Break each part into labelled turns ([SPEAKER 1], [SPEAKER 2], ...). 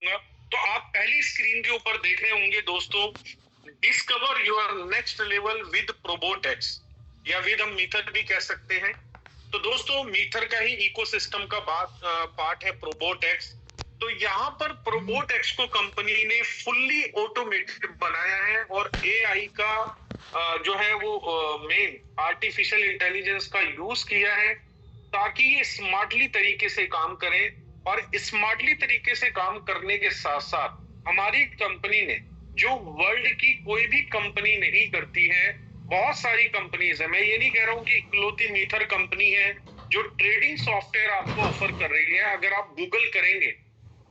[SPEAKER 1] तो आप पहली स्क्रीन के ऊपर देख रहे होंगे दोस्तों, discover your next level with Probotex, या विद हम मीथर भी कह सकते हैं। तो दोस्तों मीथर का ही इकोसिस्टम का पार्ट है प्रोबोटेक्स। तो यहाँ पर प्रोबोटेक्स को कंपनी ने फुल्ली ऑटोमेटेड बनाया है और एआई का जो है वो मेन आर्टिफिशियल इंटेलिजेंस का यूज किया है ताकि ये स्मार्टली तरीके से काम करें। और स्मार्टली तरीके से काम करने के साथ साथ हमारी कंपनी ने, जो वर्ल्ड की कोई भी कंपनी नहीं करती है, बहुत सारी कंपनीज है, मैं ये नहीं कह रहा हूँ कि इकलौती मीथर कंपनी है जो ट्रेडिंग सॉफ्टवेयर आपको ऑफर कर रही है। अगर आप गूगल करेंगे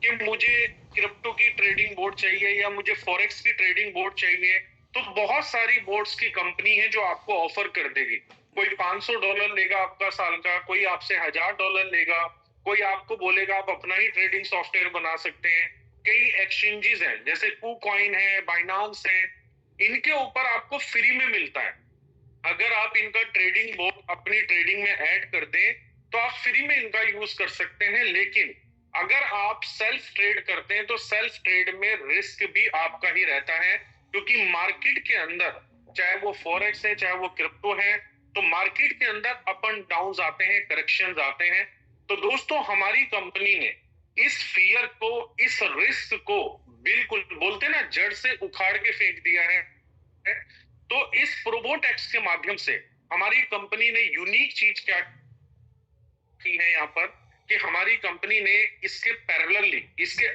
[SPEAKER 1] कि मुझे क्रिप्टो की ट्रेडिंग बोर्ड चाहिए या मुझे फॉरेक्स की ट्रेडिंग बोर्ड चाहिए, तो बहुत सारी बोर्ड्स की कंपनी है जो आपको ऑफर कर देगी। कोई $500 लेगा आपका साल का, कोई आपसे $1000 लेगा, कोई आपको बोलेगा आप अपना ही ट्रेडिंग सॉफ्टवेयर बना सकते हैं। कई एक्सचेंजेस हैं जैसे कुकॉइन है, बाइनांस है, इनके ऊपर आपको फ्री में मिलता है। अगर आप इनका ट्रेडिंग बोर्ड अपनी ट्रेडिंग में ऐड कर दें तो आप फ्री में इनका यूज कर सकते हैं। लेकिन अगर आप सेल्फ ट्रेड करते हैं तो सेल्फ ट्रेड में रिस्क भी आपका ही रहता है, क्योंकि मार्केट के अंदर, चाहे वो फॉरेक्स है चाहे वो क्रिप्टो है, तो मार्केट के अंदर अप एंड डाउन आते हैं, करेक्शन आते हैं। तो दोस्तों हमारी कंपनी ने इस फियर को, इस रिस्क को बिल्कुल बोलते ना जड़ से उखाड़ के फेंक दिया है। तो इस प्रोबोटेक्स के माध्यम से हमारी कंपनी ने यूनिक चीज क्या की है यहाँ पर, कि हमारी कंपनी ने इसके पैरेलली, इसके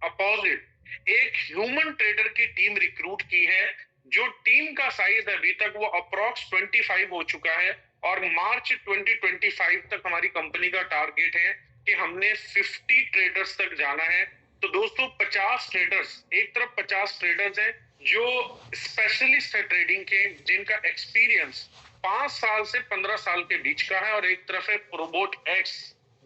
[SPEAKER 1] अपोजिट एक ह्यूमन ट्रेडर की टीम रिक्रूट की है, जो टीम का साइज अभी तक वो अप्रोक्स 25 हो चुका है। और मार्च 2025 तक हमारी कंपनी का टारगेट है कि हमने 50 ट्रेडर्स तक जाना है। तो दोस्तों 50 ट्रेडर्स, एक तरफ 50 ट्रेडर्स हैं जो स्पेशलिस्ट है ट्रेडिंग के, जिनका एक्सपीरियंस 5 साल से 15 साल के बीच का है, और एक तरफ है प्रोबोट एक्स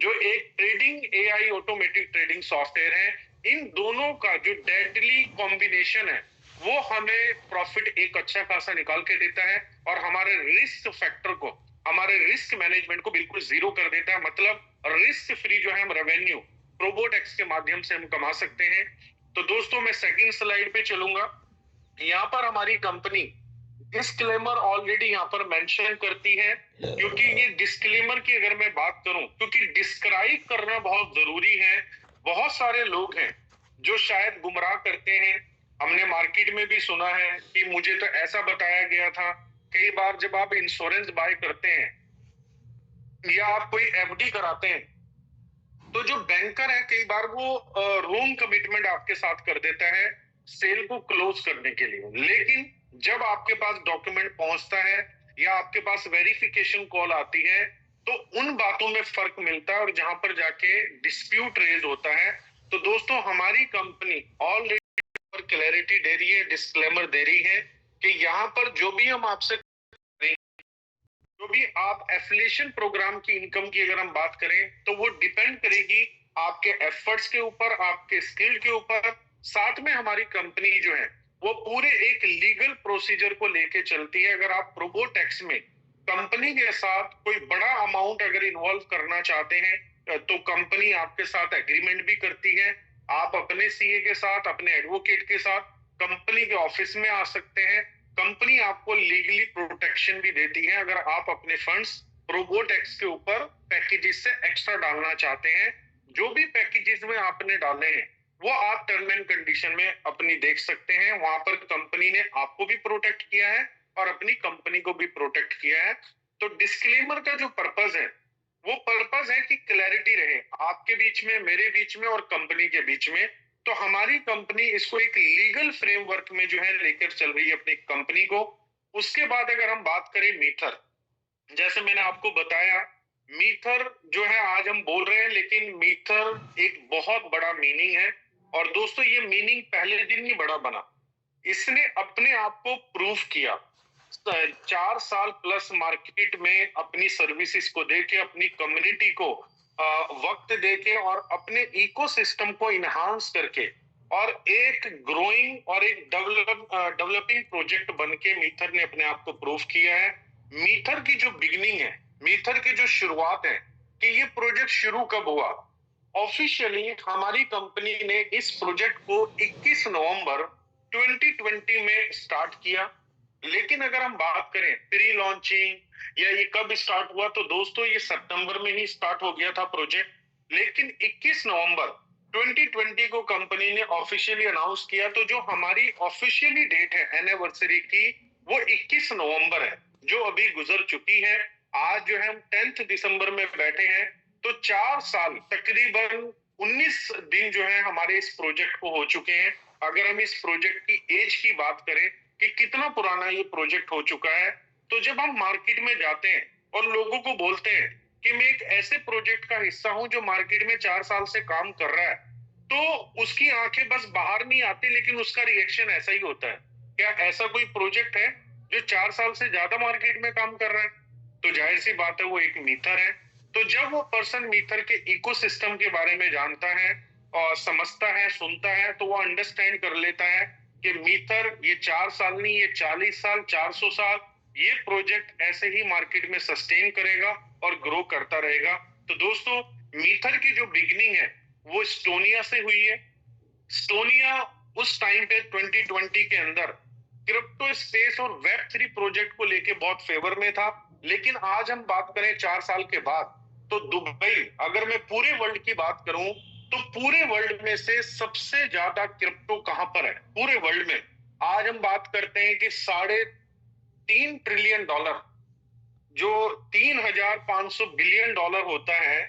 [SPEAKER 1] जो एक trading AI automatic trading software है। इन दोनों का जो डेडली कॉम्बिनेशन है वो हमें प्रॉफिट एक अच्छा खासा निकाल के देता है और हमारे रिस्क फैक्टर को, हमारे रिस्क मैनेजमेंट को बिल्कुल जीरो कर देता है। मतलब रिस्क फ्री जो है हम रेवेन्यू प्रोबोटेक्स के माध्यम से हम कमा सकते हैं। तो दोस्तों मैं सेकंड स्लाइड पे चलूंगा। यहाँ पर हमारी कंपनी डिस्क्लेमर ऑलरेडी यहाँ पर मेंशन करती है, क्योंकि ये डिस्क्लेमर की अगर मैं बात करूं, क्योंकि डिस्क्राइब करना बहुत जरूरी है। बहुत सारे लोग हैं जो शायद गुमराह करते हैं। हमने मार्केट में भी सुना है कि मुझे तो ऐसा बताया गया था। कई बार जब आप इंश्योरेंस बाय करते हैं या आप कोई एफडी कराते हैं, तो जो बैंकर है कई बार वो रॉन्ग कमिटमेंट आपके साथ कर देता है सेल को क्लोज करने के लिए। लेकिन जब आपके पास डॉक्यूमेंट पहुंचता है या आपके पास वेरिफिकेशन कॉल आती है, तो उन बातों में फर्क मिलता है और जहां पर जाके डिस्प्यूट रेज होता है। तो दोस्तों हमारी कंपनी ऑलरेडी क्लैरिटी दे रही है, डिस्क्लेमर दे रही है कि यहाँ पर जो भी हम आपसे, जो भी आप एफिलिएशन प्रोग्राम की इनकम की अगर हम बात करें तो वो डिपेंड करेगी आपके एफर्ट्स के ऊपर, आपके स्किल के ऊपर। साथ में हमारी कंपनी जो है वो पूरे एक लीगल प्रोसीजर को लेके चलती है। अगर आप प्रोबोटेक्स में कंपनी के साथ कोई बड़ा अमाउंट अगर इन्वॉल्व करना चाहते हैं तो कंपनी आपके साथ एग्रीमेंट भी करती है। आप अपने सीए के साथ, अपने एडवोकेट के साथ कंपनी के ऑफिस में आ सकते हैं। कंपनी आपको लीगली प्रोटेक्शन भी देती है अगर आप अपने फंड्स प्रोबोटेक्स के ऊपर पैकेजेस से एक्स्ट्रा डालना चाहते हैं। जो भी पैकेजेस में आपने डाले हैं वो आप टर्म एंड कंडीशन में अपनी देख सकते हैं। वहां पर कंपनी ने आपको भी प्रोटेक्ट किया है और अपनी कंपनी को भी प्रोटेक्ट किया है। तो डिस्क्लेमर का जो पर्पज है वो पर्पज है कि क्लैरिटी रहे आपके बीच में, मेरे बीच में और कंपनी के बीच में। तो हमारी कंपनी इसको एक लीगल फ्रेमवर्क में जो है लेकर चल रही है अपनी कंपनी को। उसके बाद अगर हम बात करें मीथर, जैसे मैंने आपको बताया मीथर जो है आज हम बोल रहे हैं, लेकिन मीथर एक बहुत बड़ा मीनिंग है। और दोस्तों ये मीनिंग पहले दिन नहीं बड़ा बना, इसने अपने आप को प्रूव किया। 4 साल प्लस मार्केट में अपनी सर्विसेज को देके, अपनी कम्युनिटी को वक्त देके और अपने इकोसिस्टम को इनहांस करके और एक ग्रोइंग और एक डेवलपिंग प्रोजेक्ट बनके मीथर ने अपने आप को प्रूव किया है। मीथर की जो बिगिनिंग है, मीथर की जो शुरुआत है कि ये प्रोजेक्ट शुरू कब हुआ ऑफिशियली हमारी कंपनी ने इस प्रोजेक्ट को 21 नवंबर 2020 में स्टार्ट किया। लेकिन अगर हम बात करें प्री लॉन्चिंग या ये कब स्टार्ट हुआ, तो दोस्तों ये सितंबर में ही स्टार्ट हो गया था प्रोजेक्ट। लेकिन 21 नवंबर 2020 को कंपनी ने ऑफिशियली अनाउंस किया। तो जो हमारी ऑफिशियली डेट है एनिवर्सरी की, वो 21 नवंबर है, जो अभी गुजर चुकी है। आज जो है हम 10 दिसंबर में बैठे हैं, तो 4 साल तकरीबन 19 दिन जो है हमारे इस प्रोजेक्ट को हो चुके हैं। अगर हम इस प्रोजेक्ट की एज की बात करें कि कितना पुराना ये प्रोजेक्ट हो चुका है, तो जब हम मार्केट में जाते हैं और लोगों को बोलते हैं कि मैं एक ऐसे प्रोजेक्ट का हिस्सा हूं जो मार्केट में 4 साल से काम कर रहा है, तो उसकी आंखें बस बाहर नहीं आती, लेकिन उसका रिएक्शन ऐसा ही होता है। क्या ऐसा कोई प्रोजेक्ट है जो 4 साल से ज्यादा मार्केट में काम कर रहा है? तो जाहिर सी बात है वो एक मीथर है। तो जब वो पर्सन मीथर के इकोसिस्टम के बारे में जानता है और समझता है, सुनता है, तो वो अंडरस्टैंड कर लेता है कि मीथर ये 4 साल नहीं, ये 40 साल, 400 साल ये प्रोजेक्ट ऐसे ही मार्केट में सस्टेन करेगा और ग्रो करता रहेगा। तो दोस्तों, मीथर की जो बिगिनिंग है वो एस्टोनिया से हुई है। एस्टोनिया उस टाइम पे 2020 के अंदर क्रिप्टो स्पेस और वेब 3 प्रोजेक्ट को लेके बहुत फेवर में था। लेकिन आज हम बात करें 4 साल के बाद, तो दुबई, अगर मैं पूरे वर्ल्ड की बात करूं, तो पूरे वर्ल्ड में से सबसे ज्यादा क्रिप्टो कहां पर है पूरे वर्ल्ड में? आज हम बात करते हैं कि $3.5 ट्रिलियन, जो 3,500 बिलियन डॉलर होता है,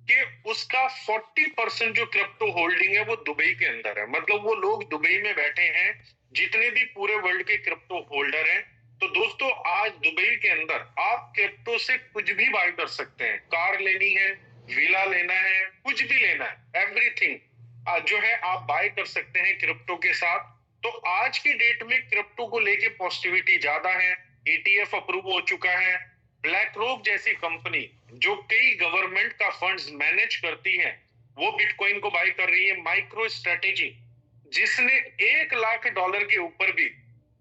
[SPEAKER 1] कि उसका 40% जो क्रिप्टो होल्डिंग है वो दुबई के अंदर है। मतलब वो लोग दुबई में बैठे हैं, जितने भी पूरे वर्ल्ड के क्रिप्टो होल्डर हैं। तो दोस्तों, आज दुबई के अंदर आप क्रिप्टो से कुछ भी बाय कर सकते हैं। कार लेनी है, विला लेना है, कुछ भी लेना है, एवरीथिंग जो है आप बाय कर सकते हैं क्रिप्टो के साथ। तो आज की डेट में क्रिप्टो को लेके पॉजिटिविटी ज्यादा है। ETF अप्रूव हो चुका है। ब्लैक रोक जैसी कंपनी जो कई गवर्नमेंट का फंड्स मैनेज करती है, वो बिटकॉइन को बाय कर रही है। माइक्रो स्ट्रेटेजी, जिसने $1 लाख के ऊपर भी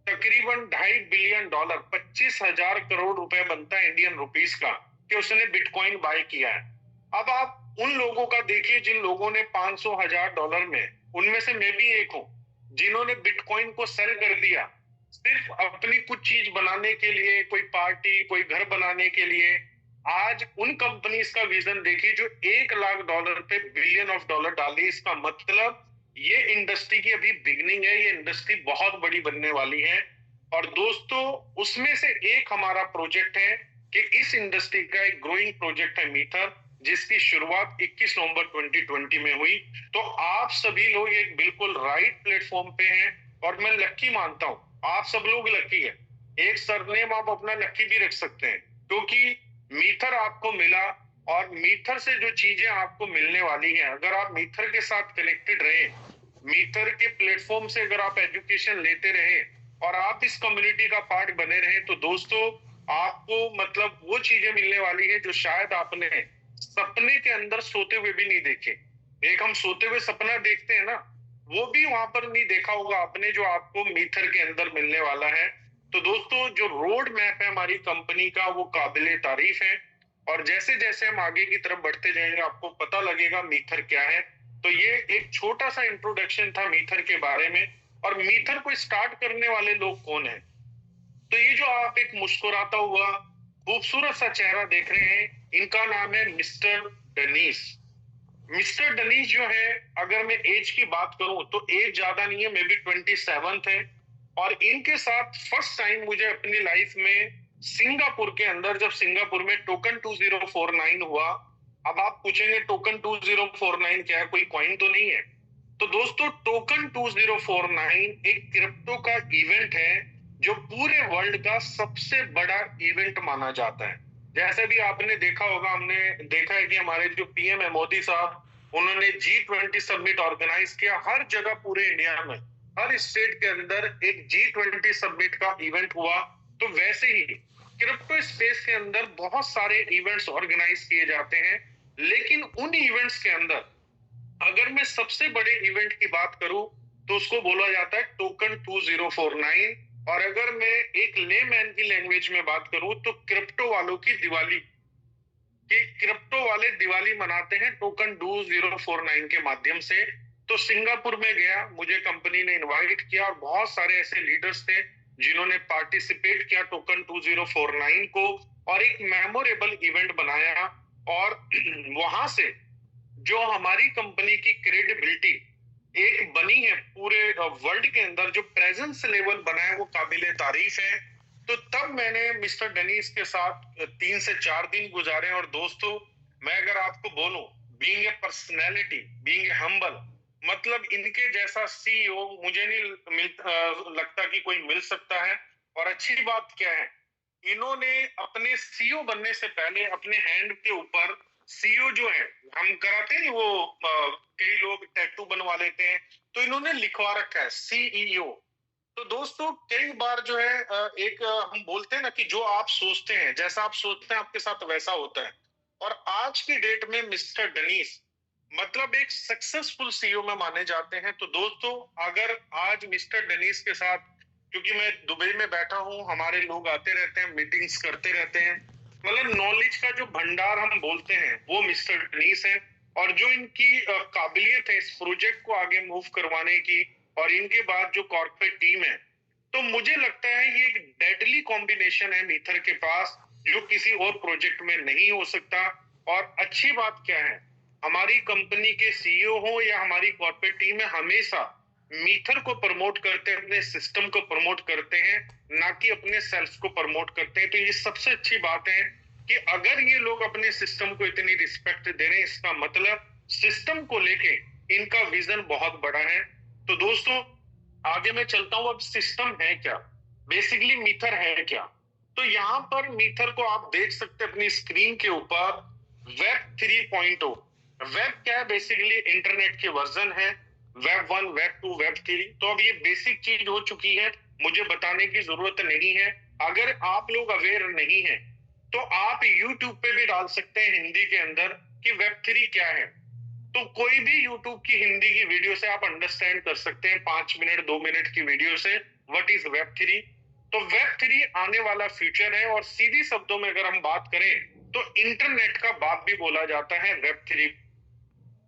[SPEAKER 1] तकरीबन $2.5 बिलियन, 25,000 करोड़ रुपए बनता है इंडियन रुपीस का, कि उसने बिटकॉइन बाय किया है। अब आप उन लोगों का देखिए जिन लोगों ने $500,000 में, उनमें से मैं भी एक हूं, जिन्होंने बिटकॉइन को सेल कर दिया सिर्फ अपनी कुछ चीज बनाने के लिए, कोई पार्टी, कोई घर बनाने के लिए। आज उन कंपनीज का विजन देखिए जो $1 लाख पे $1 बिलियन डाली। इसका मतलब ये इंडस्ट्री की अभी बिगनिंग है, ये इंडस्ट्री बहुत बड़ी बनने वाली है। और दोस्तों, उसमें से एक हमारा प्रोजेक्ट है कि इस इंडस्ट्री का एक ग्रोइंग प्रोजेक्ट है मीथर, जिसकी शुरुआत 21 नवंबर 2020 में हुई। तो आप सभी लोग एक बिल्कुल राइट प्लेटफॉर्म पे हैं, और मैं लक्की मानता हूं, आप सब लोग लक्की है। एक सरनेम आप अपना लक्की भी रख सकते हैं, क्योंकि मीथर आपको मिला, और मीथर से जो चीजें आपको मिलने वाली हैं, अगर आप मीथर के साथ कनेक्टेड रहे, मीथर के प्लेटफॉर्म से अगर आप एजुकेशन लेते रहे और आप इस कम्युनिटी का पार्ट बने रहे, तो दोस्तों आपको मतलब वो चीजें मिलने वाली है जो शायद आपने सपने के अंदर सोते हुए भी नहीं देखे। एक हम सोते हुए सपना देखते हैं ना, वो भी वहां पर नहीं देखा होगा आपने, जो आपको मीथर के अंदर मिलने वाला है। तो दोस्तों, जो रोड मैप है हमारी कंपनी का, वो काबिले तारीफ है। और जैसे जैसे हम आगे की तरफ बढ़ते जाएंगे, आपको पता लगेगा मीथर क्या है। तो ये एक छोटा सा इंट्रोडक्शन था मीथर के बारे में। और मीथर को स्टार्ट करने वाले लोग कौन है? तो ये जो आप एक मुस्कुराता हुआ खूबसूरत सा चेहरा देख रहे हैं, इनका नाम है मिस्टर डनीस। मिस्टर डनीस जो है, अगर मैं एज की बात करूं तो एज ज्यादा नहीं है, मे बी 27 है। और इनके साथ फर्स्ट टाइम मुझे अपनी लाइफ में सिंगापुर के अंदर, जब सिंगापुर में टोकन 2049 हुआ। अब आप पूछेंगे टोकन 2049 क्या है, कोई कॉइन तो नहीं है? तो दोस्तों, टोकन 2049 एक क्रिप्टो का इवेंट है, जो पूरे वर्ल्ड का सबसे बड़ा इवेंट माना जाता है। जैसे भी आपने देखा होगा, हमने देखा है कि हमारे जो PM है मोदी साहब, उन्होंने G20 समिट ऑर्गेनाइज किया हर जगह पूरे इंडिया में, हर स्टेट के अंदर एक G20 समिट का इवेंट हुआ। तो वैसे ही क्रिप्टो स्पेस के अंदर बहुत सारे इवेंट्स ऑर्गेनाइज किए जाते हैं। लेकिन उन इवेंट्स के अंदर अगर मैं सबसे बड़े इवेंट की बात करूं, तो उसको बोला जाता है टोकन 2049। और अगर मैं एक लेमैन की लैंग्वेज में बात करूं, तो क्रिप्टो वालों की दिवाली। कि क्रिप्टो वाले दिवाली मनाते हैं टोकन 2049 के माध्यम से। तो सिंगापुर में गया, मुझे कंपनी ने इनवाइट किया और बहुत सारे ऐसे लीडर्स थे जिन्होंने पार्टिसिपेट किया टोकन 2049 को और एक मेमोरेबल इवेंट बनाया। और वहां से जो हमारी कंपनी की क्रेडिबिलिटी एक बनी है पूरे वर्ल्ड के अंदर, जो प्रेजेंस लेवल बना है वो काबिले तारीफ है। तो तब मैंने मिस्टर डेनिस के साथ 3 से 4 दिन गुजारे। और दोस्तों, मैं अगर आपको बोलूं, being a personality, being a humble, मतलब इनके जैसा सीईओ मुझे नहीं लगता कि कोई मिल सकता है। और अच्छी बात क्या है, इन्होंने अपने सीईओ बनने से पहले अपने हैंड के ऊपर, सीईओ जो है हम कराते हैं वो कई लोग टैटू बनवा लेते हैं, तो इन्होंने लिखवा रखा है सीईओ। तो दोस्तों, कई बार जो है हम बोलते हैं ना कि जो आप सोचते हैं, जैसा आप सोचते हैं आपके साथ वैसा होता है। और आज की डेट में मिस्टर डनीस मतलब एक सक्सेसफुल सीईओ में माने जाते हैं। तो दोस्तों, अगर आज मिस्टर डनीस के साथ, क्योंकि मैं दुबई में बैठा हूं, हमारे लोग आते रहते हैं, मीटिंग्स करते रहते हैं, मतलब नॉलेज का जो भंडार हम बोलते हैं वो मिस्टर डनीस है। और जो इनकी काबिलियत है इस प्रोजेक्ट को आगे मूव करवाने की, और इनके बाद जो कॉर्पोरेट टीम है, तो मुझे लगता है ये एक डेडली कॉम्बिनेशन है मीथर के पास, जो किसी और प्रोजेक्ट में नहीं हो सकता। और अच्छी बात क्या है, हमारी कंपनी के सीईओ हो या हमारी कॉर्पोरेट टीम है, हमेशा मीथर को प्रमोट करते हैं, अपने सिस्टम को प्रमोट करते हैं, ना कि अपने सेल्फ को प्रमोट करते हैं। तो ये सबसे अच्छी बात है कि अगर ये लोग अपने सिस्टम को इतनी रिस्पेक्ट दे रहे हैं, इसका मतलब सिस्टम को लेके इनका विजन बहुत बड़ा है। तो दोस्तों, आगे मैं चलता हूं। अब सिस्टम है क्या, बेसिकली मीथर है क्या? तो यहाँ पर मीथर को आप देख सकते हैं अपनी स्क्रीन के ऊपर, वेब 3.0। वेब क्या है? बेसिकली इंटरनेट के वर्जन है, वेब 1, वेब 2, वेब 3। तो अब ये बेसिक चीज हो चुकी है, मुझे बताने की जरूरत नहीं है। अगर आप लोग अवेयर नहीं है तो आप यूट्यूब पे भी डाल सकते हैं हिंदी के अंदर कि वेब 3 क्या है। तो कोई भी यूट्यूब की हिंदी की वीडियो से आप अंडरस्टैंड कर सकते हैं, 5 मिनट 2 मिनट की वीडियो से, व्हाट इज वेब 3। तो वेब 3 आने वाला फ्यूचर है। और सीधी शब्दों में अगर हम बात करें तो इंटरनेट का बाप भी बोला जाता है वेब 3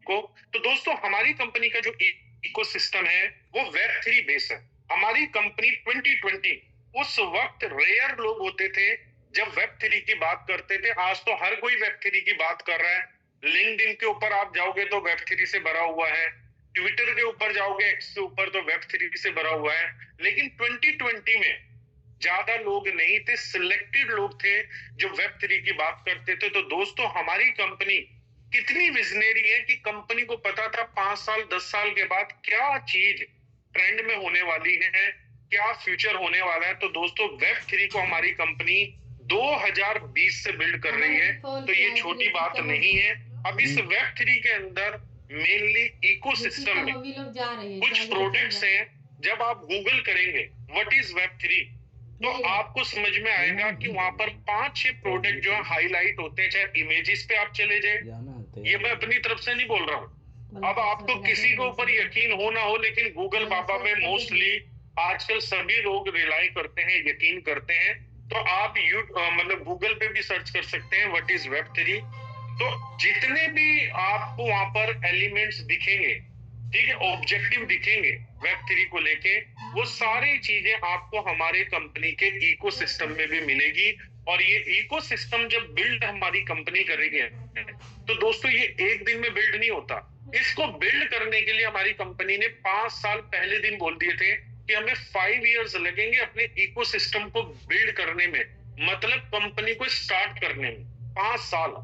[SPEAKER 1] को। तो दोस्तों, हमारी कंपनी का जो इकोसिस्टम है वो वेब 3 बेस है। हमारी कंपनी 2020, उस वक्त रेयर लोग होते थे जब वेब 3 की बात करते थे। आज तो हर कोई वेब 3 की बात कर रहा है। लिंक्डइन के ऊपर आप जाओगे तो वेब 3 से भरा हुआ है, ट्विटर के ऊपर जाओगे, एक्स के ऊपर, तो वेब 3 से भरा हुआ है। लेकिन 2020 में ज्यादा लोग नहीं थे, सिलेक्टेड लोग थे जो वेब 3 की बात करते थे। तो दोस्तों, हमारी कंपनी कितनी विजनरी है कि कंपनी को पता था 5 साल 10 साल के बाद क्या चीज ट्रेंड में होने वाली है, क्या फ्यूचर होने वाला है। तो दोस्तों, वेब 3 को हमारी कंपनी 2020 से बिल्ड कर रही है, तो ये छोटी बात नहीं है। अब इस वेब 3 के अंदर मेनली इकोसिस्टम में कुछ प्रोडक्ट्स हैं। जब आप गूगल करेंगे व्हाट इज वेब 3, तो आपको समझ में आएगा कि वहां पर 5-6 प्रोडक्ट जो है हाईलाइट होते हैं। चाहे इमेजेस पे आप चले जाए, ये मैं अपनी तरफ से नहीं बोल रहा हूँ, अब आपको किसी के ऊपर यकीन हो ना हो, लेकिन गूगल बाबा में मोस्टली आजकल सभी लोग रिलाई करते हैं, यकीन करते हैं। तो आप मतलब गूगल पे भी सर्च कर सकते हैं व्हाट इज वेब 3। तो जितने भी आपको वहां पर एलिमेंट्स दिखेंगे, ठीक है, ऑब्जेक्टिव दिखेंगे वेब 3 को लेके, वो सारी चीजें आपको हमारे कंपनी के इकोसिस्टम में भी मिलेगी। और ये इकोसिस्टम जब बिल्ड हमारी कंपनी कर रही है, तो दोस्तों ये एक दिन में बिल्ड नहीं होता। इसको बिल्ड करने के लिए हमारी कंपनी ने 5 साल पहले दिन बोल दिए थे कि हमें 5 इयर्स लगेंगे अपने इकोसिस्टम को बिल्ड करने में, मतलब कंपनी को स्टार्ट करने में 5 साल।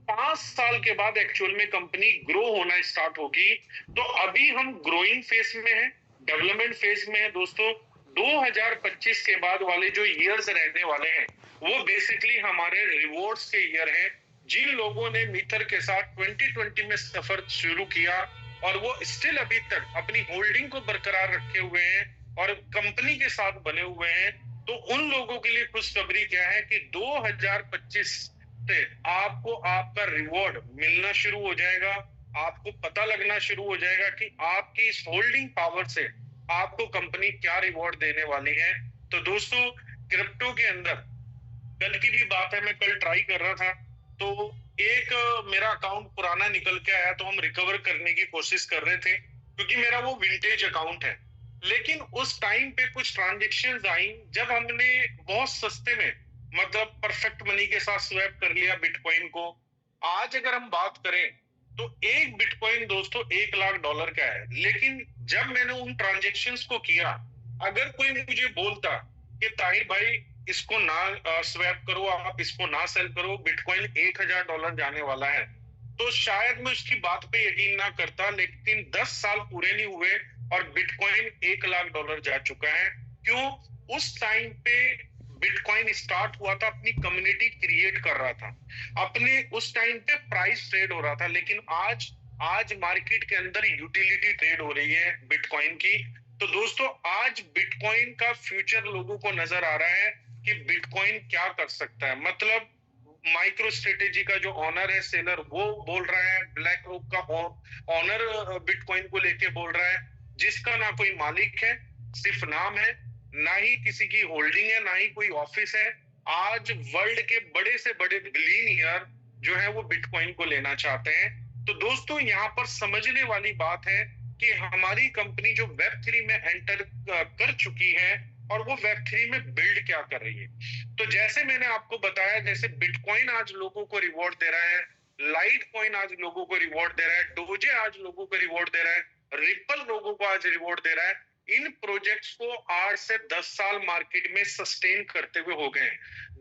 [SPEAKER 1] 5 साल के बाद एक्चुअल में कंपनी ग्रो होना स्टार्ट होगी। तो अभी हम ग्रोइंग फेज में है, डेवलपमेंट फेज में है। दोस्तों, 2025 के बाद वाले जो ईयर्स रहने वाले हैं वो बेसिकली हमारे रिवॉर्ड्स के ईयर हैं। जिन लोगों ने मीथर के साथ 2020 में सफर शुरू किया और वो स्टिल अभी तक अपनी होल्डिंग को बरकरार रखे हुए हैं और कंपनी के साथ बने हुए हैं, तो उन लोगों के लिए खुशखबरी क्या है कि 2025 से आपको आपका रिवॉर्ड मिलना शुरू हो जाएगा। आपको पता लगना शुरू हो जाएगा कि आपकी इस होल्डिंग पावर से आपको कंपनी क्या रिवॉर्ड देने वाली है। तो दोस्तों, क्रिप्टो के अंदर कल की भी बात है, मैं कल ट्राई कर रहा था, तो मेरा अकाउंट पुराना निकल के आया तो हम रिकवर करने की कोशिश कर रहे थे, क्योंकि मेरा वो विंटेज अकाउंट है। लेकिन उस टाइम पे कुछ ट्रांजेक्शन्स आई जब हमने बहुत सस्ते में, मतलब परफेक्ट मनी के साथ स्वैप कर लिया बिटकॉइन को। आज अगर हम बात करें तो एक बिटकॉइन दोस्तों $1 लाख का है। लेकिन जब मैंने उन ट्रांजेक्शन्स को किया, अगर कोई मुझे बोलता कि ताहिर भाई इसको ना स्वैप करो, आप इसको ना सेल करो, बिटकॉइन $1,000 जाने वाला है, तो शायद मैं उसकी बात पे यकीन ना करता। लेकिन 10 साल पूरे नहीं हुए और बिटकॉइन $1 लाख जा चुका है। क्यों? उस टाइम पे बिटकॉइन स्टार्ट हुआ था, अपनी कम्युनिटी क्रिएट कर रहा था, अपने उस टाइम पे प्राइस ट्रेड हो रहा था। लेकिन आज आज मार्केट के अंदर यूटिलिटी ट्रेड हो रही है बिटकॉइन की। तो दोस्तों आज बिटकॉइन का फ्यूचर लोगों को नजर आ रहा है कि बिटकॉइन क्या कर सकता है। मतलब माइक्रो स्ट्रेटेजी का जो ऑनर है, सेलर, वो बोल रहा है, ब्लैक रोक का ऑनर बिटकॉइन को लेके बोल रहा है, जिसका ना कोई मालिक है, सिर्फ नाम है, ना ही किसी की होल्डिंग है, ना ही कोई ऑफिस है। आज वर्ल्ड के बड़े से बड़े बिलियनियर जो है वो बिटकॉइन को लेना चाहते हैं। तो दोस्तों यहाँ पर समझने वाली बात है कि हमारी कंपनी जो वेब 3 में एंटर कर चुकी है और वो वेब 3 में बिल्ड क्या कर रही है। तो जैसे मैंने आपको बताया, जैसे बिटकॉइन आज लोगों को रिवॉर्ड दे रहा है, लाइट कॉइन आज लोगों को रिवॉर्ड दे रहा है, डोजे आज लोगों को रिवॉर्ड दे रहा है, रिपल लोगों को आज रिवॉर्ड दे रहा है। इन प्रोजेक्ट्स को 8 से 10 साल मार्केट में सस्टेन करते हुए हो गए,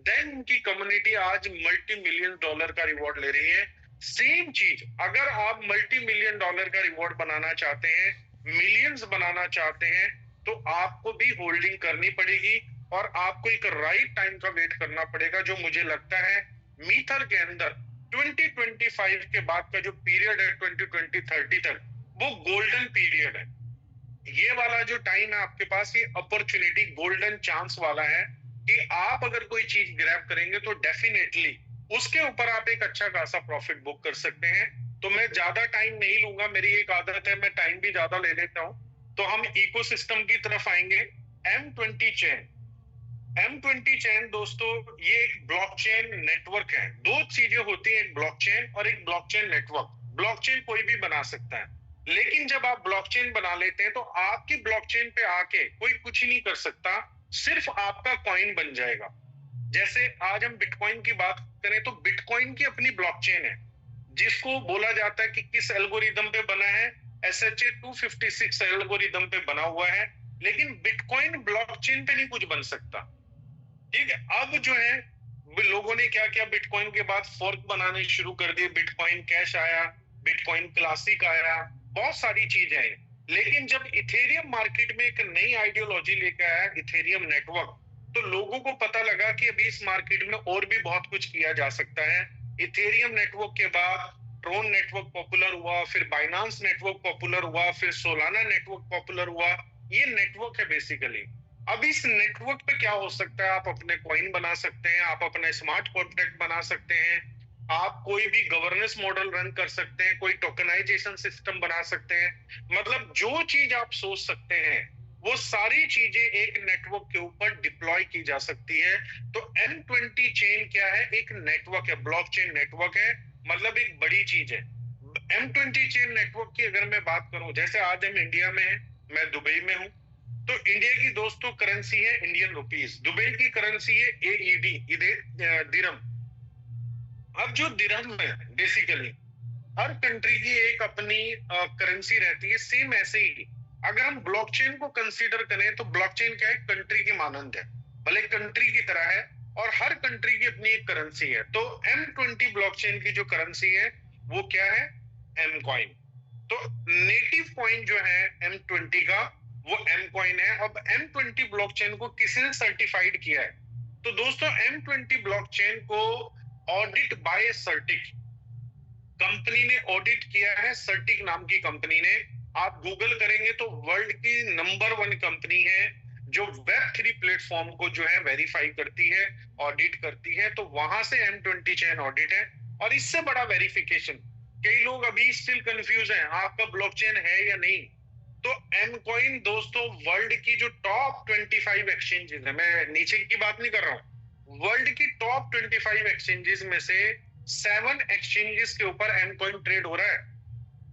[SPEAKER 1] देन उनकी कम्युनिटी आज $multi-million का रिवॉर्ड ले रही है। सेम चीज अगर आप $multi-million का रिवॉर्ड बनाना चाहते हैं, मिलियंस बनाना चाहते हैं, तो आपको भी होल्डिंग करनी पड़ेगी और आपको एक राइट टाइम का वेट करना पड़ेगा। जो मुझे लगता है मीथर के अंदर 2025 के बाद का जो पीरियड है 2020-30 तक, वो गोल्डन पीरियड है। ये वाला जो टाइम है आपके पास, ये अपॉर्चुनिटी गोल्डन चांस वाला है कि आप अगर कोई चीज ग्रैब करेंगे तो डेफिनेटली उसके ऊपर आप एक अच्छा खासा प्रॉफिट बुक कर सकते हैं। तो मैं ज्यादा टाइम नहीं लूंगा, मेरी एक आदत है, मैं टाइम भी ज्यादा ले लेता हूं। तो हम इकोसिस्टम की तरफ आएंगे। M20 चेन, M20 चेन दोस्तों ये एक ब्लॉकचेन नेटवर्क है। दो चीजें होती हैं, एक ब्लॉकचेन और एक ब्लॉकचेन नेटवर्क। ब्लॉकचेन कोई भी बना सकता है, लेकिन जब आप ब्लॉकचेन बना लेते हैं तो आपकी ब्लॉकचेन पे आके कोई कुछ नहीं कर सकता, सिर्फ आपका कॉइन बन जाएगा। जैसे आज हम बिटकॉइन की बात करें तो बिटकॉइन की अपनी ब्लॉकचेन है, जिसको बोला जाता है कि किस एल्गोरिदम पे बना है, SHA-256 एल्गोरिदम पे बना हुआ है। लेकिन बिटकॉइन ब्लॉकचेन पे नहीं कुछ बन सकता। ठीक है, अब जो है लोगों ने क्या किया, बिटकॉइन के बाद फोर्क बनाने शुरू कर दिए। बिटकॉइन कैश आया, बिटकॉइन क्लासिक आया, बहुत सारी चीजें आई। लेकिन जब इथेरियम मार्केट में एक नई आइडियोलॉजी लेकर आया, इथेरियम नेटवर्क, तो लोगों को पता लगा कि अभी इस मार्केट में और भी बहुत कुछ किया जा सकता है। इथेरियम नेटवर्क के बाद ट्रोन नेटवर्क पॉपुलर हुआ, फिर बाइनांस नेटवर्क पॉपुलर हुआ, फिर सोलाना नेटवर्क पॉपुलर हुआ। ये नेटवर्क है बेसिकली। अब इस नेटवर्क पे क्या हो सकता है, आप अपने कॉइन बना सकते हैं, आप अपने स्मार्ट कॉन्ट्रैक्ट बना सकते हैं, आप कोई भी गवर्नेंस मॉडल रन कर सकते हैं, कोई टोकनाइजेशन सिस्टम बना सकते हैं। मतलब जो चीज आप सोच सकते हैं वो सारी चीजें एक नेटवर्क के ऊपर डिप्लॉय की जा सकती है। तो M20 चेन क्या है, एक नेटवर्क है, ब्लॉकचेन नेटवर्क है, मतलब एक बड़ी चीज है। M20 चेन नेटवर्क की अगर मैं बात करूं, जैसे आज हम इंडिया में हैं, मैं दुबई में हूं, तो इंडिया की दोस्तों करेंसी है इंडियन रुपीज, दुबई की करेंसी है AED, दिरहम। अब जो दिरहम है बेसिकली हर कंट्री की एक अपनी करेंसी रहती है, सेम ऐसे ही अगर हम ब्लॉकचेन को कंसीडर करें तो ब्लॉकचेन क्या है, कंट्री की मानंद है, भले कंट्री की तरह है और हर कंट्री की अपनी एक करेंसी है। तो M20 ब्लॉकचेन की जो करेंसी है वो क्या है, एम कॉइन। तो नेटिव कॉइन जो है M20 का वो एम कॉइन है। अब M20 ब्लॉकचेन को किसने सर्टिफाइड किया है, तो दोस्तों M20 ब्लॉकचेन को ऑडिट बाय सर्टिक कंपनी ने ऑडिट किया है, सर्टिक नाम की कंपनी ने। आप गूगल करेंगे तो वर्ल्ड की नंबर 1 कंपनी है जो वेब 3 प्लेटफॉर्म को जो है वेरीफाई करती है, ऑडिट करती है। तो वहां से M20 चेन ऑडिट है। और इससे बड़ा वेरिफिकेशन, कई लोग अभी स्टिल कंफ्यूज हैं आपका ब्लॉकचेन है या नहीं। तो एम कॉइन दोस्तों वर्ल्ड की जो टॉप 25 एक्सचेंजेस है, मैं नीचे की बात नहीं कर रहा हूँ, वर्ल्ड की टॉप 25 एक्सचेंजेस में से 7 एक्सचेंजेस के ऊपर एम कॉइन ट्रेड हो रहा है।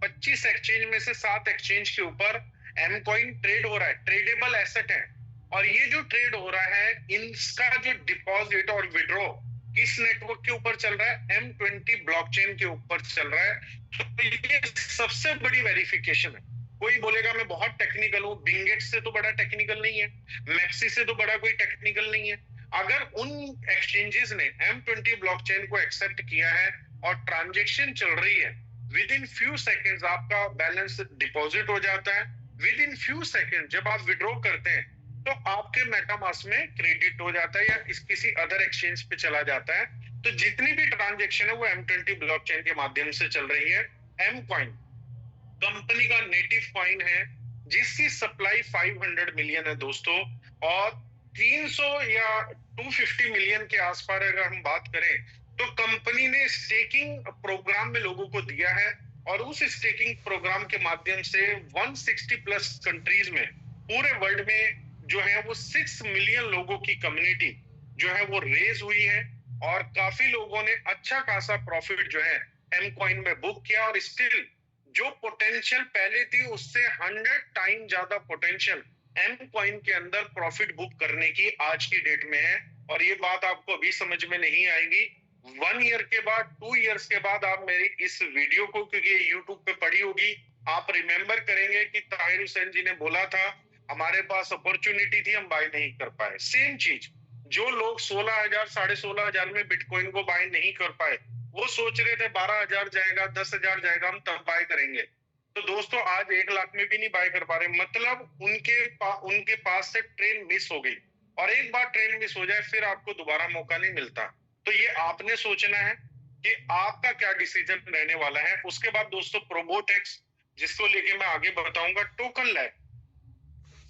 [SPEAKER 1] 25 एक्सचेंज में से 7 एक्सचेंज के ऊपर एम कॉइन ट्रेड हो रहा है, ट्रेडेबल एसेट है। और ये जो ट्रेड हो रहा है, इनका जो डिपॉजिट और विड्रॉ किस नेटवर्क के ऊपर चल रहा है? M20 ब्लॉकचेन के ऊपर चल रहा है। तो ये सबसे बड़ी वेरिफिकेशन है। कोई बोलेगा मैं बहुत टेक्निकल हूं, बिंगेट से तो बड़ा टेक्निकल नहीं है, मैक्सी से तो बड़ा कोई टेक्निकल नहीं है। अगर उन एक्सचेंजेस ने M20 ब्लॉकचेन को एक्सेप्ट किया है और ट्रांजेक्शन चल रही है, विद इन फ्यू सेकेंड्स आपका बैलेंस डिपॉजिट हो जाता है। विद इन फ्यू सेकेंड जब आप विड्रॉ करते हैं तो आपके मेटामास्क में क्रेडिट हो जाता है या किसी अदर एक्सचेंज पे चला जाता है। तो जितनी भी ट्रांजेक्शन है वो M20 ब्लॉकचेन के माध्यम से चल रही है। एम कॉइन कंपनी का नेटिव कॉइन है जिसकी सप्लाई 500 मिलियन है दोस्तों, और 300 या 250 मिलियन के आसपास अगर हम बात करें तो कंपनी ने स्टेकिंग प्रोग्राम में लोगों को दिया है। और उस स्टेकिंग प्रोग्राम के माध्यम से 160 प्लस कंट्रीज में पूरे वर्ल्ड में जो है वो 6 मिलियन लोगों की कम्युनिटी जो है वो रेज हुई है। और काफी लोगों ने अच्छा खासा प्रॉफिट जो है एम कॉइन में बुक किया, और स्टिल जो पोटेंशियल पहले थी उससे 100 टाइम ज्यादा पोटेंशियल एम कॉइन के अंदर प्रॉफिट बुक करने की आज की डेट में है। और ये बात आपको अभी समझ में नहीं आएगी, 1 ईयर के बाद, 2 ईयर्स के बाद आप मेरी इस वीडियो को, क्योंकि ये यूट्यूब पे पड़ी होगी, आप रिमेंबर करेंगे कि ताहिर हुसैन जी ने बोला था हमारे पास अपॉर्चुनिटी थी, हम बाय नहीं कर पाए। सेम चीज, जो लोग 16,000 16,500 में बिटकॉइन को बाय नहीं कर पाए, वो सोच रहे थे 12,000 जाएगा, 10,000 जाएगा, हम तब बाय करेंगे। तो दोस्तों आज 1 लाख में भी नहीं बाय कर पा रहे, मतलब उनके पास से ट्रेन मिस हो गई। और एक बार ट्रेन मिस हो जाए फिर आपको दोबारा मौका नहीं मिलता। तो ये आपने सोचना है कि आपका क्या डिसीजन रहने वाला है। उसके बाद दोस्तों प्रोबोटेक्स, जिसको लेके मैं आगे बताऊंगा। टोकन लैब,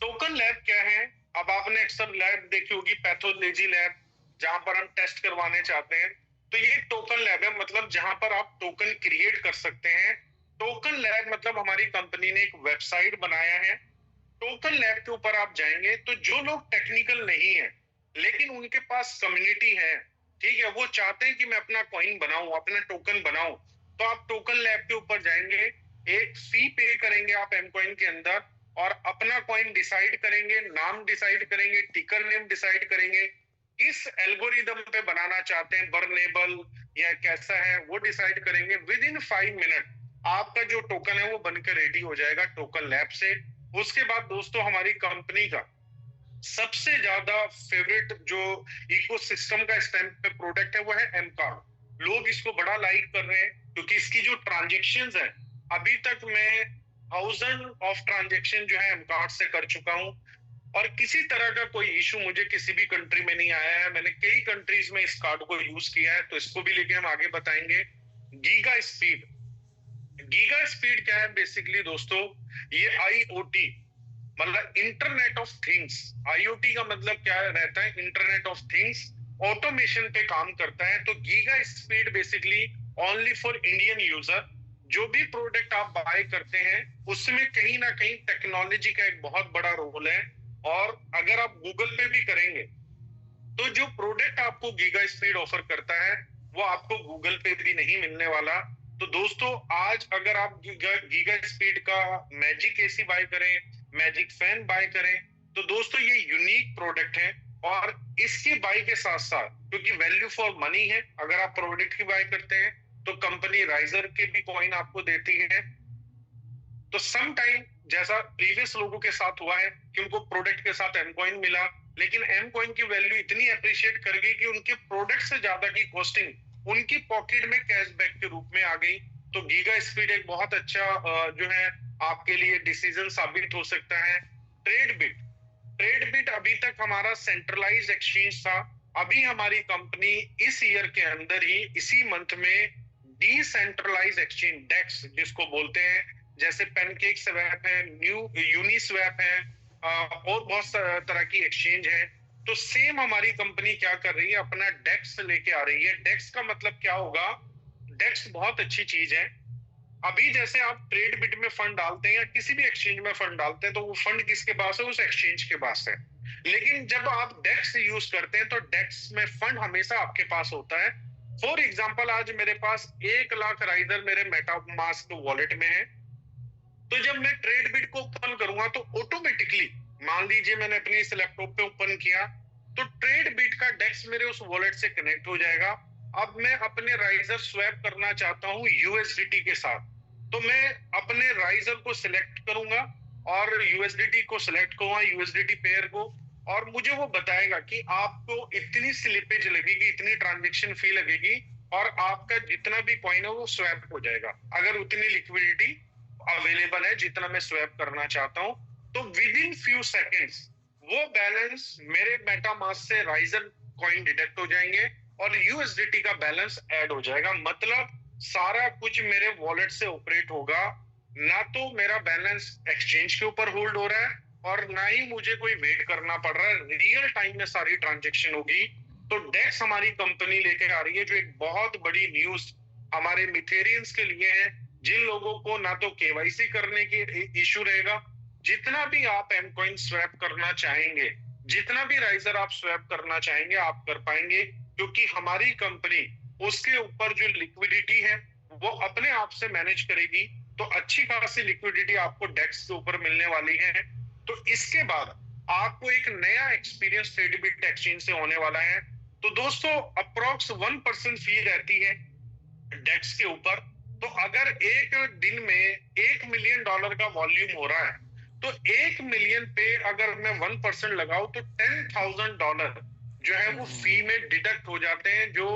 [SPEAKER 1] टोकन लैब क्या है? अब आपने अक्सर लैब देखी होगी, पैथोलॉजी लैब, जहां पर हम टेस्ट करवाने चाहते हैं। तो ये टोकन लैब है, मतलब जहां पर आप टोकन क्रिएट कर सकते हैं। टोकन लैब मतलब हमारी कंपनी ने एक वेबसाइट बनाया है। टोकन लैब के ऊपर आप जाएंगे तो जो लोग टेक्निकल नहीं है लेकिन उनके पास कम्युनिटी है, ठीक है, वो चाहते हैं कि मैं अपना कॉइन बनाऊं, अपना टोकन बनाऊं, तो आप टोकन लैब के ऊपर जाएंगे, एक फी पे करेंगे आप एम कॉइन के अंदर, और अपना कॉइन डिसाइड करेंगे, नाम डिसाइड करेंगे, टिकर नेम डिसाइड करेंगे, किस एल्गोरिदम पे बनाना चाहते हैं, बर्नेबल या कैसा है वो डिसाइड करेंगे। विद इन 5 मिनट आपका जो टोकन है वो बनकर रेडी हो जाएगा टोकन लैब से। उसके बाद दोस्तों हमारी कंपनी का सबसे ज्यादा फेवरेट जो इकोसिस्टम का स्टैंप पे प्रोडक्ट है वो है एम कार्ड। लोग इसको बड़ा लाइक कर रहे हैं क्योंकि इसकी जो ट्रांजेक्शन्स है, अभी तक मैं 1000 ऑफ ट्रांजेक्शन जो है एम कार्ड से कर चुका हूं, और किसी तरह का कोई इशू मुझे किसी भी कंट्री में नहीं आया है। मैंने कई कंट्रीज में इस कार्ड को यूज किया है, तो इसको भी लेके हम आगे बताएंगे। गीगा स्पीड, गीगा स्पीड क्या है बेसिकली दोस्तों? ये आईओटी मतलब इंटरनेट ऑफ थिंग्स। आईओटी का मतलब क्या रहता है? इंटरनेट ऑफ थिंग्स, ऑटोमेशन पे काम करता है। तो giga speed basically only for Indian user. जो भी प्रोडक्ट आप बाय करते हैं उसमें कहीं ना कहीं टेक्नोलॉजी का एक बहुत बड़ा रोल है। और अगर आप गूगल पे भी करेंगे तो जो प्रोडक्ट आपको गीगा स्पीड ऑफर करता है वो आपको गूगल पे भी नहीं मिलने वाला। तो दोस्तों आज अगर आप गीगा स्पीड का मैजिक एसी बाय करें, मैजिक फैन बाय करें, तो दोस्तों ये यूनिक प्रोडक्ट है। और इसकी बाय के साथ साथ, क्योंकि वैल्यू फॉर मनी है, अगर आप प्रोडक्ट की बाय करते हैं तो कंपनी राइजर के भी कॉइन आपको देती है। तो सम टाइम जैसा प्रीवियस लोगों के साथ हुआ है कि उनको प्रोडक्ट के साथ एम कॉइन मिला, लेकिन एम कॉइन की वैल्यू इतनी अप्रिशिएट कर गई कि उनके प्रोडक्ट से ज्यादा की कॉस्टिंग उनकी पॉकेट में कैशबैक के रूप में आ गई। तो गीगा स्पीड एक बहुत अच्छा जो है आपके लिए डिसीजन साबित हो सकता है। ट्रेडबिट, ट्रेडबिट अभी तक हमारा सेंट्रलाइज्ड एक्सचेंज था। अभी हमारी कंपनी इस ईयर के अंदर ही इसी मंथ में डिसेंट्रलाइज्ड एक्सचेंज डेक्स जिसको बोलते हैं, जैसे पैनकेक स्वैप है, न्यू यूनिस्वैप है, और बहुत तरह की एक्सचेंज है। तो सेम हमारी कंपनी क्या कर रही है, अपना डेक्स लेके आ रही है। डेक्स का मतलब क्या होगा? डेक्स बहुत अच्छी चीज है। अभी जैसे आप ट्रेड बिट में फंड डालते हैं या किसी भी एक्सचेंज में फंड डालते हैं तो वो फंड किसके पास है? उस एक्सचेंज के पास है। लेकिन जब आप डेक्स यूज करते हैं तो डेक्स में फंड हमेशा आपके पास होता है। फॉर एग्जाम्पल आज मेरे पास 1 लाख राइजर मेरे मेटामास्क वॉलेट में है। तो जब मैं ट्रेड बिट को ओपन करूंगा तो ऑटोमेटिकली, मान लीजिए मैंने अपने इस लैपटॉप पे ओपन किया, तो ट्रेड बिट का डेक्स मेरे उस वॉलेट से कनेक्ट हो जाएगा। अब मैं अपने राइजर स्वैप करना चाहता हूँ यूएसडीटी के साथ, तो मैं अपने राइजर को सिलेक्ट करूंगा और यूएसडीटी को सिलेक्ट करूंगा, यूएसडीटी पेयर को, और मुझे वो बताएगा कि आपको इतनी स्लिपेज लगेगी, इतनी ट्रांजेक्शन फी लगेगी, और आपका जितना भी कॉइन है वो स्वैप हो जाएगा अगर उतनी लिक्विडिटी अवेलेबल है जितना मैं स्वैप करना चाहता हूं। तो विद इन फ्यू सेकेंड्स वो बैलेंस मेरे मेटामास्क से राइजर कॉइन डिटेक्ट हो जाएंगे और यूएसडीटी का बैलेंस ऐड हो जाएगा। मतलब सारा कुछ मेरे वॉलेट से ऑपरेट होगा, ना तो मेरा बैलेंस एक्सचेंज के ऊपर होल्ड हो रहा है और ना ही मुझे कोई वेट करना पड़ रहा है, रियल टाइम में सारी ट्रांजेक्शन होगी। तो डेक्स हमारी कंपनी लेकर आ रही है जो एक बहुत बड़ी न्यूज हमारे मिथेरियंस के लिए है, जिन लोगों को ना तो केवाईसी करने की इश्यू रहेगा, जितना भी आप एम कॉइन स्वैप करना चाहेंगे, जितना भी राइजर आप स्वैप करना चाहेंगे आप कर पाएंगे, क्योंकि हमारी कंपनी उसके ऊपर जो लिक्विडिटी है वो अपने आप से मैनेज करेगी। तो अच्छी खासी लिक्विडिटी आपको डेक्स के ऊपर मिलने वाली है। तो इसके बाद आपको एक नया एक्सपीरियंस ट्रेडेबिट एक्सचेंज से होने वाला है। तो दोस्तों अप्रोक्स 1% फी रहती है डेक्स के ऊपर। तो अगर एक दिन में $1 मिलियन का वॉल्यूम हो रहा है, तो 1 मिलियन पे अगर मैं 1% लगाऊं तो $10,000 जो है वो फी में डिडक्ट हो जाते हैं, जो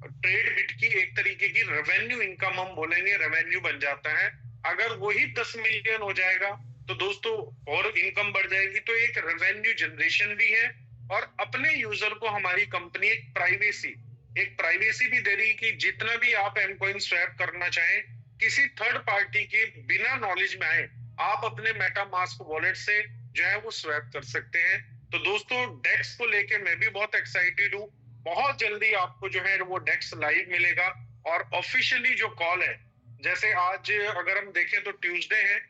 [SPEAKER 1] ट्रेड बिट की एक तरीके की रेवेन्यू इनकम हम बोलेंगे, रेवेन्यू बन जाता है। अगर वही 10 मिलियन हो जाएगा तो दोस्तों और इनकम बढ़ जाएगी। तो एक रेवेन्यू जनरेशन भी है और अपने यूजर को हमारी कंपनी एक प्राइवेसी भी दे रही कि जितना भी आप एम कॉइन स्वैप करना चाहें किसी थर्ड पार्टी के बिना नॉलेज में आए, आप अपने मेटामास्क वॉलेट से जो है वो स्वैप कर सकते हैं। तो दोस्तों डेक्स को लेके मैं भी बहुत एक्साइटेड हूँ। बहुत जल्दी आपको जो है वो डेक्स लाइव मिलेगा और ऑफिशियली जो कॉल है, जैसे आज अगर हम देखें तो ट्यूसडे है,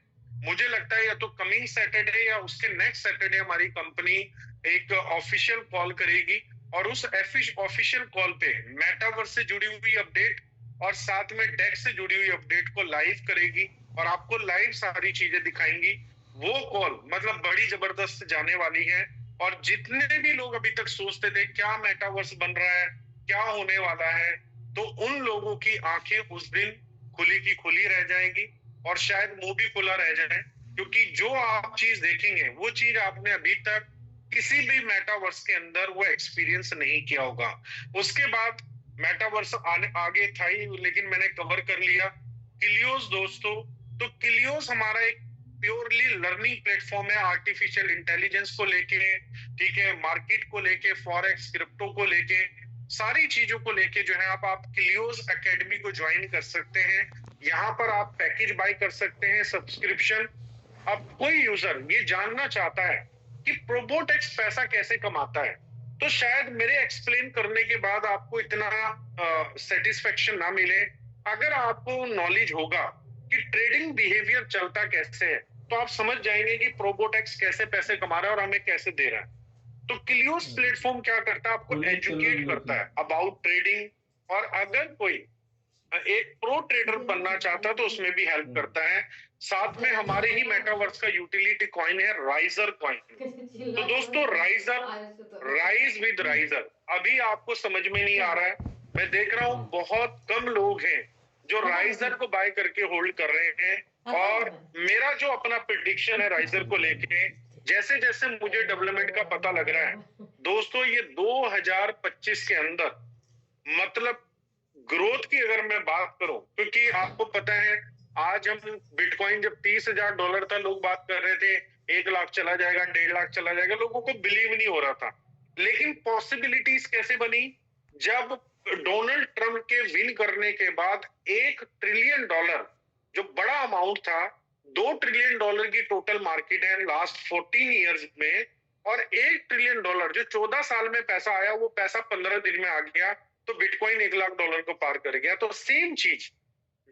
[SPEAKER 1] मुझे लगता है या तो कमिंग सैटरडे या उसके नेक्स्ट सैटरडे हमारी कंपनी एक ऑफिशियल कॉल करेगी और उस ऑफिशियल कॉल पे मेटावर्स से जुड़ी हुई अपडेट और साथ में डेक्स से जुड़ी हुई अपडेट को लाइव करेगी और आपको लाइव सारी चीजें दिखाएंगी। वो कॉल मतलब बड़ी जबरदस्त जाने वाली है। और जितने भी लोग अभी तक सोचते थे क्या मेटावर्स बन रहा है, क्या होने वाला है, तो उन लोगों की आंखें उस दिन खुली की खुली रह जाएगी और शायद मुंह भी खुला रह जाए, क्योंकि जो आप चीज देखेंगे वो चीज आपने अभी तक किसी भी मेटावर्स के अंदर वो एक्सपीरियंस नहीं किया होगा। उसके बाद मेटावर्स आगे था ही, लेकिन मैंने कवर कर लिया किलियोस दोस्तों। तो किलियोस हमारा एक प्योरली लर्निंग प्लेटफॉर्म है आर्टिफिशियल इंटेलिजेंस को लेके, ठीक है, मार्केट को लेके, फॉरेक्स क्रिप्टो को लेके, सारी चीजों को लेके जो है आप किलियोस एकेडमी को ज्वाइन कर सकते हैं। यहाँ पर आप पैकेज बाय कर सकते हैं, सब्सक्रिप्शन। अब कोई यूजर ये जानना चाहता है कि प्रोबोटेक्स पैसा कैसे कमाता है, तो शायद मेरे एक्सप्लेन करने के बाद आपको इतना सेटिस्फेक्शन ना मिले। अगर आपको नॉलेज होगा कि ट्रेडिंग बिहेवियर चलता कैसे है, तो आप समझ जाएंगे कि प्रोबोटेक्स कैसे पैसे कमा रहा है और हमें कैसे दे रहा है। तो क्लियोस प्लेटफॉर्म क्या करता है, आपको एजुकेट करता है अबाउट ट्रेडिंग। और अगर कोई एक प्रो ट्रेडर बनना चाहता है तो उसमें भी हेल्प करता है। साथ में हमारे ही मेटावर्स का यूटिलिटी कॉइन है राइजर कॉइन। तो दोस्तों राइज विद राइजर अभी आपको समझ में नहीं आ रहा है। मैं देख रहा हूँ बहुत कम लोग हैं जो राइजर को बाय करके होल्ड कर रहे हैं। और मेरा जो अपना प्रिडिक्शन है राइजर को लेके, जैसे जैसे मुझे डेवलपमेंट का पता लग रहा है दोस्तों, ये 2025 के अंदर मतलब ग्रोथ की अगर मैं बात करूं, क्योंकि आपको पता है आज हम बिटकॉइन जब $30,000 था लोग बात कर रहे थे 1 लाख चला जाएगा, 1.5 लाख चला जाएगा, लोगों को बिलीव नहीं हो रहा था। लेकिन पॉसिबिलिटीज कैसे बनी, जब डोनाल्ड ट्रंप के विन करने के बाद $1 ट्रिलियन जो बड़ा अमाउंट था, $2 ट्रिलियन की टोटल मार्केट है लास्ट 14 ईयर्स में, और $1 ट्रिलियन जो 14 साल में पैसा आया वो पैसा 15 दिन में आ गया, तो बिटकॉइन $1 लाख को पार कर गया। तो सेम चीज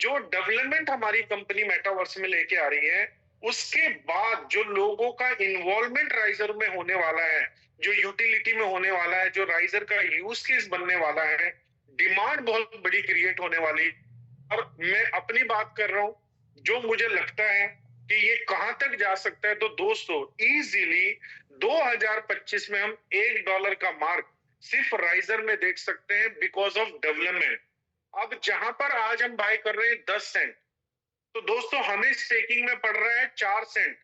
[SPEAKER 1] जो डेवलपमेंट हमारी कंपनी मेटावर्स में लेके आ रही है, उसके बाद जो लोगों का इन्वॉल्वमेंट राइजर में होने वाला है, जो यूटिलिटी में होने वाला है, जो राइजर का यूज केस बनने वाला है, डिमांड बहुत बड़ी क्रिएट होने वाली है। और मैं अपनी बात कर रहा हूं, जो मुझे लगता है कि ये कहां तक जा सकता है, तो दोस्तों इजीली 2025 में हम $1 का मार्क सिर्फ राइजर में देख सकते हैं बिकॉज ऑफ डेवलपमेंट। अब जहां पर आज हम बाय कर रहे हैं 10 सेंट, तो दोस्तों हमें स्टेकिंग में पड़ रहा है 4 सेंट।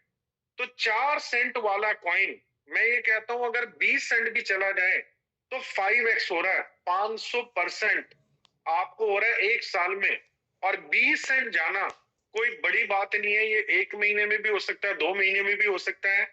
[SPEAKER 1] तो 4 सेंट वाला कॉइन, मैं ये कहता हूं अगर 20 सेंट भी चला जाए तो 5x हो रहा है, 500% आपको हो रहा है एक साल में। और 20 सेंट जाना कोई बड़ी बात नहीं है, ये 1 महीने में भी हो सकता है, 2 महीने में भी हो सकता है,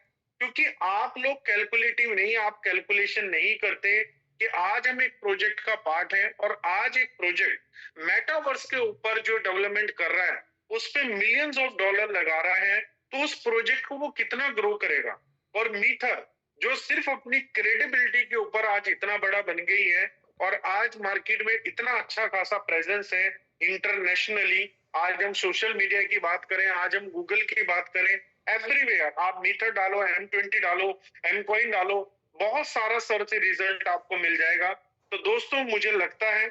[SPEAKER 1] क्योंकि आप लोग कैलकुलेटिव नहीं, आप कैलकुलेशन नहीं करते कि आज हम एक प्रोजेक्ट का पार्ट है और आज एक प्रोजेक्ट मेटावर्स के ऊपर जो डेवलपमेंट कर रहा है उस पे मिलियंस ऑफ डॉलर लगा रहा है, तो उस प्रोजेक्ट को वो कितना ग्रो करेगा। और मीथर जो सिर्फ अपनी क्रेडिबिलिटी के ऊपर आज इतना बड़ा बन गई है और आज मार्केट में इतना अच्छा खासा प्रेजेंस है इंटरनेशनली। आज हम सोशल मीडिया की बात करें, आज हम गूगल की बात करें, एवरीवेयर आप मीथर डालो, M20 डालो, एम कॉइन डालो, बहुत सारा सर्च रिजल्ट आपको मिल जाएगा। तो दोस्तों मुझे लगता है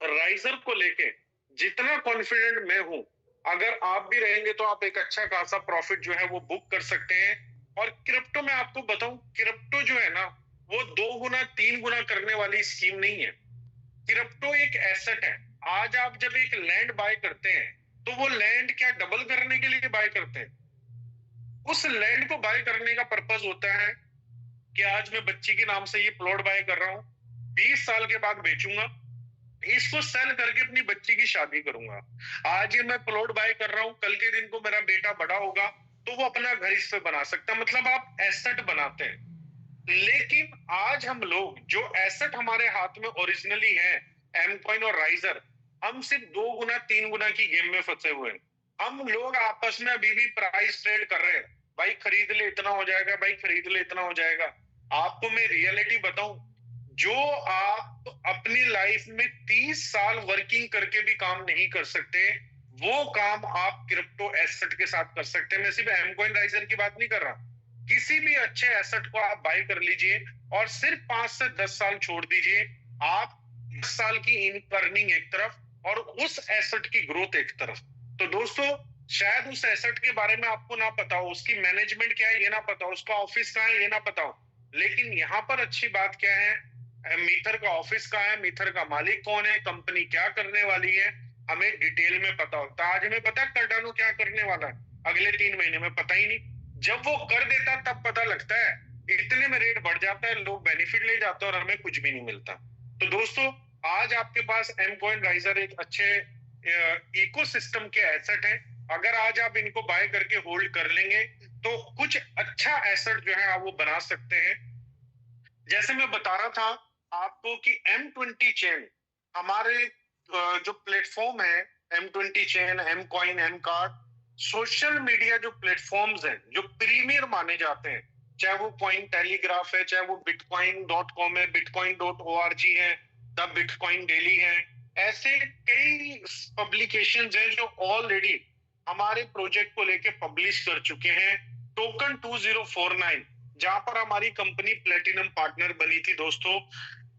[SPEAKER 1] राइजर को लेके जितना कॉन्फिडेंट मैं हूं, अगर आप भी रहेंगे तो आप एक अच्छा खासा प्रॉफिट जो है वो बुक कर सकते हैं। और क्रिप्टो में आपको बताऊं, क्रिप्टो जो है ना वो 2 गुना 3 गुना करने वाली स्कीम नहीं है। क्रिप्टो एक एसेट है। आज आप जब एक लैंड बाय करते हैं तो वो लैंड क्या डबल करने के लिए बाय करते हैं? उस लैंड को बाय करने का पर्पज होता है कि आज मैं बच्ची के नाम से ये प्लॉट बाय कर रहा हूं, 20 साल के बाद बेचूंगा, इसको सेल करके अपनी बच्ची की शादी करूंगा। आज ये मैं प्लॉट बाय कर रहा हूं, कल के दिन को मेरा बेटा बड़ा होगा तो वो अपना घर इस पे बना सकता है, मतलब आप एसेट बनाते हैं। लेकिन आज हम लोग जो एसेट हमारे हाथ में ओरिजिनली है, एम कॉइन और राइजर, हम सिर्फ 2 गुना 3 गुना की गेम में फंसे हुए हैं। हम लोग आपस में अभी भी प्राइस ट्रेड कर रहे हैं, भाई खरीद ले इतना हो जाएगा, भाई खरीद ले इतना हो जाएगा। आपको मैं रियलिटी बताऊं, जो आप अपनी लाइफ में 30 साल वर्किंग करके भी काम नहीं कर सकते, वो काम आप क्रिप्टो एसेट के साथ कर सकते हैं। मैं सिर्फ एम कॉइन राइजर की बात नहीं कर रहा, किसी भी अच्छे एसेट को आप बाय कर लीजिए और सिर्फ 5 से 10 साल छोड़ दीजिए, आप 10 साल की अर्निंग एक तरफ और उस एसेट की ग्रोथ एक तरफ। तो दोस्तों शायद उस एसेट के बारे में आपको ना पता हो, उसकी मैनेजमेंट क्या है ये ना पता हो, उसका ऑफिस कहाँ है ये ना पता हो, लेकिन यहाँ पर अच्छी बात क्या है, मीथर का ऑफिस कहाँ है, मीथर का मालिक कौन है, कंपनी क्या करने वाली है, हमें डिटेल में पता होता है। आज हमें पता है कार्डानो क्या करने वाला है अगले 3 महीने में, पता ही नहीं। जब वो कर देता तब पता लगता है, इतने में रेट बढ़ जाता है, लोग बेनिफिट ले जाते हैं और हमें कुछ भी नहीं मिलता। तो दोस्तों आज आपके पास एम कॉइन राइजर एक अच्छे इकोसिस्टम के एसेट है। अगर आज आप इनको बाय करके होल्ड कर लेंगे तो कुछ अच्छा एसेट जो है वो बना सकते हैं। जैसे मैं बता रहा था आपको कि M20 चेन हमारे जो प्लेटफॉर्म है, M20 chain, M coin, M card, social media जो प्लेटफॉर्म्स हैं जो प्रीमियर माने जाते हैं, चाहे वो कॉइन टेलीग्राफ है, चाहे वो bitcoin.com है, bitcoin.org है, द बिटकॉइन डेली है, ऐसे कई पब्लिकेशंस हैं जो ऑलरेडी हमारे प्रोजेक्ट को लेके पब्लिश कर चुके हैं। टोकन 2049 जहां पर हमारी कंपनी प्लेटिनम पार्टनर बनी थी दोस्तों,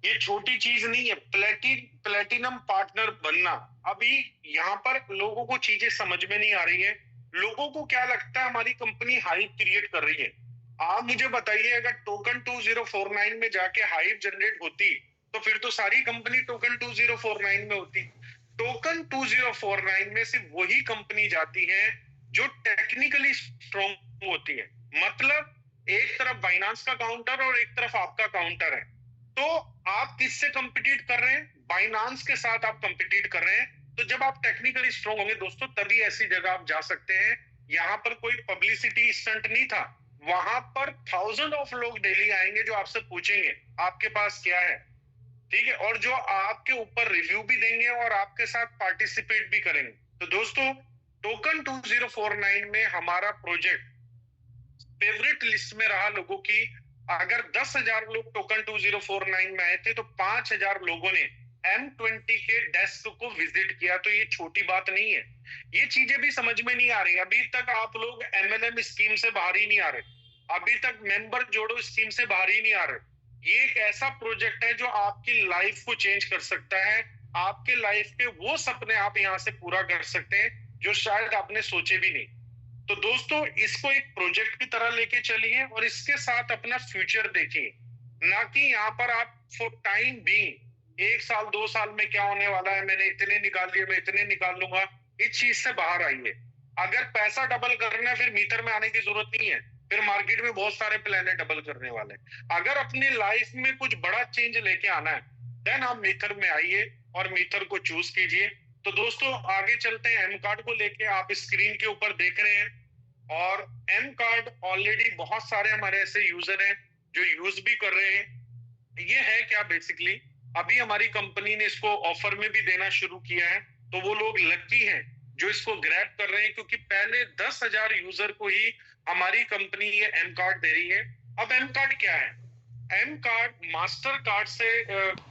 [SPEAKER 1] ये छोटी चीज नहीं है प्लेटिनम पार्टनर बनना। अभी यहाँ पर लोगों को चीजें समझ में नहीं आ रही है, लोगों को क्या लगता है हमारी कंपनी हाइप क्रिएट कर रही है। आप मुझे बताइए अगर टोकन 2049 में जाके हाइप जनरेट होती तो फिर तो सारी कंपनी टोकन 2049 में होती। टोकन 2049 में सिर्फ वही कंपनी जाती है जो टेक्निकली स्ट्रॉन्ग होती है, मतलब एक तरफ बाइनांस का काउंटर और एक तरफ आपका काउंटर है, तो आप किससे कंपीट कर रहे हैं? बाइनांस के साथ आप कंपीट कर रहे हैं। तो जब आप टेक्निकली स्ट्रॉन्ग होंगे दोस्तों तभी ऐसी जगह आप जा सकते हैं। यहाँ पर कोई पब्लिसिटी स्टंट नहीं था, वहां पर थाउजेंड ऑफ लोग डेली आएंगे जो आपसे पूछेंगे आपके पास क्या है, ठीक है, और जो आपके ऊपर रिव्यू भी देंगे और आपके साथ पार्टिसिपेट भी करेंगे। तो दोस्तों टोकन 2049 में हमारा प्रोजेक्ट फेवरेट लिस्ट में रहा लोगों की। अगर 10,000 लोग टोकन 2049 में आए थे तो 5,000 लोगों ने M20 के डेस्क को विजिट किया, तो ये छोटी बात नहीं है। ये चीजें भी समझ में नहीं आ रही, अभी तक आप लोग MLM स्कीम से बाहर ही नहीं आ रहे, अभी तक मेंबर जोड़ो स्कीम से बाहर ही नहीं आ रहे। ये एक ऐसा प्रोजेक्ट है जो आपकी लाइफ को चेंज कर सकता है। आपके लाइफ के वो सपने आप यहाँ से पूरा कर सकते हैं जो शायद आपने सोचे भी नहीं। तो दोस्तों, इसको एक प्रोजेक्ट की तरह लेके चलिए और इसके साथ अपना फ्यूचर देखिए, ना कि यहाँ पर आप फॉर टाइम बीइंग 1 साल 2 साल में क्या होने वाला है, मैंने इतने निकाल लिए, मैं इतने निकाल लूंगा, इस चीज से बाहर आइए। अगर पैसा डबल करना है, फिर मीटर में आने की जरूरत नहीं है, फिर मार्केट में बहुत सारे प्लान है डबल करने वाले। अगर अपनी लाइफ में कुछ बड़ा चेंज लेके आना है, देन आप मीटर में आइए और मीटर को चूज कीजिए। तो दोस्तों, आगे चलते हैं। एम कार्ड को लेके आप स्क्रीन के ऊपर देख रहे हैं, और एम कार्ड ऑलरेडी बहुत सारे हमारे ऐसे यूजर हैं जो यूज भी कर रहे हैं। ये है क्या, बेसिकली अभी हमारी कंपनी ने इसको ऑफर में भी देना शुरू किया है, तो वो लोग लकी हैं जो इसको ग्रैब कर रहे हैं, क्योंकि पहले 10,000 यूजर को ही हमारी कंपनी ये एम कार्ड दे रही है। अब एम कार्ड क्या है? एम कार्ड मास्टर कार्ड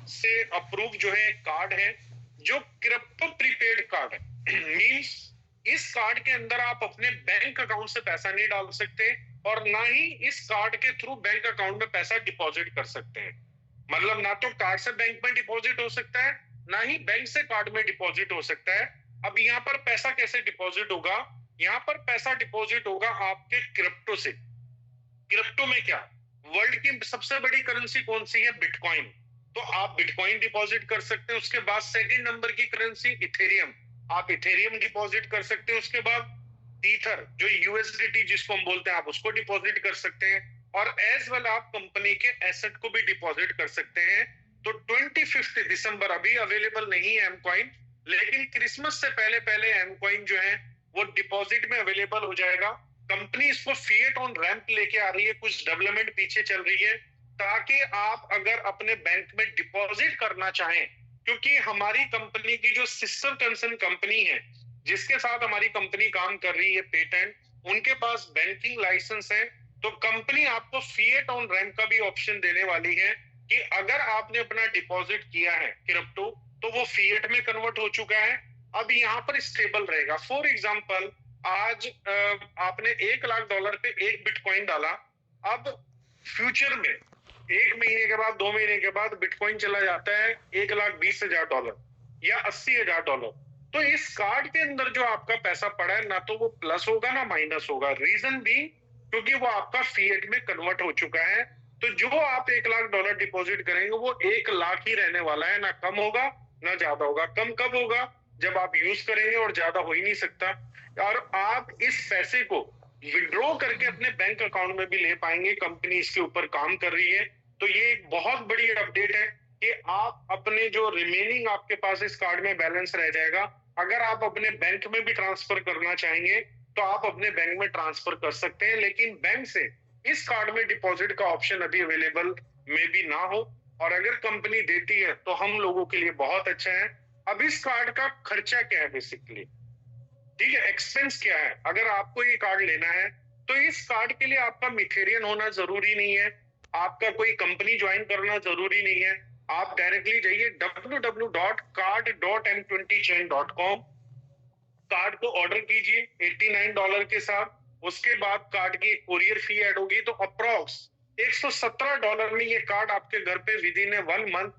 [SPEAKER 1] से अप्रूव जो है कार्ड है, जो क्रिप्टो प्रीपेड कार्ड है। मींस इस कार्ड के अंदर आप अपने बैंक अकाउंट से पैसा नहीं डाल सकते, और ना ही इस कार्ड के थ्रू बैंक अकाउंट में पैसा डिपॉजिट कर सकते हैं। मतलब ना तो कार्ड से बैंक में डिपॉजिट हो सकता है, ना ही बैंक से कार्ड में डिपॉजिट हो सकता है। अब यहाँ पर पैसा कैसे डिपॉजिट होगा? यहाँ पर पैसा डिपॉजिट होगा आपके क्रिप्टो से। क्रिप्टो में क्या, वर्ल्ड की सबसे बड़ी करेंसी कौन सी है? बिटकॉइन। तो आप बिटकॉइन डिपॉजिट कर सकते हैं। उसके बाद सेकंड नंबर की करेंसी इथेरियम, आप इथेरियम डिपॉजिट कर सकते हैं। उसके बाद ईथर, जो यूएसडीटी जिसको हम बोलते हैं, आप उसको डिपॉजिट कर सकते हैं। और एज वेल आप कंपनी के एसेट को भी डिपॉजिट कर सकते हैं। तो 25 दिसंबर अभी अवेलेबल नहीं है एम कॉइन, लेकिन क्रिसमस से पहले पहले एम कॉइन जो है वो डिपॉजिट में अवेलेबल हो जाएगा। कंपनी इसको फिएट ऑन रैंप लेके आ रही है, कुछ डेवलपमेंट पीछे चल रही है, ताकि आप अगर अपने बैंक में डिपॉजिट करना चाहें, क्योंकि हमारी कंपनी की जो सिस्टर कंसर्न कंपनी है जिसके साथ हमारी कंपनी काम कर रही है, पेटेंट, उनके पास बैंकिंग लाइसेंस है। तो कंपनी आपको फिएट ऑन रैंप का भी ऑप्शन देने वाली है कि अगर आपने अपना डिपॉजिट किया है क्रिप्टो, तो वो फिएट में कन्वर्ट हो चुका है, अब यहाँ पर स्टेबल रहेगा। फॉर एग्जाम्पल, आज आपने $1 लाख पे एक बिटकॉइन डाला, अब फ्यूचर में 1 महीने के बाद 2 महीने के बाद बिटकॉइन चला जाता है $1,20,000 या $80,000। तो इस कार्ड के अंदर जो आपका पैसा पड़ा है, ना तो वो प्लस होगा ना माइनस होगा। रीजन भी क्योंकि वो आपका फिएट में कन्वर्ट हो चुका है। तो जो आप $1 लाख डिपॉजिट करेंगे वो 1 लाख ही रहने वाला है, ना कम होगा ना ज्यादा होगा। कम कब होगा? जब आप यूज करेंगे, और ज्यादा हो ही नहीं सकता। और आप इस पैसे को विड्रॉ करके अपने बैंक अकाउंट में भी ले पाएंगे। कंपनी इसके ऊपर काम कर रही है। तो ये एक बहुत बड़ी अपडेट है कि आप अपने जो रिमेनिंग आपके पास इस कार्ड में बैलेंस रह जाएगा, अगर आप अपने बैंक में भी ट्रांसफर करना चाहेंगे तो आप अपने बैंक में ट्रांसफर कर सकते हैं। लेकिन बैंक से इस कार्ड में डिपॉजिट का ऑप्शन अभी अवेलेबल में भी ना हो, और अगर कंपनी देती है तो हम लोगों के लिए बहुत अच्छा है। अब इस कार्ड का खर्चा क्या है बेसिकली, ठीक है, एक्सपेंस क्या है? अगर आपको ये कार्ड लेना है तो इस कार्ड के लिए आपका मिथेरियन होना जरूरी नहीं है, आपका कोई कंपनी ज्वाइन करना जरूरी नहीं है। आप डायरेक्टली जाइए www.card.m20chain.com, कार्ड को ऑर्डर कीजिए $89 के साथ। उसके बाद कार्ड की कोरियर फी ऐड होगी, तो अप्रोक्स $117 में ये कार्ड आपके घर पे विद इन 1 मंथ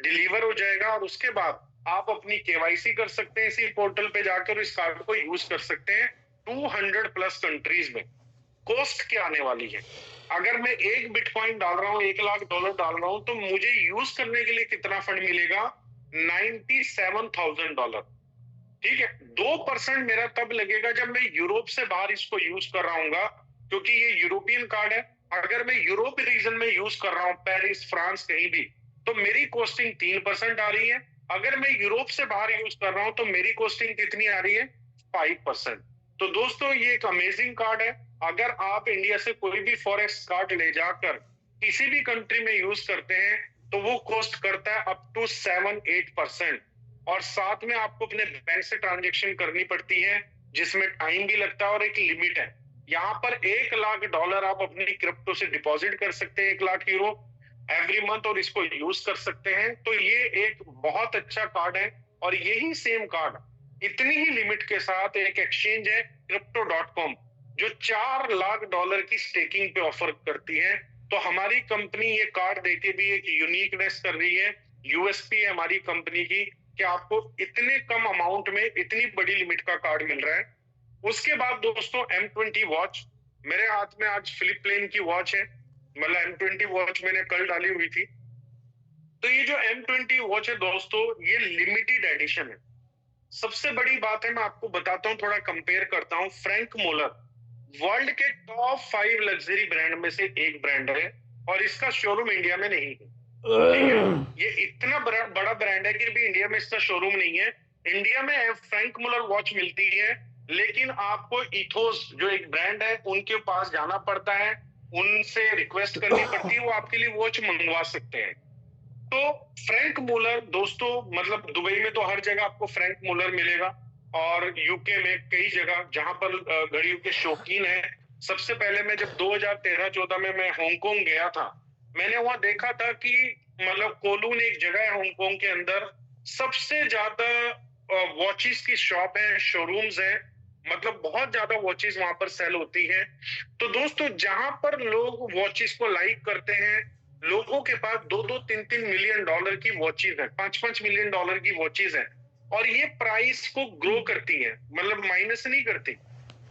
[SPEAKER 1] डिलीवर हो जाएगा। और उसके बाद आप अपनी केवाईसी कर सकते हैं इसी पोर्टल पे जाकर, इस कार्ड को यूज कर सकते हैं 200+ कंट्रीज में। कॉस्ट क्या आने वाली है? अगर मैं एक बिटकॉइन डाल रहा हूँ, $1 लाख डाल रहा हूं, तो मुझे यूज करने के लिए कितना फंड मिलेगा? $97,000। ठीक है, 2% मेरा तब लगेगा जब मैं यूरोप से बाहर इसको यूज कर रहा हूँ, क्योंकि ये यूरोपियन कार्ड है। अगर मैं यूरोप रीजन में यूज कर रहा हूँ, पेरिस, फ्रांस, कहीं भी, तो मेरी कॉस्टिंग 3% आ रही है। अगर मैं यूरोप से बाहर यूज कर रहा हूं तो मेरी कॉस्टिंग कितनी आ रही है? 5%। तो दोस्तों, ये एक अमेजिंग कार्ड है। अगर आप इंडिया से कोई भी फॉरेक्स कार्ड ले जाकर किसी भी कंट्री में यूज करते हैं तो वो कॉस्ट करता है अप टू 7-8%। और साथ में आपको अपने बैंक से ट्रांजेक्शन करनी पड़ती है, जिसमें टाइम भी लगता है और एक लिमिट है। यहाँ पर $1 लाख आप अपनी क्रिप्टो से डिपॉजिट कर सकते हैं, 1 लाख यूरो एवरी मंथ, और इसको यूज कर सकते हैं। तो ये एक बहुत अच्छा कार्ड है। और यही सेम कार्ड इतनी ही लिमिट के साथ एक एक्सचेंज है crypto.com, जो $4 लाख की स्टेकिंग पे ऑफर करती है। तो हमारी कंपनी ये कार्ड देके भी एक यूनिकनेस कर रही है, यूएसपी है हमारी कंपनी की, कि आपको इतने कम अमाउंट में इतनी बड़ी लिमिट का कार्ड मिल रहा है। उसके बाद दोस्तों M20 वॉच, मेरे हाथ में आज फिलिप प्लेन की वॉच है, मतलब M20 वॉच मैंने कल डाली हुई थी। तो ये जो M20 वॉच है दोस्तों, ये लिमिटेड एडिशन है। सबसे बड़ी बात है, मैं आपको बताता हूँ, थोड़ा कंपेयर करता हूँ। फ्रैंक मुलर वर्ल्ड के टॉप 5 लग्जरी ब्रांड में से एक ब्रांड है और इसका शोरूम इंडिया में नहीं है। ठीक है, ये इतना बड़ा ब्रांड है कि भी इंडिया में इसका शोरूम नहीं है। इंडिया में फ्रैंक मुलर वॉच मिलती है, लेकिन आपको इथोस जो एक ब्रांड है उनके पास जाना पड़ता है, उनसे रिक्वेस्ट करनी पड़ती है, वो आपके लिए वॉच मंगवा सकते हैं। तो फ्रैंक मुलर दोस्तों, मतलब दुबई में तो हर जगह आपको फ्रैंक मुलर मिलेगा और यूके में कई जगह जहां पर घड़ियों के शौकीन है। सबसे पहले मैं जब 2013-14 में मैं हांगकांग गया था, मैंने वहां देखा था कि मतलब कोलून एक जगह है हांगकांग के अंदर, सबसे ज्यादा वॉचेस की शॉप है, शोरूम्स है, मतलब बहुत ज्यादा वॉचेस वहां पर सेल होती है। तो दोस्तों, जहां पर लोग वॉचेस को लाइक करते हैं, लोगों के पास 2-2, 3-3 मिलियन डॉलर की वॉचेज है, 5-5 मिलियन डॉलर की वॉचेज है, और ये प्राइस को ग्रो करती है, मतलब माइनस नहीं करती,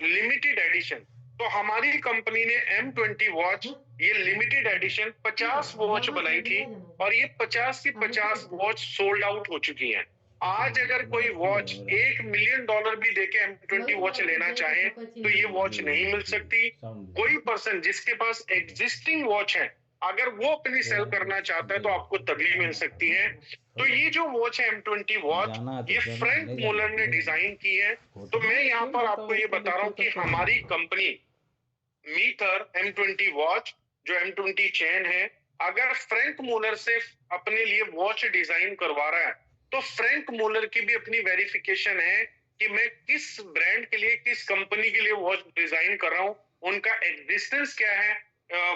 [SPEAKER 1] लिमिटेड एडिशन। तो हमारी कंपनी ने M20 वॉच, ये लिमिटेड एडिशन 50 वॉच बनाई थी और ये 50 की 50 वॉच सोल्ड आउट हो चुकी है। आज अगर कोई वॉच $1 मिलियन भी देके M20 वॉच लेना चाहे तो ये वॉच नहीं मिल सकती। कोई पर्सन जिसके पास एग्जिस्टिंग वॉच है, अगर वो अपनी सेल करना चाहता है तो आपको तभी मिल सकती है। तो ये जो वॉच है M20 वॉच, ये फ्रैंक मुलर ने डिजाइन की है। तो मैं यहाँ पर आपको ये बता रहा हूँ कि हमारी कंपनी मीटर M20 वॉच, जो M20 चेन है, अगर फ्रैंक मुलर से अपने लिए वॉच डिजाइन करवा रहा है तो फ्रैंक मुलर की भी अपनी वेरिफिकेशन है कि मैं किस ब्रांड के लिए, किस कंपनी के लिए वॉच डिजाइन कर रहा हूँ, उनका एग्जिस्टेंस क्या है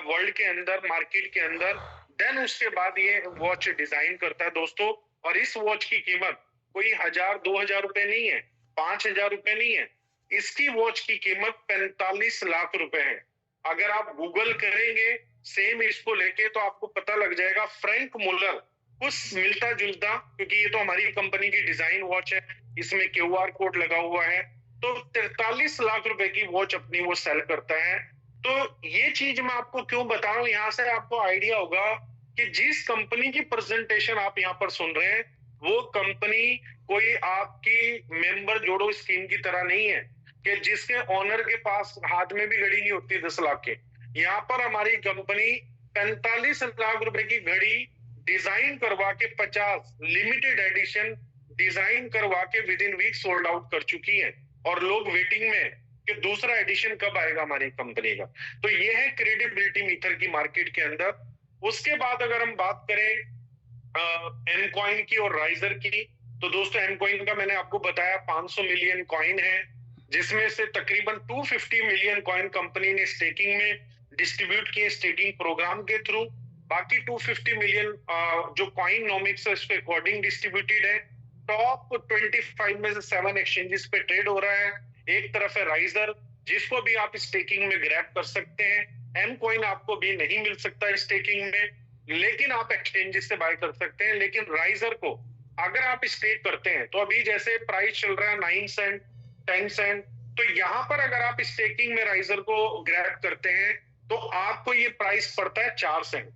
[SPEAKER 1] वर्ल्ड के अंदर, मार्केट के अंदर। देन उसके बाद ये वॉच डिजाइन करता है दोस्तों। और इस वॉच की कीमत कोई 1000-2000 रुपए नहीं है, 5000 रुपए नहीं है, इसकी वॉच की कीमत 45 लाख रुपए है। अगर आप गूगल करेंगे सेम इसको लेके तो आपको पता लग जाएगा। फ्रैंक मुलर कुछ मिलता जुलता, क्योंकि ये तो हमारी कंपनी की डिजाइन वॉच है, इसमें QR कोड लगा हुआ है, तो 43 लाख रुपए की वॉच अपनी वो सेल करता है। तो ये चीज मैं आपको क्यों बता रहा हूँ, यहाँ से आपको आइडिया होगा कि जिस कंपनी की प्रेजेंटेशन आप यहाँ पर सुन रहे हैं, वो कंपनी कोई आपकी मेंबर जोड़ो स्कीम की तरह नहीं है कि जिसके ओनर के पास हाथ में भी घड़ी नहीं होती 10 लाख के। यहाँ पर हमारी कंपनी 45 लाख रुपए की घड़ी डिजाइन करवा के 50 लिमिटेड एडिशन डिजाइन करवा के within week sold out कर चुकी है, और लोग वेटिंग में कि दूसरा एडिशन कब आएगा हमारी कंपनी का। तो ये है क्रेडिबिलिटी मीटर की मार्केट के अंदर। उसके बाद अगर हम बात करें एम कॉइन की और राइजर की, तो दोस्तों एम कॉइन का मैंने आपको बताया 500 मिलियन कॉइन है, जिसमें से तकरीबन 250 मिलियन कॉइन कंपनी ने स्टेकिंग में डिस्ट्रीब्यूट किए, स्टेकिंग प्रोग्राम के थ्रू। बाकी 250 मिलियन जो कॉइन नॉमिक्स है उस पे अकॉर्डिंग डिस्ट्रीब्यूटेड है। टॉप 25 में से 7 एक्सचेंजेस पे ट्रेड हो रहा है। एक तरफ है राइजर, जिसको भी आप स्टेकिंग में ग्रैब कर सकते हैं। एम कॉइन आपको भी नहीं मिल सकता स्टेकिंग में, लेकिन आप एक्सचेंजेस से बाय कर सकते हैं। लेकिन राइजर को अगर आप स्टेक करते हैं तो अभी जैसे प्राइस चल रहा है 9 सेंट 10 सेंट, तो यहां पर अगर आप स्टेकिंग में राइजर को ग्रैब करते हैं तो आपको ये प्राइस पड़ता है 4 सेंट।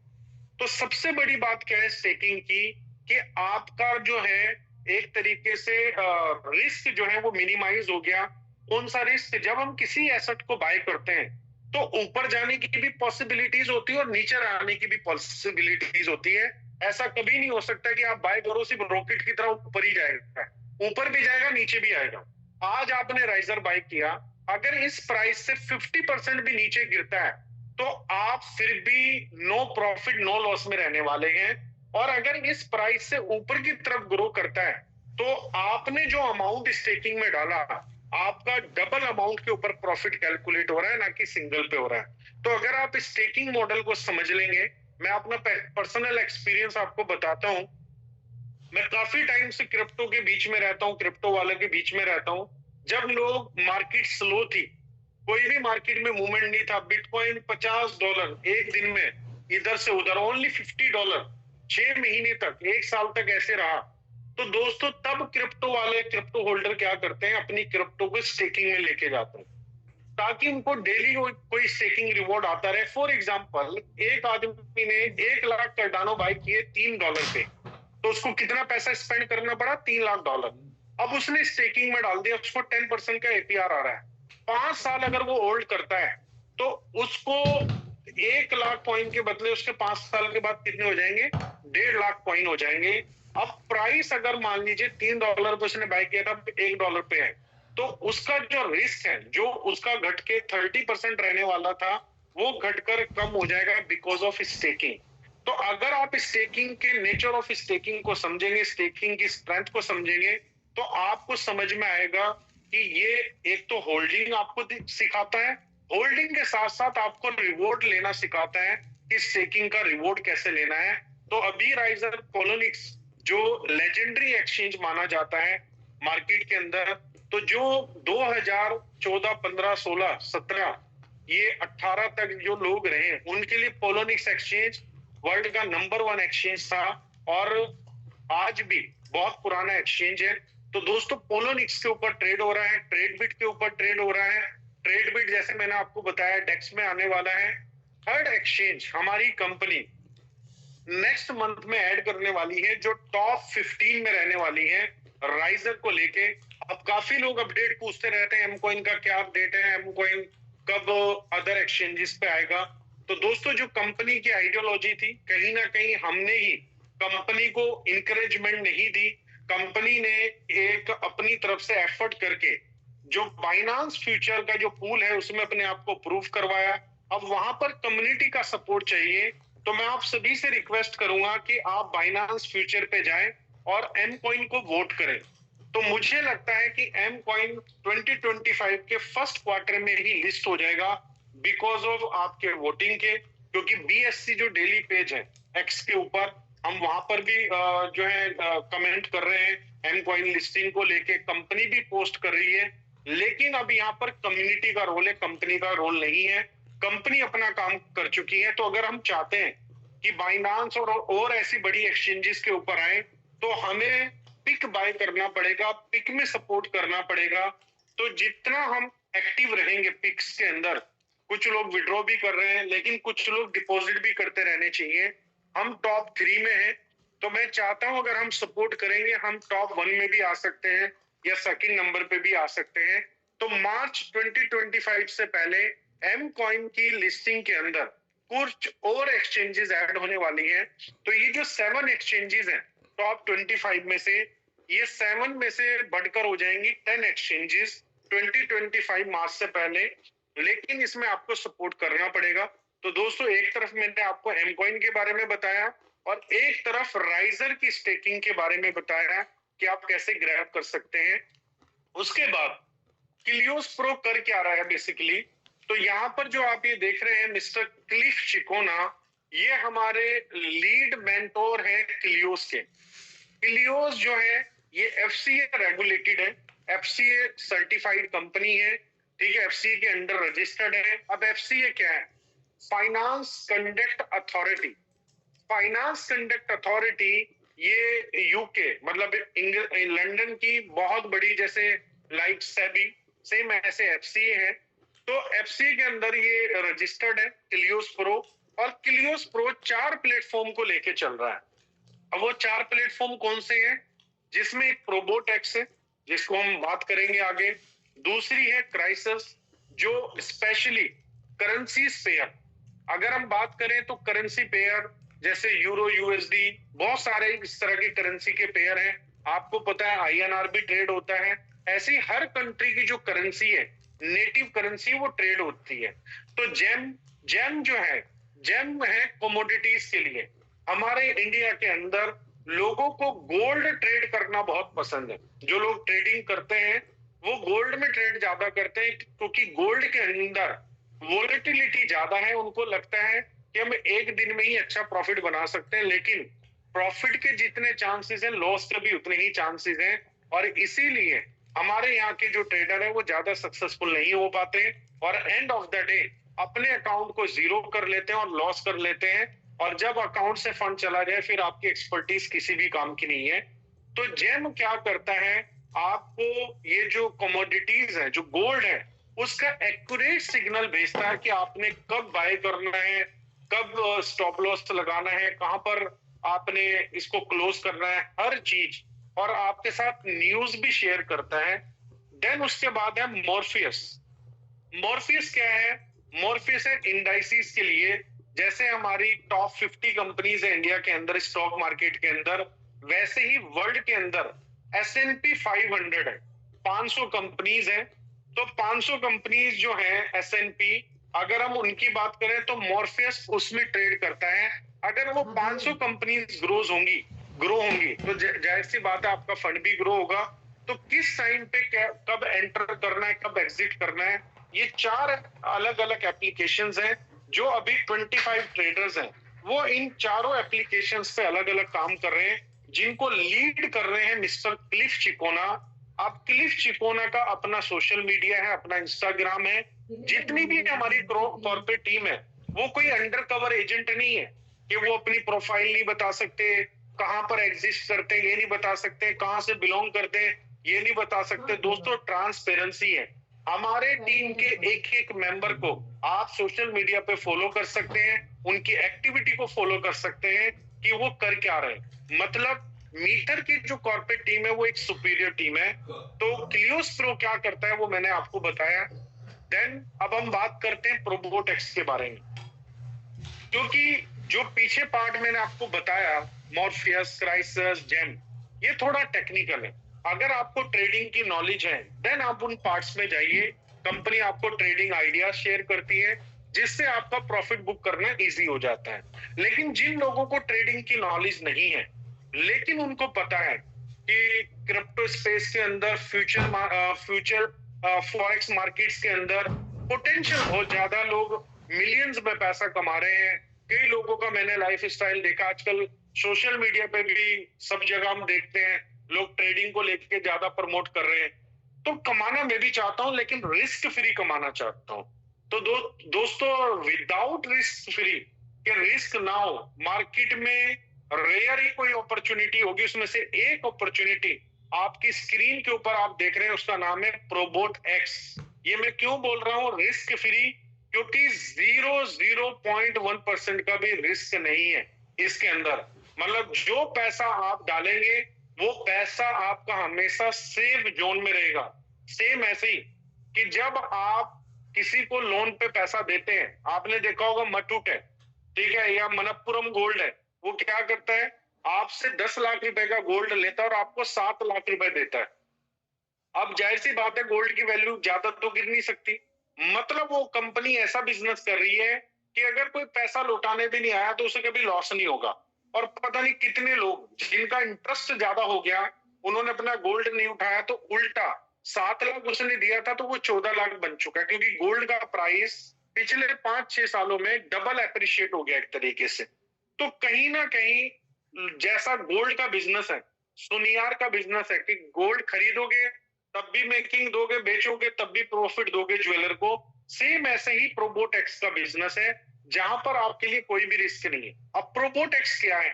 [SPEAKER 1] तो सबसे बड़ी बात क्या है स्टेकिंग की, कि आपका जो है एक तरीके से रिस्क जो है वो मिनिमाइज हो गया। कौन सा रिस्क? जब हम किसी एसेट को बाय करते हैं तो ऊपर जाने की भी पॉसिबिलिटीज होती है और नीचे आने की भी पॉसिबिलिटीज होती है। ऐसा कभी नहीं हो सकता कि आप बाय करो सिर्फ रॉकेट की तरह ऊपर ही जाएगा, ऊपर भी जाएगा नीचे भी आएगा। आज आपने राइजर बाय किया, अगर इस प्राइस से 50% भी नीचे गिरता है तो आप फिर भी नो प्रॉफिट नो लॉस में रहने वाले हैं। और अगर इस प्राइस से ऊपर की तरफ ग्रो करता है तो आपने जो अमाउंट स्टेकिंग में डाला, आपका डबल अमाउंट के ऊपर प्रॉफिट कैलकुलेट हो रहा है, ना कि सिंगल पे हो रहा है। तो अगर आप स्टेकिंग मॉडल को समझ लेंगे, मैं अपना पर्सनल एक्सपीरियंस आपको बताता हूं। मैं काफी टाइम से क्रिप्टो के बीच में रहता हूं, क्रिप्टो वाले के बीच में रहता हूं। जब लोग मार्केट स्लो थी, कोई भी मार्केट में मूवमेंट नहीं था, बिटकॉइन $50 एक दिन में इधर से उधर, ओनली $50 6 महीने तक, एक साल तक ऐसे रहा। तो दोस्तों तब क्रिप्टो वाले, क्रिप्टो होल्डर क्या करते हैं, अपनी क्रिप्टो को स्टेकिंग में लेके जाते हैं ताकि उनको डेली कोई स्टेकिंग रिवॉर्ड आता रहे। फॉर एग्जाम्पल, एक आदमी ने 1 लाख कार्डानो बाय किए $3 पे, तो उसको कितना पैसा स्पेंड करना पड़ा, $3 लाख। अब उसने स्टेकिंग में डाल दिया, उसको 10% का एपीआर आ रहा है। 5 साल अगर वो होल्ड करता है तो उसको 1 लाख कॉइन के बदले उसके 5 साल के बाद कितने हो जाएंगे, 1.5 लाख कॉइन हो जाएंगे। अब प्राइस अगर मान लीजिए $3 पे उसने बाय किया था, $1 पे है, तो उसका जो रिस्क है, जो उसका घट के 30% रहने वाला था, वो घटकर कम हो जाएगा बिकॉज ऑफ स्टेकिंग। तो अगर आप स्टेकिंग के नेचर ऑफ स्टेकिंग को समझेंगे, स्टेकिंग की स्ट्रेंथ को समझेंगे, तो आपको समझ में आएगा कि ये एक तो होल्डिंग आपको सिखाता है, होल्डिंग के साथ साथ आपको रिवॉर्ड लेना सिखाता है कि स्टेकिंग का रिवॉर्ड कैसे लेना है। तो अभी राइजर पोलोनिक्स जो लेजेंडरी एक्सचेंज माना जाता है मार्केट के अंदर, तो जो 2014, 15, 16, 17, ये 18 तक जो लोग रहे, उनके लिए पोलोनिक्स एक्सचेंज वर्ल्ड का नंबर 1 एक्सचेंज था और आज भी बहुत पुराना एक्सचेंज है। तो दोस्तों पोलोनिक्स के ऊपर ट्रेड हो रहा है, ट्रेडबिट के ऊपर ट्रेड हो रहा है। ट्रेडबिट जैसे मैंने आपको बताया डेक्स में आने वाला है। थर्ड एक्सचेंज हमारी कंपनी नेक्स्ट मंथ में ऐड करने वाली है, जो टॉप 15 में रहने वाली है राइजर को लेके। अब काफी लोग अपडेट पूछते रहते हैं, एम कॉइन का क्या अपडेट है, एम कॉइन कब अदर एक्सचेंजेस पे आएगा। तो दोस्तों जो कंपनी की आइडियोलॉजी थी, कहीं ना कहीं हमने ही कंपनी को इंकरेजमेंट नहीं दी। कंपनी ने एक अपनी तरफ से एफर्ट करके जो बाइनांस फ्यूचर का जो पूल है उसमें अपने आप को प्रूव करवाया। अब वहां पर कम्युनिटी का सपोर्ट चाहिए, तो मैं आप सभी से रिक्वेस्ट करूंगा कि आप बाइनांस फ्यूचर पे जाएं और एम कॉइन को वोट करें। तो मुझे लगता है कि एम कॉइन 2025 के फर्स्ट क्वार्टर में ही लिस्ट हो जाएगा बिकॉज ऑफ आपके वोटिंग के, क्योंकि बीएससी जो डेली पेज है एक्स के ऊपर, हम वहां पर भी जो है कमेंट कर रहे हैं एम कॉइन लिस्टिंग को लेके, कंपनी भी पोस्ट कर रही है। लेकिन अब यहाँ पर कम्युनिटी का रोल है, कंपनी का रोल नहीं है। कंपनी अपना काम कर चुकी है। तो अगर हम चाहते हैं कि बाइनांस और ऐसी बड़ी एक्सचेंजेस के ऊपर आए, तो हमें पिक बाय करना पड़ेगा, पिक में सपोर्ट करना पड़ेगा। तो जितना हम एक्टिव रहेंगे पिक्स के अंदर, कुछ लोग विड्रॉ भी कर रहे हैं लेकिन कुछ लोग डिपॉजिट भी करते रहने चाहिए। हम टॉप 3 में हैं, तो मैं चाहता हूं अगर हम सपोर्ट करेंगे हम टॉप 1 में भी आ सकते हैं या सेकंड नंबर पे भी आ सकते हैं। तो मार्च 2025 से पहले एम कॉइन की लिस्टिंग के अंदर कुछ और एक्सचेंजेस ऐड होने वाली हैं। तो ये जो 7 एक्सचेंजेस हैं टॉप 25 में से, ये 7 में से बढ़कर हो जाएंगी 10 एक्सचेंजेस 2025 मार्च से पहले। लेकिन इसमें आपको सपोर्ट करना पड़ेगा। तो दोस्तों एक तरफ मैंने आपको एम कॉइन के बारे में बताया और एक तरफ राइजर की स्टेकिंग के बारे में बताया कि आप कैसे ग्रैब कर सकते हैं। उसके बाद क्लियोस प्रो कर क्या रहा है बेसिकली, तो यहाँ पर जो आप ये देख रहे हैं मिस्टर क्लिफ चिकोना, ये हमारे लीड मेंटोर हैं क्लियोस के। क्लियोस जो है ये एफसीए रेगुलेटेड है, एफसीए सर्टिफाइड कंपनी है, ठीक है, एफसीए के अंडर रजिस्टर्ड है। अब एफसीए क्या है, finance conduct authority. Finance conduct authority ये यूके मतलब लंदन की बहुत बड़ी, जैसे लाइक सेबी, सेम ऐसे एफसीए है। तो एफसीए के अंदर ये रजिस्टर्ड है क्लियोस प्रो, और क्लियोस प्रो 4 प्लेटफॉर्म को लेके चल रहा है। अब वो 4 प्लेटफॉर्म कौन से हैं, जिसमें एक प्रोबोटेक्स है जिसको हम बात करेंगे आगे, दूसरी है क्राइसिस जो स्पेशली करेंसी पेयर। अगर हम बात करें तो करेंसी पेयर जैसे यूरो, यूएसडी, बहुत सारे इस तरह के करेंसी के पेयर हैं। आपको पता है आईएनआर भी ट्रेड होता है। ऐसी हर कंट्री की जो करेंसी है, नेटिव करेंसी, वो ट्रेड होती है। तो जेम जो है, जेम है कमोडिटीज के लिए। हमारे इंडिया के अंदर लोगों को गोल्ड ट्रेड करना बहुत पसंद है। जो लोग ट्रेडिंग करते हैं वो गोल्ड में ट्रेड ज्यादा करते हैं, क्योंकि गोल्ड के अंदर वोलेटिलिटी ज्यादा है। उनको लगता है कि हम एक दिन में ही अच्छा प्रॉफिट बना सकते हैं, लेकिन प्रॉफिट के जितने चांसेस हैं लॉस के भी उतने ही चांसेस हैं। और इसीलिए हमारे यहाँ के जो ट्रेडर है वो ज्यादा सक्सेसफुल नहीं हो पाते और एंड ऑफ द डे अपने अकाउंट को जीरो कर लेते हैं और लॉस कर लेते हैं। और जब अकाउंट से फंड चला जाए फिर आपकी एक्सपर्टीज किसी भी काम की नहीं है। तो जेम क्या करता है, आपको ये जो कमोडिटीज है, जो गोल्ड है, उसका एक्यूरेट सिग्नल भेजता है कि आपने कब बाय करना है, कब स्टॉप लॉस लगाना है, कहां पर आपने इसको क्लोज करना है, हर चीज। और आपके साथ न्यूज भी शेयर करता है। देन उसके बाद है मॉर्फियस। मॉर्फियस क्या है? मॉर्फियस है इंडाइसिस के लिए। जैसे हमारी टॉप 50 कंपनीज है इंडिया के अंदर, स्टॉक मार्केट के अंदर, वैसे ही वर्ल्ड के अंदर S&P 500 है, 500 कंपनीज है। तो 500 कंपनीज जो है S&P, अगर हम उनकी बात करें तो मॉर्फियस उसमें ट्रेड करता है। अगर वो 500 कंपनीज ग्रो होंगी तो जाहिर सी बात है आपका फंड भी ग्रो होगा। तो किस टाइम पे कब एंटर करना है, कब एग्जिट करना है, ये 4 अलग अलग एप्लीकेशंस हैं। जो अभी 25 ट्रेडर्स हैं, वो इन चारों एप्लीकेशंस पे अलग अलग काम कर रहे हैं, जिनको लीड कर रहे हैं मिस्टर क्लिफ चिकोना। अब क्लिफ चिकोना का अपना सोशल मीडिया है, अपना इंस्टाग्राम है। जितनी भी हमारी कॉर्पोरेट टीम है, वो कोई अंडर कवर एजेंट नहीं है कि वो अपनी प्रोफाइल नहीं बता सकते, कहां पर एग्जिस्ट करते हैं ये नहीं बता सकते, कहां से बिलोंग करते हैं ये नहीं बता सकते। दोस्तों, ट्रांसपेरेंसी है। हमारे टीम के एक एक मेंबर को आप सोशल मीडिया पे फॉलो कर सकते हैं, उनकी एक्टिविटी को फॉलो कर सकते हैं कि वो कर क्या रहे हैं। मतलब मीटर की जो कॉर्पोरेट टीम है वो एक सुपीरियर टीम है। तो क्लियोस प्रो क्या करता है वो मैंने आपको बताया। देन अब हम बात करते हैं प्रोबोटेक्स के बारे में, क्योंकि जो पीछे पार्ट मैंने आपको बताया, मॉर्फियस, क्राइसिस, जेम, ये थोड़ा टेक्निकल है। अगर आपको ट्रेडिंग की नॉलेज है, देन आप उन पार्ट्स में जाइए। कंपनी आपको ट्रेडिंग आइडिया शेयर करती है, जिससे आपका प्रॉफिट बुक करना इजी हो जाता है। लेकिन जिन लोगों को ट्रेडिंग की नॉलेज नहीं है, लेकिन उनको पता है कि क्रिप्टो स्पेस के अंदर, फ्यूचर फॉरेक्स मार्केट्स के अंदर पोटेंशियल बहुत ज्यादा, लोग मिलियंस में पैसा कमा रहे हैं। कई लोगों का मैंने लाइफ स्टाइल देखा, आजकल सोशल मीडिया पे भी सब जगह हम देखते हैं लोग ट्रेडिंग को लेके ज्यादा प्रमोट कर रहे हैं। तो कमाना मैं भी चाहता हूं, लेकिन रिस्क फ्री कमाना चाहता हूं। तो दोस्तों, विदाउट रिस्क फ्री, कि रिस्क ना हो, मार्केट में रेयर ही कोई अपॉर्चुनिटी होगी, उसमें से एक अपॉर्चुनिटी आपकी स्क्रीन के ऊपर आप देख रहे हैं, उसका नाम है प्रोबोट एक्स। ये मैं क्यों बोल रहा हूं रिस्क फ्री? क्योंकि 0.1% का भी रिस्क नहीं है इसके अंदर। मतलब जो पैसा आप डालेंगे, वो पैसा आपका हमेशा सेफ जोन में रहेगा। सेम ऐसे ही कि जब आप किसी को लोन पे पैसा देते हैं, आपने देखा होगा मटूट है, ठीक है, या मनप्पुरम गोल्ड है, वो क्या करता है, आपसे 10 लाख रुपए का गोल्ड लेता है और आपको 7 लाख रुपए देता है। अब जाहिर सी बात है, गोल्ड की वैल्यू ज्यादा तो गिर नहीं सकती। मतलब वो कंपनी ऐसा बिजनेस कर रही है कि अगर कोई पैसा लौटाने भी नहीं आया तो उसे कभी लॉस नहीं होगा। और पता नहीं कितने लोग जिनका इंटरेस्ट ज्यादा हो गया, उन्होंने अपना गोल्ड नहीं उठाया, तो उल्टा 7 लाख उसने दिया था तो वो 14 लाख बन चुका है, क्योंकि गोल्ड का प्राइस पिछले 5-6 सालों में डबल एप्रिशिएट हो गया एक तरीके से। तो कहीं ना कहीं जैसा गोल्ड का बिजनेस है, सुनियार का बिजनेस है कि गोल्ड खरीदोगे तब भी मेकिंग दोगे, बेचोगे तब भी प्रॉफिट दोगे ज्वेलर को, सेम ऐसे ही प्रोबोटेक्स का बिजनेस है, जहां पर आपके लिए कोई भी रिस्क नहीं है। अब प्रोबोटेक्स क्या है?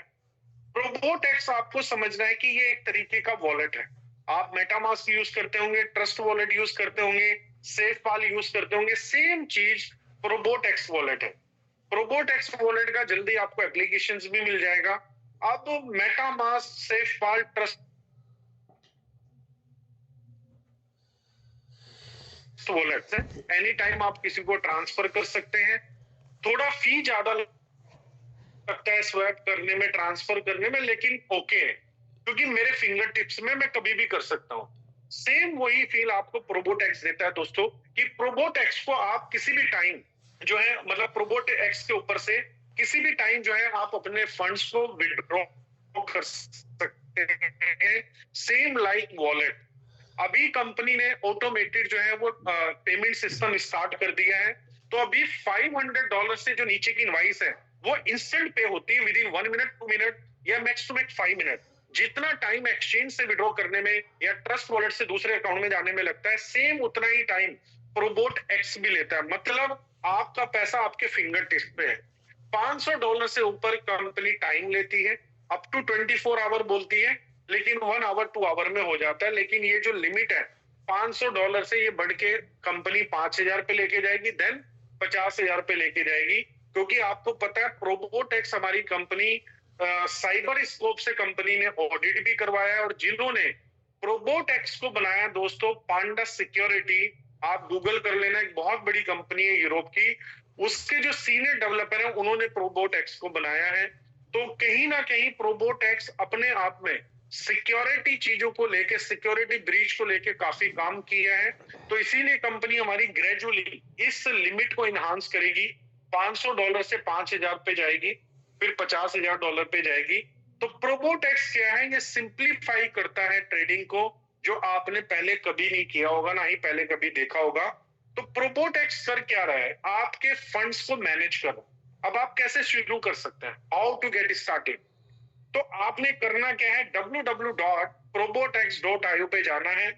[SPEAKER 1] प्रोबोटेक्स आपको समझना है कि ये एक तरीके का वॉलेट है। आप मेटामास्क यूज करते होंगे, ट्रस्ट वॉलेट यूज करते होंगे, सेफ पाल यूज करते होंगे, सेम चीज प्रोबोटेक्स वॉलेट है। प्रोबोटेक्स वॉलेट का जल्दी आपको एप्लीकेशंस भी मिल जाएगा। अब मेटामास्क, सेफ पाल, ट्रस्ट वॉलेट है, एनी टाइम आप किसी को ट्रांसफर कर सकते हैं। थोड़ा फी ज्यादा लगता है स्वैप करने में, ट्रांसफर करने में, लेकिन ओके है, क्योंकि मेरे फिंगर टिप्स में मैं कभी भी कर सकता हूँ। सेम वही फील आपको प्रोबोटेक्स देता है दोस्तों, कि प्रोबोटेक्स को आप किसी भी टाइम जो है, मतलब प्रोबोटेक्स के ऊपर से किसी भी टाइम जो है आप अपने फंड्स को विड्रॉ कर सकते हैं, सेम लाइक वॉलेट। अभी कंपनी ने ऑटोमेटेड जो है वो पेमेंट सिस्टम स्टार्ट कर दिया है। तो अभी $500 से जो नीचे की इनवाइस है, वो इंस्टेंट पे होती है, विद इन 1 मिनट, 2 मिनट, या मैक्स टू मैक्स 5 मिनट। जितना टाइम एक्सचेंज से विड्रॉ करने में या ट्रस्ट वॉलेट से दूसरे अकाउंट में जाने में लगता है, सेम उतना ही टाइम प्रोबोट एक्स भी लेता है। मतलब आपका पैसा आपके फिंगर टिप पे है। $500 से ऊपर कंपनी टाइम लेती है, अप टू 24 आवर बोलती है। लेकिन 1 आवर 2 आवर में हो जाता है। लेकिन ये जो लिमिट है $500 से ये बढ़ के कंपनी 5,000 पे लेके जाएगी, देन 50,000 पे लेके जाएगी। क्योंकि आपको पता है प्रोबोटेक्स हमारी कंपनी साइबर स्कोप से कंपनी ने ऑडिट भी करवाया है, और जिन्होंने प्रोबोटेक्स को बनाया दोस्तों, पांडा सिक्योरिटी, आप गूगल कर लेना, एक बहुत बड़ी कंपनी है यूरोप की, उसके जो सीनियर डेवलपर है उन्होंने प्रोबोटेक्स को बनाया है। तो कहीं ना कहीं प्रोबोटेक्स अपने आप में सिक्योरिटी चीजों को लेके, सिक्योरिटी ब्रीच को लेके काफी काम किया है। तो इसीलिए कंपनी हमारी ग्रेजुअली इस लिमिट को इनहांस करेगी, $500 से 5,000 पे जाएगी, फिर $50,000 पे जाएगी। तो प्रोबोटेक्स क्या है, ये सिंप्लीफाई करता है ट्रेडिंग को, जो आपने पहले कभी नहीं किया होगा, ना ही पहले कभी देखा होगा। तो प्रोबोटेक्स कर क्या रहा है, आपके फंड्स को मैनेज कर। अब आप कैसे शुरू कर सकते हैं, हाउ टू गेट स्टार्टेड। तो आपने करना क्या है, www.probotex.io पे जाना है।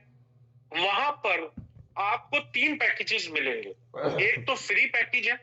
[SPEAKER 1] वहां पर आपको 3 पैकेजेस मिलेंगे। एक तो फ्री पैकेज है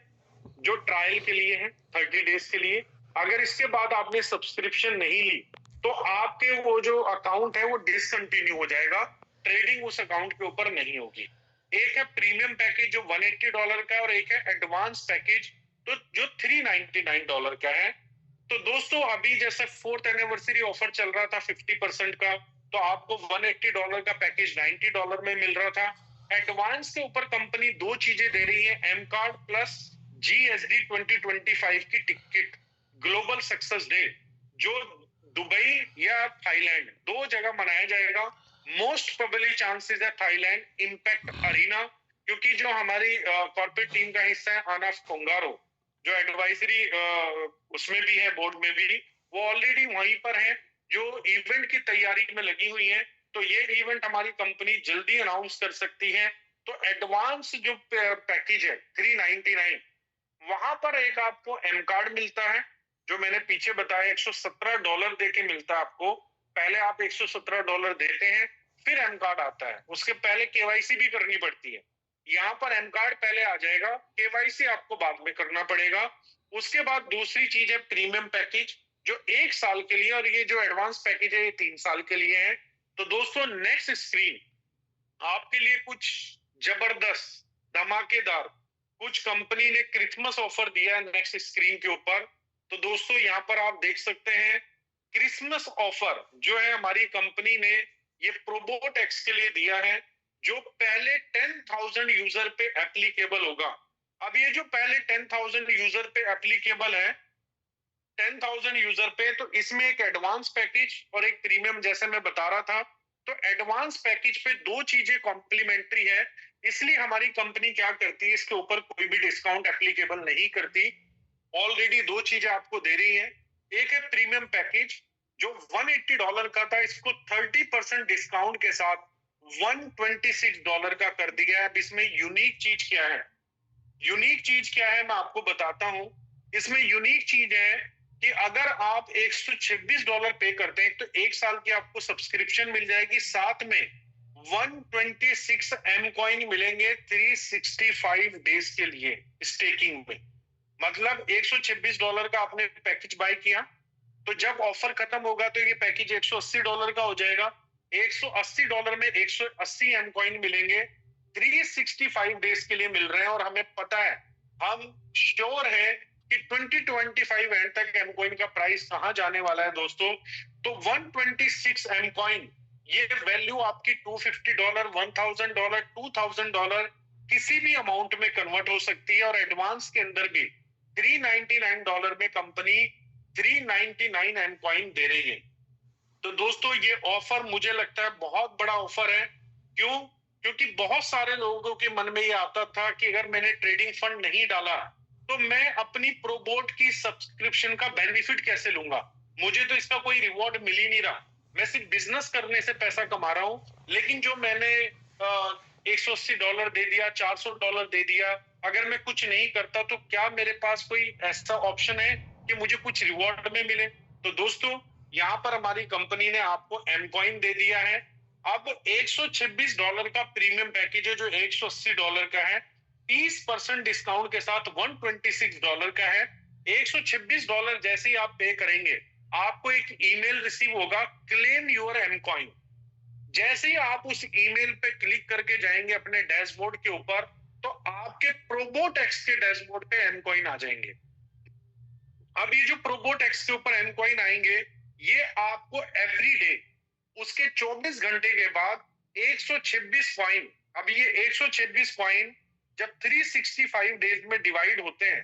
[SPEAKER 1] जो ट्रायल के लिए है, 30 डेज के लिए। अगर इसके बाद आपने सब्सक्रिप्शन नहीं ली तो आपके वो जो अकाउंट है वो डिसकंटिन्यू हो जाएगा, ट्रेडिंग उस अकाउंट के ऊपर नहीं होगी। एक है प्रीमियम पैकेज जो $180 का है, और एक है एडवांस पैकेज तो जो $399 का है। तो दोस्तों अभी जैसे 4th एनिवर्सरी ऑफर चल रहा था 50% का, तो आपको $180 का पैकेज $90 में मिल रहा था। एडवांस के ऊपर कंपनी 2 चीजें दे रही है, एम कार्ड प्लस GSD 2025 की टिकट, ग्लोबल सक्सेस डे, जो दुबई या थाईलैंड 2 जगह मनाया जाएगा। मोस्ट प्रोबेबली चांसेस है थाईलैंड इम्पैक्ट अरीना, क्योंकि जो हमारी कॉर्पोरेट टीम का हिस्सा है आनाफ कोंगारो, जो एडवाइजरी उसमें भी है, बोर्ड में भी, वो ऑलरेडी वहीं पर है, जो इवेंट की तैयारी में लगी हुई है। तो ये इवेंट हमारी कंपनी जल्दी अनाउंस कर सकती है। तो एडवांस जो पैकेज है 399, वहां पर एक आपको एम कार्ड मिलता है, जो मैंने पीछे बताया $117 देके मिलता है आपको। पहले आप $117 देते हैं, फिर एम कार्ड आता है। उसके पहले केवाईसी भी करनी पड़ती है। यहाँ पर एम कार्ड पहले आ जाएगा, केवाईसी आपको बाद में करना पड़ेगा। उसके बाद दूसरी चीज है प्रीमियम पैकेज, जो 1 साल के लिए, और ये जो एडवांस पैकेज है ये 3 साल के लिए है। तो दोस्तों नेक्स्ट स्क्रीन आपके लिए कुछ जबरदस्त धमाकेदार कुछ कंपनी ने क्रिसमस ऑफर दिया है नेक्स्ट स्क्रीन के ऊपर। तो दोस्तों यहाँ पर आप देख सकते हैं क्रिसमस ऑफर जो है हमारी कंपनी ने ये प्रोबोटेक्स के लिए दिया है, जो पहले 10,000 यूजर पे एप्लीकेबल होगा। अब ये जो पहले 10,000 यूजर पे एप्लीकेबल है, 10,000 यूजर पे, तो इसमें एक एडवांस पैकेज और एक प्रीमियम, जैसे मैं बता रहा था। तो एडवांस पैकेज पे 2 चीजें कॉम्प्लीमेंट्री है, इसलिए हमारी कंपनी क्या करती है, इसके ऊपर कोई भी डिस्काउंट एप्लीकेबल नहीं करती। ऑलरेडी 2 चीजें आपको दे रही है। एक है प्रीमियम पैकेज जो $180 का था, इसको 30% डिस्काउंट के साथ $126 का कर दिया है। अब इसमें यूनिक चीज क्या है, यूनिक चीज क्या है मैं आपको बताता हूं। इसमें यूनिक चीज है कि अगर आप $126 पे करते हैं तो 1 साल की आपको सब्सक्रिप्शन मिल जाएगी, साथ में 126 एम कॉइन मिलेंगे 365 डेज के लिए स्टेकिंग में। मतलब $126 का आपने पैकेज बाय किया, तो जब ऑफर खत्म होगा तो ये पैकेज $180 का हो जाएगा। $180 में 180 एम कॉइन मिलेंगे, 365 डेज के लिए मिल रहे हैं। और हमें पता है, हम श्योर है कि 2025 एंड तक एम कॉइन का प्राइस कहां जाने वाला है दोस्तों। तो 126 एम कॉइन, ये वैल्यू आपकी $250, $1,000, $2,000 किसी भी अमाउंट में कन्वर्ट हो सकती है। और एडवांस के अंदर भी $399 में कंपनी 399 एम कॉइन दे रही है। तो दोस्तों ये ऑफर मुझे लगता है बहुत बड़ा ऑफर है। क्यों? क्योंकि बहुत सारे लोगों के मन में ये आता था कि अगर मैंने ट्रेडिंग फंड नहीं डाला तो मैं अपनी प्रोबोट की सब्सक्रिप्शन का बेनिफिट कैसे लूंगा, मुझे तो इसका कोई रिवॉर्ड मिल ही नहीं रहा, मैं सिर्फ बिजनेस करने से पैसा कमा रहा हूं। लेकिन जो मैंने $180 दे दिया, $400 दे दिया, अगर मैं कुछ नहीं करता तो क्या मेरे पास कोई ऐसा ऑप्शन है कि मुझे कुछ रिवॉर्ड में मिले? तो दोस्तों यहाँ पर हमारी कंपनी ने आपको एम कॉइन दे दिया है। अब $126 का प्रीमियम पैकेज है जो $180 का है, 30% डिस्काउंट के साथ $126 का है। $126 जैसे ही आप पे करेंगे, आपको एक ईमेल रिसीव होगा, क्लेम योर एम कॉइन। जैसे ही आप उस ईमेल पे क्लिक करके जाएंगे अपने डैशबोर्ड के ऊपर, तो आपके प्रोबोटेक्स के डैशबोर्ड पे एम कॉइन आ जाएंगे। अब ये जो प्रोबोटेक्स के ऊपर एम कॉइन आएंगे, ये आपको एवरी डे उसके 24 घंटे के बाद 126 कॉइन, अब ये 126 कॉइन जब 365 डेज में डिवाइड होते हैं,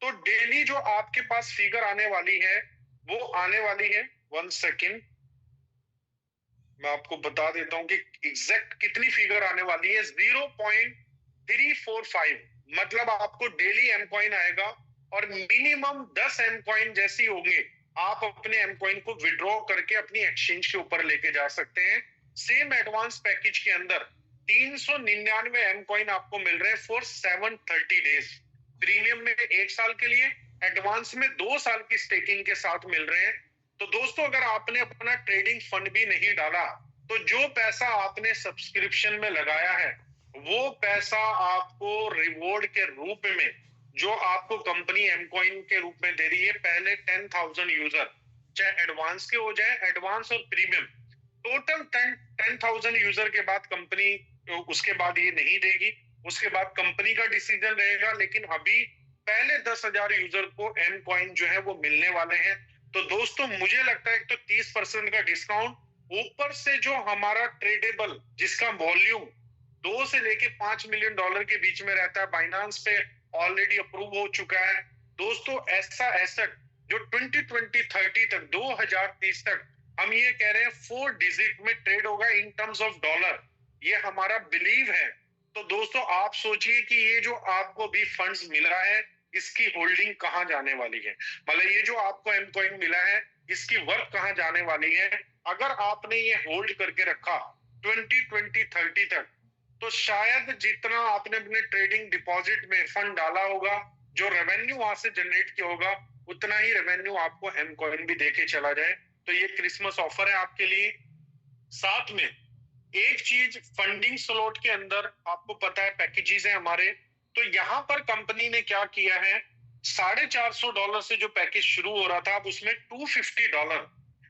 [SPEAKER 1] तो डेली जो आपके पास फिगर आने वाली है वो आने वाली है, 1 सेकेंड मैं आपको बता देता हूं कि एग्जैक्ट कितनी फिगर आने वाली है। 0.345, मतलब आपको डेली एम कॉइन आएगा, और मिनिमम 10 एम कॉइन जैसी होंगे, आप अपने एम कॉइन को विड्रॉ करके अपनी एक्सचेंज के ऊपर लेके जा सकते हैं। सेम एडवांस पैकेज के अंदर 399 एम कॉइन आपको मिल रहे हैं फॉर 730 डेज। प्रीमियम में 1 साल के लिए, एडवांस में 2 साल की स्टेकिंग के साथ मिल रहे हैं। तो दोस्तों, अगर आपने अपना ट्रेडिंग फंड भी नहीं डाला, तो जो पैसा आपने सब्सक्रिप्शन में लगाया है, वो पैसा आपको रिवॉर्ड के रूप में, जो आपको कंपनी एमकॉइन के रूप में दे रही है, पहले 10,000 यूजर, चाहे एडवांस के हो जाए, एडवांस और प्रीमियम, टोटल 10,000 यूजर के बाद कंपनी उसके बाद ये नहीं देगी, उसके बाद कंपनी का डिसीजन रहेगा। लेकिन अभी पहले 10,000 यूजर को एम कॉइन जो है वो मिलने वाले हैं। तो दोस्तों, मुझे लगता है तो 30% का डिस्काउंट, ऊपर से जो हमारा ट्रेडेबल जिसका वॉल्यूम 2 से लेके 5 मिलियन डॉलर के बीच में रहता है, बाइनांस पे ऑलरेडी अप्रूव हो चुका है। दोस्तों, ऐसा एसेट जो 2020-30 तक, 2030 तक, हम ये कह रहे हैं 4 डिजिट में ट्रेड होगा इन टर्म्स ऑफ डॉलर, ये हमारा बिलीव है। तो दोस्तों, आप सोचिए कि ये जो आपको भी फंड्स मिल रहा है, इसकी होल्डिंग कहाँ जाने वाली है, मतलब ये जो आपको एम कॉइन मिला है, इसकी वर्क कहाँ जाने वाली है। अगर आपने ये होल्ड करके रखा 2020-30 तक, तो शायद जितना आपने अपने ट्रेडिंग डिपॉजिट में फंड डाला होगा, जो रेवेन्यू वहां से जनरेट किया होगा, उतना ही रेवेन्यू आपको एम कॉइन भी देके चला जाए। तो ये क्रिसमस ऑफर है आपके लिए। साथ में एक चीज, फंडिंग स्लॉट के अंदर आपको पता है पैकेजेस है हमारे, तो यहां पर कंपनी ने क्या किया है, $450 से जो पैकेज शुरू हो रहा था, अब उसमें $250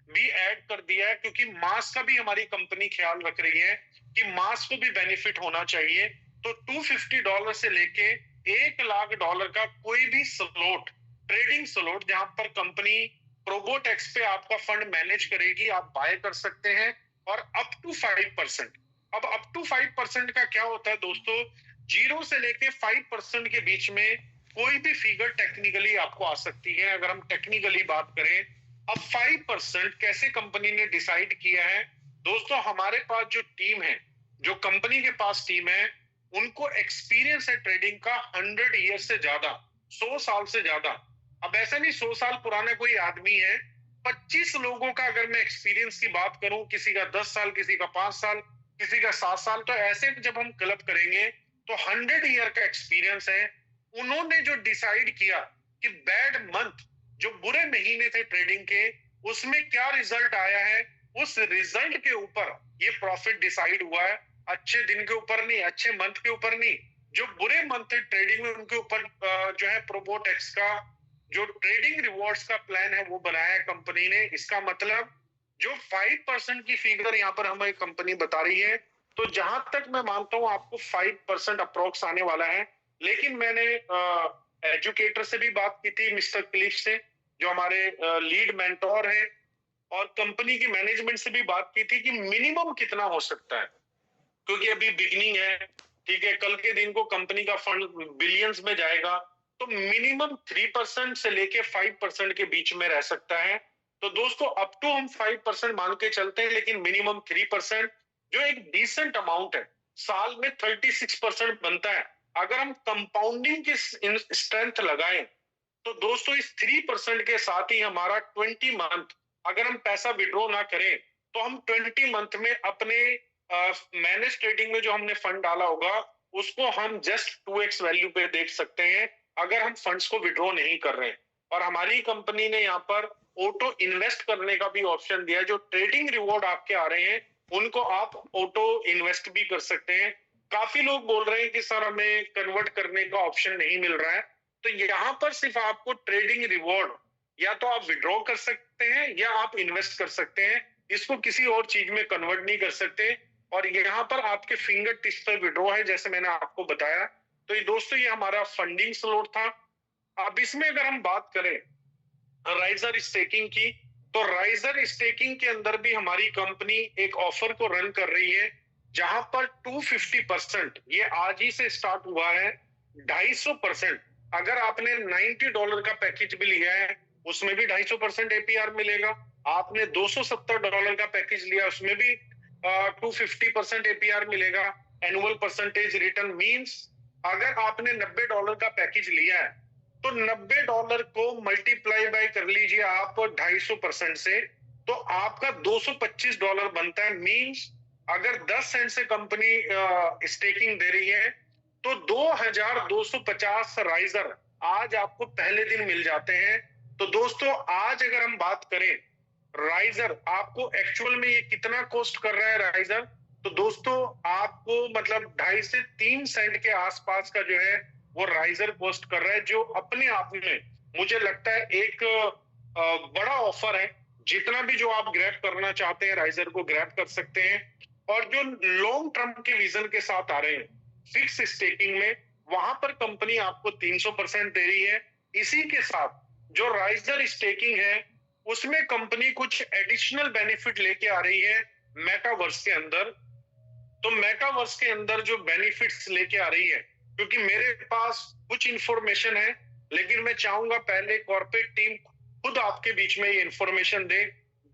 [SPEAKER 1] भी ऐड कर दिया है, क्योंकि मास का भी हमारी कंपनी ख्याल रख रही है कि मास को भी बेनिफिट होना चाहिए। तो $250 से लेके $1,00,000 का कोई भी स्लॉट, ट्रेडिंग स्लॉट, जहां पर कंपनी प्रोबोटेक्स पे आपका फंड मैनेज करेगी, आप बाय कर सकते हैं। और अप टू 5%, अब अप टू 5% का क्या होता है दोस्तों, 0 से लेके 5% के बीच में कोई भी फिगर टेक्निकली आपको आ सकती है। अगर हम टेक्निकली बात करें, अब 5% कैसे कंपनी ने डिसाइड किया है दोस्तों, हमारे पास जो टीम है, जो कंपनी के पास टीम है, उनको एक्सपीरियंस है ट्रेडिंग का 100 ईयर से ज्यादा, 100 साल से ज्यादा। अब ऐसा नहीं 100 साल पुराना कोई आदमी है, 25 लोगों का अगर मैं एक्सपीरियंस की बात करूं, किसी का 10 साल, किसी का 5 साल, किसी का 7 साल, तो ऐसे जब हम क्लब करेंगे तो 100 ईयर का एक्सपीरियंस है। उन्होंने जो डिसाइड किया कि बैड मंथ, जो बुरे महीने थे ट्रेडिंग के, उसमें क्या रिजल्ट आया है, उस रिजल्ट के ऊपर ये प्रॉफिट डिसाइड हुआ है। अच्छे दिन के ऊपर नहीं, अच्छे मंथ के ऊपर नहीं, जो बुरे मंथ थे ट्रेडिंग में, उनके ऊपर जो है प्रोबोटेक्स का जो ट्रेडिंग रिवॉर्ड्स का प्लान है वो बनाया है कंपनी ने। इसका मतलब जो 5% की फिगर यहाँ पर हमें कंपनी बता रही है, तो जहां तक मैं मानता हूं आपको 5% अप्रोक्स आने वाला है। लेकिन मैंने एजुकेटर से भी बात की थी, मिस्टर क्लिफ से, जो हमारे लीड मेंटोर हैं, और कंपनी की मैनेजमेंट से भी बात की थी कि मिनिमम कितना हो सकता है, क्योंकि अभी बिगनिंग है, ठीक है, कल के दिन को कंपनी का फंड बिलियंस में जाएगा, तो मिनिमम 3% से लेके 5% के बीच में रह सकता है। तो दोस्तों, अप टू हम 5% मान के चलते हैं, लेकिन मिनिमम 3%, जो एक डिसेंट अमाउंट है, साल में 36% बनता है। अगर हम कंपाउंडिंग की स्ट्रेंथ लगाएं, तो दोस्तों इस 3% के साथ ही हमारा 20 मंथ, अगर हम पैसा विड्रॉ ना करें, तो हम 20 मंथ में अपने मैनेज ट्रेडिंग में जो हमने फंड डाला होगा, उसको हम जस्ट 2x वैल्यू पे देख सकते हैं, अगर हम फंड्स को विड्रॉ नहीं कर रहे हैं। और हमारी कंपनी ने यहाँ पर ऑटो इन्वेस्ट करने का भी ऑप्शन दिया है। जो ट्रेडिंग रिवॉर्ड आपके आ रहे हैं, उनको आप ऑटो इन्वेस्ट भी कर सकते हैं। काफी लोग बोल रहे हैं कि सर हमें कन्वर्ट करने का ऑप्शन नहीं मिल रहा है, तो यहाँ पर सिर्फ आपको ट्रेडिंग रिवॉर्ड या तो आप विड्रॉ कर सकते हैं या आप इन्वेस्ट कर सकते हैं, इसको किसी और चीज में कन्वर्ट नहीं कर सकते। और यहाँ पर आपके फिंगर टिप्स पर विड्रॉ है, जैसे मैंने आपको बताया। तो ये दोस्तों, ये हमारा फंडिंग स्लॉट था। अब इसमें अगर हम बात करें राइजर स्टेकिंग की, तो राइजर स्टेकिंग के अंदर भी हमारी कंपनी एक ऑफर को रन कर रही है, जहां पर 250%, ये आज ही से स्टार्ट हुआ है, 250%। अगर आपने $90 का पैकेज भी लिया है, उसमें भी 250% एपीआर मिलेगा। आपने $270 का पैकेज लिया, उसमें भी 250% एपीआर मिलेगा। एनुअल परसेंटेज रिटर्न मींस अगर आपने $90 का पैकेज लिया है, तो $90 को मल्टीप्लाई बाय कर लीजिए आप 250% से, तो आपका $225 बनता है। मींस अगर 10 सेंट से कंपनी स्टेकिंग दे रही है, तो 2250 राइजर आज आपको पहले दिन मिल जाते हैं। तो दोस्तों, आज अगर हम बात करें राइजर आपको एक्चुअल में ये कितना कॉस्ट कर रहा है राइजर, तो दोस्तों आपको मतलब 2.5 से 3 सेंट के आसपास का जो है वो राइजर कॉस्ट कर रहा है, जो अपने आप में मुझे लगता है एक बड़ा ऑफर है। जितना भी जो आप ग्रैब करना चाहते हैं राइजर को ग्रैब कर सकते हैं। और जो लॉन्ग टर्म के विजन के साथ आ रहे हैं फिक्स स्टेकिंग में, वहां पर कंपनी आपको 300% दे रही है। इसी के साथ जो राइजर स्टेकिंग है, उसमें कंपनी कुछ एडिशनल बेनिफिट लेके आ रही है मेटावर्स के अंदर। तो मेटावर्स के अंदर जो बेनिफिट्स लेके आ रही है, क्योंकि मेरे पास कुछ इंफॉर्मेशन है, लेकिन मैं चाहूंगा पहले कॉर्पोरेट टीम खुद आपके बीच में ये इंफॉर्मेशन दे,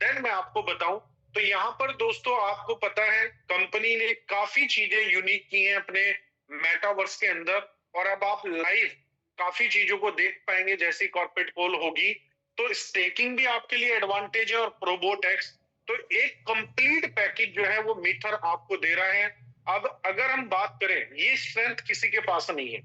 [SPEAKER 1] देन मैं आपको बताऊं। तो यहाँ पर दोस्तों आपको पता है कंपनी ने काफी चीजें यूनिक की हैं अपने मेटावर्स के अंदर, और अब आप लाइव काफी चीजों को देख पाएंगे जैसी कॉर्पोरेट कॉल होगी। तो स्टेकिंग भी आपके लिए एडवांटेज है और प्रोबोटेक्स, तो एक कंप्लीट पैकेज जो है वो मीथर आपको दे रहा है। अब अगर हम बात करें, ये स्ट्रेंथ किसी के पास नहीं है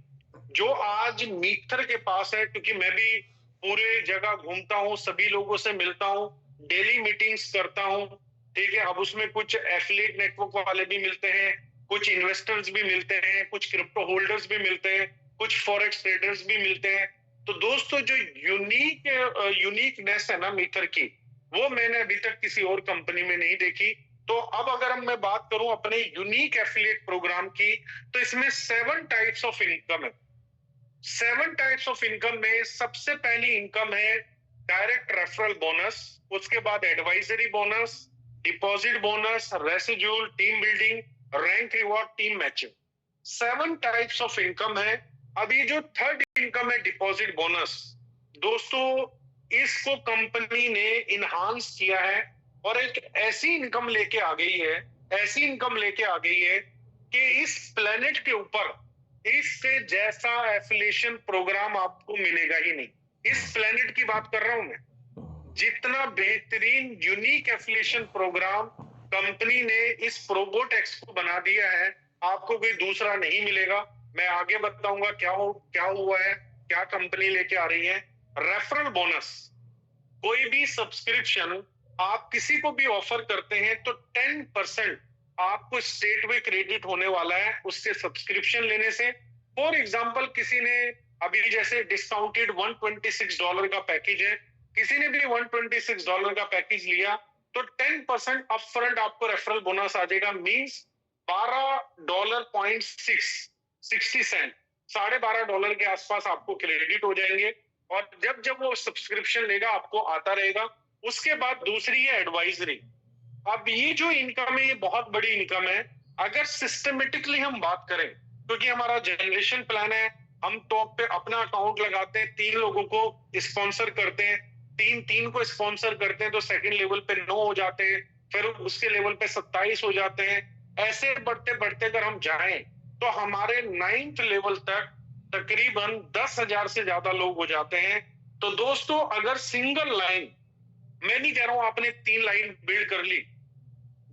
[SPEAKER 1] जो आज मीथर के पास है, क्योंकि मैं भी पूरे जगह घूमता हूँ, सभी लोगों से मिलता हूँ, डेली मीटिंग्स करता हूँ, ठीक है। अब उसमें कुछ एफिलिएट नेटवर्क वाले भी मिलते हैं, कुछ इन्वेस्टर्स भी मिलते हैं, कुछ क्रिप्टो होल्डर्स भी मिलते हैं, कुछ फॉरेक्स ट्रेडर्स भी मिलते हैं। तो दोस्तों, जो यूनिकनेस है ना मीथर की, वो मैंने अभी तक किसी और कंपनी में नहीं देखी। तो अब अगर मैं बात करूं अपने यूनिक एफिलिएट प्रोग्राम की, तो इसमें 7 टाइप्स ऑफ इनकम है। 7 टाइप्स ऑफ इनकम में सबसे पहली इनकम है डायरेक्ट रेफरल बोनस, उसके बाद advisory bonus, deposit bonus, residual, team building, rank reward, team matching. 7 types of income है। अभी जो थर्ड इनकम है डिपॉजिट बोनस, दोस्तों इसको कंपनी ने इनहांस किया है और एक ऐसी इनकम लेके आ गई है, ऐसी इनकम लेके आ गई है कि इस प्लेनेट के ऊपर इससे जैसा एफिलिएशन प्रोग्राम आपको मिलेगा ही नहीं। इस प्लेनेट की बात कर रहा हूं मैं। जितना बेहतरीन यूनिक एफिलिएशन प्रोग्राम कंपनी ने इस प्रोबोटेक्स को बना दिया है, आपको कोई दूसरा नहीं मिलेगा। मैं आगे बताऊंगा क्या हुआ है, क्या कंपनी लेके आ रही है। रेफरल बोनस, कोई भी सब्सक्रिप्शन आप किसी को भी ऑफर करते हैं तो 10% आपको स्टेट वे क्रेडिट होने वाला है उससे सब्सक्रिप्शन लेने से। फॉर एग्जांपल, किसी ने अभी जैसे डिस्काउंटेड $126 का पैकेज है, किसी ने भी $126 का पैकेज लिया, तो 10% अपफ्रंट आपको रेफरल बोनस आ जाएगा। मींस $12.60 $12.5 के आसपास आपको क्रेडिट हो जाएंगे। और जब जब वो सब्सक्रिप्शन लेगा आपको आता रहेगा। उसके बाद दूसरी है एडवाइजरी। अब ये जो इनकम है, ये बहुत बड़ी इनकम है। अगर सिस्टमेटिकली हम बात करें, क्योंकि हमारा जनरेशन प्लान है, हम टॉप पे अपना अकाउंट लगाते हैं, 3 लोगों को स्पॉन्सर करते हैं, तीन को स्पॉन्सर करते हैं, तो सेकंड लेवल पे 9 हो जाते हैं, फिर उसके लेवल पे 27 हो जाते हैं। ऐसे बढ़ते बढ़ते अगर हम जाएं तो हमारे 9th लेवल तक तकरीबन 10,000 से ज्यादा लोग हो जाते हैं। तो दोस्तों, अगर सिंगल लाइन, मैं नहीं कह रहा हूं आपने 3 लाइन बिल्ड कर ली,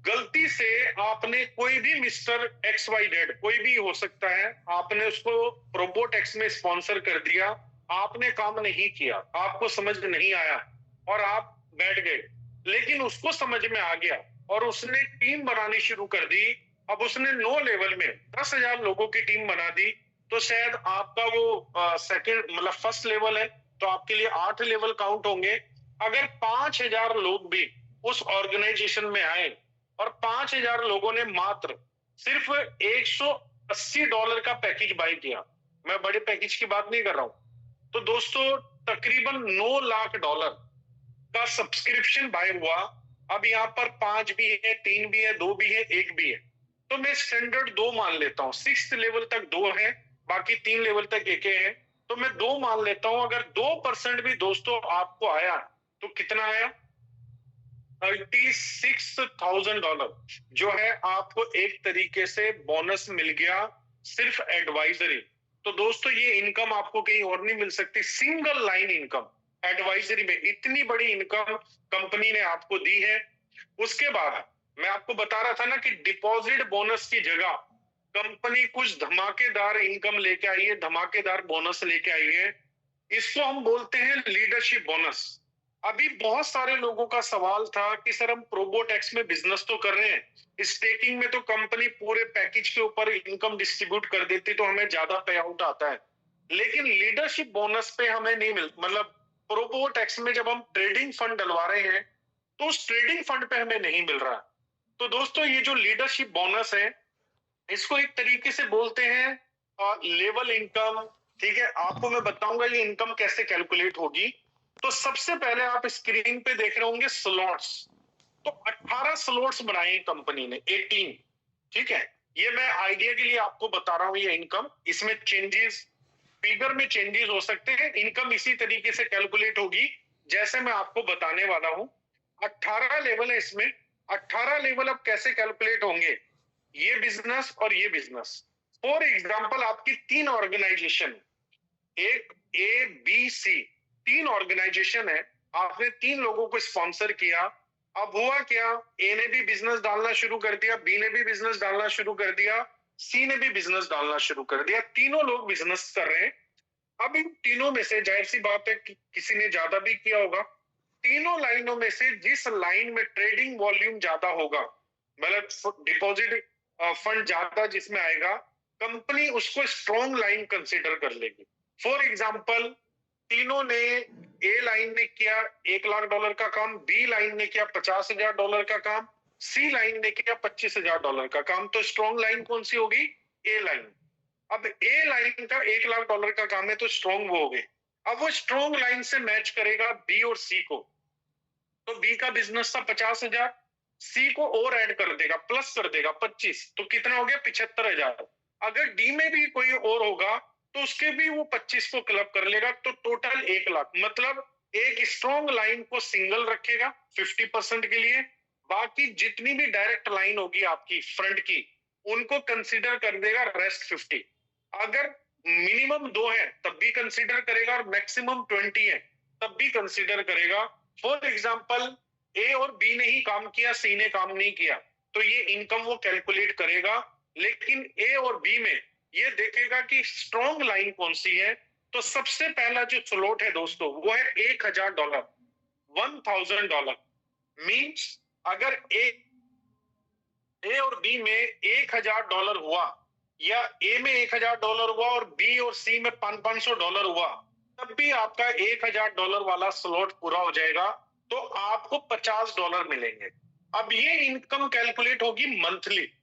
[SPEAKER 1] गलती से आपने कोई भी मिस्टर XYZ, कोई भी हो सकता है, आपने उसको प्रोबोटेक्स में स्पॉन्सर कर दिया, आपने काम नहीं किया, आपको समझ नहीं आया और आप बैठ गए, लेकिन उसको समझ में आ गया और उसने टीम बनानी शुरू कर दी। अब उसने 9 लेवल में 10,000 लोगों की टीम बना दी, तो शायद आपका वो सेकंड मतलब फर्स्ट लेवल है, तो आपके लिए 8 लेवल काउंट होंगे। अगर 5,000 लोग भी उस ऑर्गेनाइजेशन में आए और 5,000 लोगों ने मात्र सिर्फ $180 का पैकेज बाय किया, मैं बड़े पैकेज की बात नहीं कर रहा हूं, तो दोस्तों तकरीबन $9 लाख का सब्सक्रिप्शन बाय हुआ। अब यहाँ पर 5 भी है, 3 भी है, 2 भी है, 1 भी है, तो मैं स्टैंडर्ड 2 मान लेता हूँ। 6th लेवल तक 2 है, बाकी 3 लेवल तक 1 है, तो मैं 2 मान लेता हूं। अगर 2% भी दोस्तों आपको आया तो कितना आया? $36,000 जो है आपको एक तरीके से बोनस मिल गया सिर्फ एडवाइजरी। तो दोस्तों ये इनकम आपको कहीं और नहीं मिल सकती, सिंगल लाइन इनकम एडवाइजरी में इतनी बड़ी इनकम कंपनी ने आपको दी है। उसके बाद मैं आपको बता रहा था ना कि डिपॉजिट बोनस की जगह कंपनी कुछ धमाकेदार इनकम लेके आई है, धमाकेदार बोनस लेके आई है। इसको हम बोलते हैं लीडरशिप बोनस। अभी बहुत सारे लोगों का सवाल था कि सर हम प्रोबोटेक्स में बिजनेस तो कर रहे हैं, स्टेकिंग में तो कंपनी पूरे पैकेज के ऊपर इनकम डिस्ट्रीब्यूट कर देती तो हमें ज्यादा पे आउट आता है, लेकिन लीडरशिप बोनस पे हमें नहीं मिल, मतलब प्रोबोटेक्स में जब हम ट्रेडिंग फंड डलवा रहे हैं तो उस ट्रेडिंग फंड पे हमें नहीं मिल रहा। तो दोस्तों ये जो लीडरशिप बोनस है इसको एक तरीके से बोलते हैं लेवल इनकम। ठीक है, आपको मैं बताऊंगा ये इनकम कैसे कैलकुलेट होगी। तो सबसे पहले आप स्क्रीन पे देख रहे होंगे स्लॉट्स, तो 18 स्लॉट्स बनाए कंपनी ने, 18। ठीक है, ये मैं आइडिया के लिए आपको बता रहा हूं। ये इनकम, इसमें चेंजेस, फिगर में चेंजेस हो सकते हैं, इनकम इसी तरीके से कैलकुलेट होगी जैसे मैं आपको बताने वाला हूं। 18 लेवल है इसमें। 18 लेवल अब कैसे कैलकुलेट होंगे? ये बिजनेस और ये बिजनेस, फॉर एग्जाम्पल आपकी 3 ऑर्गेनाइजेशन, एक ए बी सी 3 ऑर्गेनाइजेशन है, आपने 3 लोगों को स्पॉन्सर किया। अब हुआ क्या, ए ने भी बिजनेस डालना शुरू कर दिया, बी ने भी बिजनेस डालना शुरू कर दिया, सी ने भी बिजनेस डालना शुरू कर दिया, तीनों लोग बिजनेस कर रहे हैं। अब इन तीनों में से जाहिर सी बात है कि किसी ने ज्यादा भी किया होगा। तीनों लाइनों में से जिस लाइन में ट्रेडिंग वॉल्यूम ज्यादा होगा, मतलब डिपॉजिट फंड ज्यादा जिसमें आएगा, कंपनी उसको स्ट्रॉन्ग लाइन कंसीडर कर लेगी। फॉर एग्जाम्पल तीनों ने, ए लाइन ने किया $1 लाख का काम, बी लाइन ने किया $50,000 का काम, सी लाइन ने किया $25,000 का काम, तो स्ट्रॉन्ग लाइन कौन सी होगी? ए लाइन। अब ए लाइन का $1 लाख का काम है तो स्ट्रॉन्ग वो हो गए। अब वो स्ट्रॉन्ग लाइन से मैच करेगा बी और सी को, तो बी का बिजनेस था 50,000, सी को और ऐड कर देगा, प्लस कर देगा 25, तो कितना हो गया? 75,000। अगर डी में भी कोई और होगा तो उसके भी वो 25 को क्लब कर लेगा, तो टोटल 1 लाख। मतलब एक स्ट्रॉन्ग लाइन को सिंगल रखेगा 50% के लिए, बाकी जितनी भी डायरेक्ट लाइन होगी आपकी फ्रंट की उनको कंसीडर कर देगा रेस्ट 50। अगर मिनिमम 2 है तब भी कंसीडर करेगा और मैक्सिमम 20 है तब भी कंसीडर करेगा। फॉर एग्जाम्पल ए और बी ने ही काम किया, सी ने काम नहीं किया, तो ये इनकम वो कैलकुलेट करेगा। लेकिन ए और बी में ये देखेगा कि स्ट्रॉन्ग लाइन कौन सी है। तो सबसे पहला जो स्लॉट है दोस्तों वो है $1,000, $1,000। मींस अगर ए और बी में $1,000 हुआ, या ए में $1,000 हुआ और बी और सी में $500 हुआ, तब भी आपका $1,000 वाला स्लॉट पूरा हो जाएगा, तो आपको $50 मिलेंगे। अब ये इनकम कैलकुलेट होगी monthly,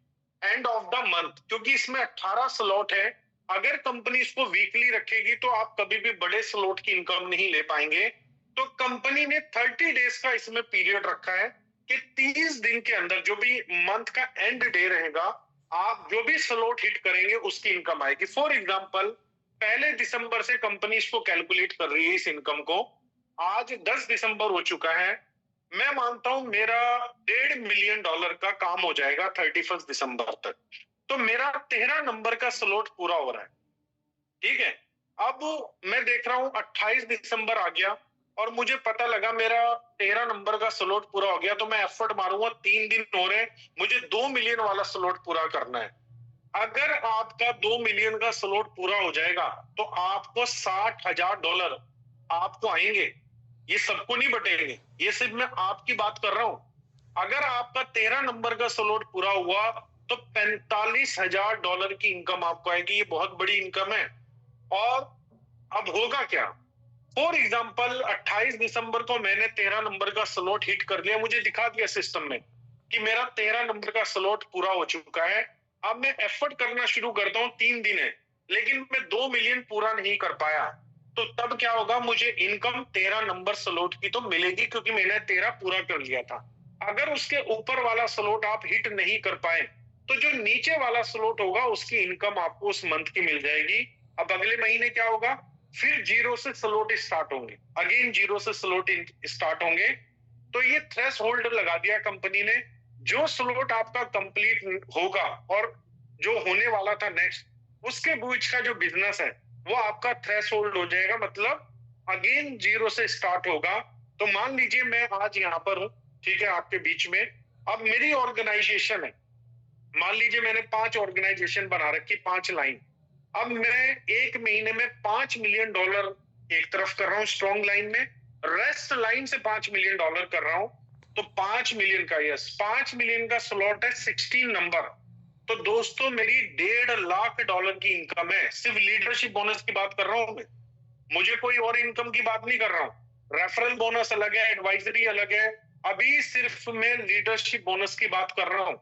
[SPEAKER 1] end of the month, क्योंकि इसमें 18 स्लॉट है। अगर कंपनी इसको वीकली रखेगी तो आप कभी भी बड़े स्लॉट की इनकम नहीं ले पाएंगे। तो कंपनी ने 30 डेज का इसमें पीरियड रखा है कि 30 दिन के अंदर, जो भी मंथ का एंड डे रहेगा, आप जो भी स्लॉट हिट करेंगे उसकी इनकम आएगी। फॉर एग्जाम्पल 1 दिसंबर से कंपनी इसको कैलकुलेट कर रही है इस इनकम को। आज 10 दिसंबर हो चुका है, मैं मानता हूं मेरा $1.5 मिलियन का काम हो जाएगा 31 दिसंबर तक, तो मेरा 13 नंबर का स्लॉट पूरा हो रहा है। ठीक है, अब मैं देख रहा हूं 28 दिसंबर आ गया और मुझे पता लगा मेरा 13 नंबर का स्लॉट पूरा हो गया, तो मैं एफर्ट मारूंगा, 3 दिन हो रहे, मुझे 2 मिलियन वाला स्लॉट पूरा करना है। अगर आपका 2 मिलियन का स्लॉट पूरा हो जाएगा तो आपको $60,000 आपको आएंगे। ये सबको नहीं बटेंगे, ये सिर्फ मैं आपकी बात कर रहा हूं। अगर आपका 13 नंबर का स्लॉट पूरा हुआ तो $45,000 की इनकम आपको आएगी। ये बहुत बड़ी इनकम है। और अब होगा क्या, फॉर एग्जाम्पल 28 दिसंबर को मैंने 13 नंबर का स्लॉट हिट कर लिया, मुझे दिखा दिया सिस्टम में कि मेरा 13 नंबर का स्लॉट पूरा हो चुका है। अब मैं एफर्ट करना शुरू करता हूँ, 3 दिन है, लेकिन मैं 2 मिलियन पूरा नहीं कर पाया, तो तब क्या होगा, मुझे इनकम 13 नंबर स्लॉट की तो मिलेगी, क्योंकि मैंने 13 पूरा कर लिया था। अगर उसके ऊपर वाला स्लॉट आप हिट नहीं कर पाए, तो जो नीचे वाला स्लॉट होगा उसकी इनकम आपको उस मंथ की मिल जाएगी। अब अगले महीने क्या होगा, फिर जीरो से स्लॉट स्टार्ट होंगे, अगेन जीरो से स्लॉट स्टार्ट होंगे। तो ये थ्रेश होल्ड लगा दिया कंपनी ने, जो स्लॉट आपका कंप्लीट होगा और जो होने वाला था नेक्स्ट, उसके बीच का जो बिजनेस है वो आपका थ्रेश होल्ड हो जाएगा, मतलब अगेन जीरो से स्टार्ट होगा। तो मान लीजिए मैं आज यहाँ पर हूँ, ठीक है, आपके बीच में। अब मेरी ऑर्गेनाइजेशन है, मान लीजिए मैंने 5 ऑर्गेनाइजेशन बना रखी, 5 लाइन। अब मैं एक महीने में $5 मिलियन एक तरफ कर रहा हूं स्ट्रॉन्ग लाइन में, रेस्ट लाइन से $5 मिलियन कर रहा हूं। तो 5 मिलियन का, यस, 5 मिलियन का स्लॉट है, 16 नंबर। तो दोस्तों मेरी $1.5 लाख की इनकम है, सिर्फ लीडरशिप बोनस की बात कर रहा हूं मैं, मुझे कोई और इनकम की बात नहीं कर रहा हूं। रेफरल बोनस अलग है, एडवाइजरी अलग है, अभी सिर्फ मैं लीडरशिप बोनस की बात कर रहा हूं।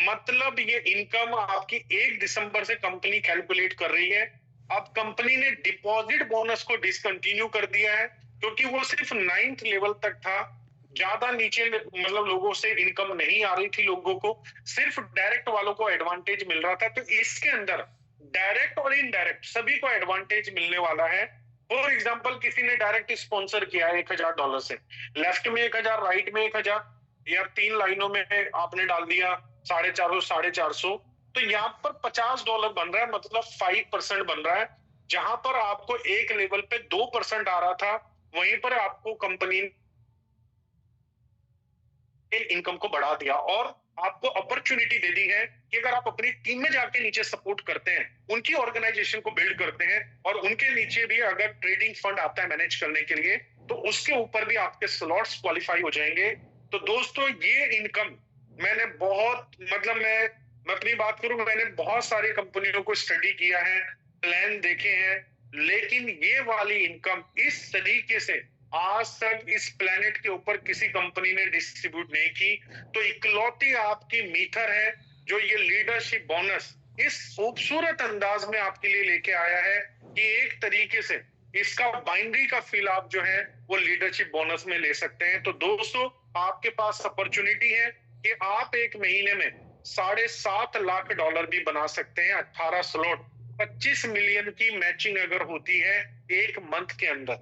[SPEAKER 1] मतलब ये इनकम आपकी 1 दिसंबर से कंपनी कैलकुलेट कर रही है। अब कंपनी ने डिपॉजिट बोनस को डिसकंटिन्यू कर दिया है, क्योंकि वो सिर्फ 9th लेवल तक था, ज्यादा नीचे मतलब लोगों से इनकम नहीं आ रही थी, लोगों को सिर्फ डायरेक्ट वालों को एडवांटेज मिल रहा था। तो इसके अंदर डायरेक्ट और इनडायरेक्ट सभी को एडवांटेज मिलने वाला है। फॉर एग्जाम्पल किसी ने डायरेक्ट स्पॉन्सर किया है $1,000 से, लेफ्ट में 1,000, राइट में 1,000, या 3 लाइनों में आपने डाल दिया 450, 450, तो यहाँ पर $50 बन रहा है, मतलब 5% बन रहा है। जहां पर आपको एक लेवल पे 2% आ रहा था, वहीं पर आपको कंपनी इनकम को बढ़ा दिया और आपको अपॉर्चुनिटी दे दी है कि अगर आप अपनी टीम में जाके नीचे सपोर्ट करते हैं, उनकी ऑर्गेनाइजेशन को बिल्ड करते हैं, और उनके नीचे भी अगर ट्रेडिंग फंड आता है मैनेज करने के लिए, तो उसके ऊपर भी आपके स्लॉट्स क्वालिफाई हो जाएंगे। तो दोस्तों ये इनकम मैंने बहुत, मतलब मैं अपनी बात करूं, मैंने बहुत सारी कंपनियों को स्टडी किया है, प्लान देखे हैं, लेकिन ये वाली इनकम इस तरीके से आज तक इस प्लेनेट के ऊपर किसी कंपनी ने डिस्ट्रीब्यूट नहीं की। तो इकलौती आपकी मीथर है जो ये लीडरशिप बोनस इस खूबसूरत अंदाज में आपके लिए लेके आया है कि एक तरीके से इसका बाइनरी का फील आप जो है वो लीडरशिप बोनस में ले सकते हैं। तो दोस्तों आपके पास अपॉर्चुनिटी है कि आप एक महीने में $7.5 लाख भी बना सकते हैं। 18 स्लॉट, 25 मिलियन की मैचिंग अगर होती है एक मंथ के अंदर,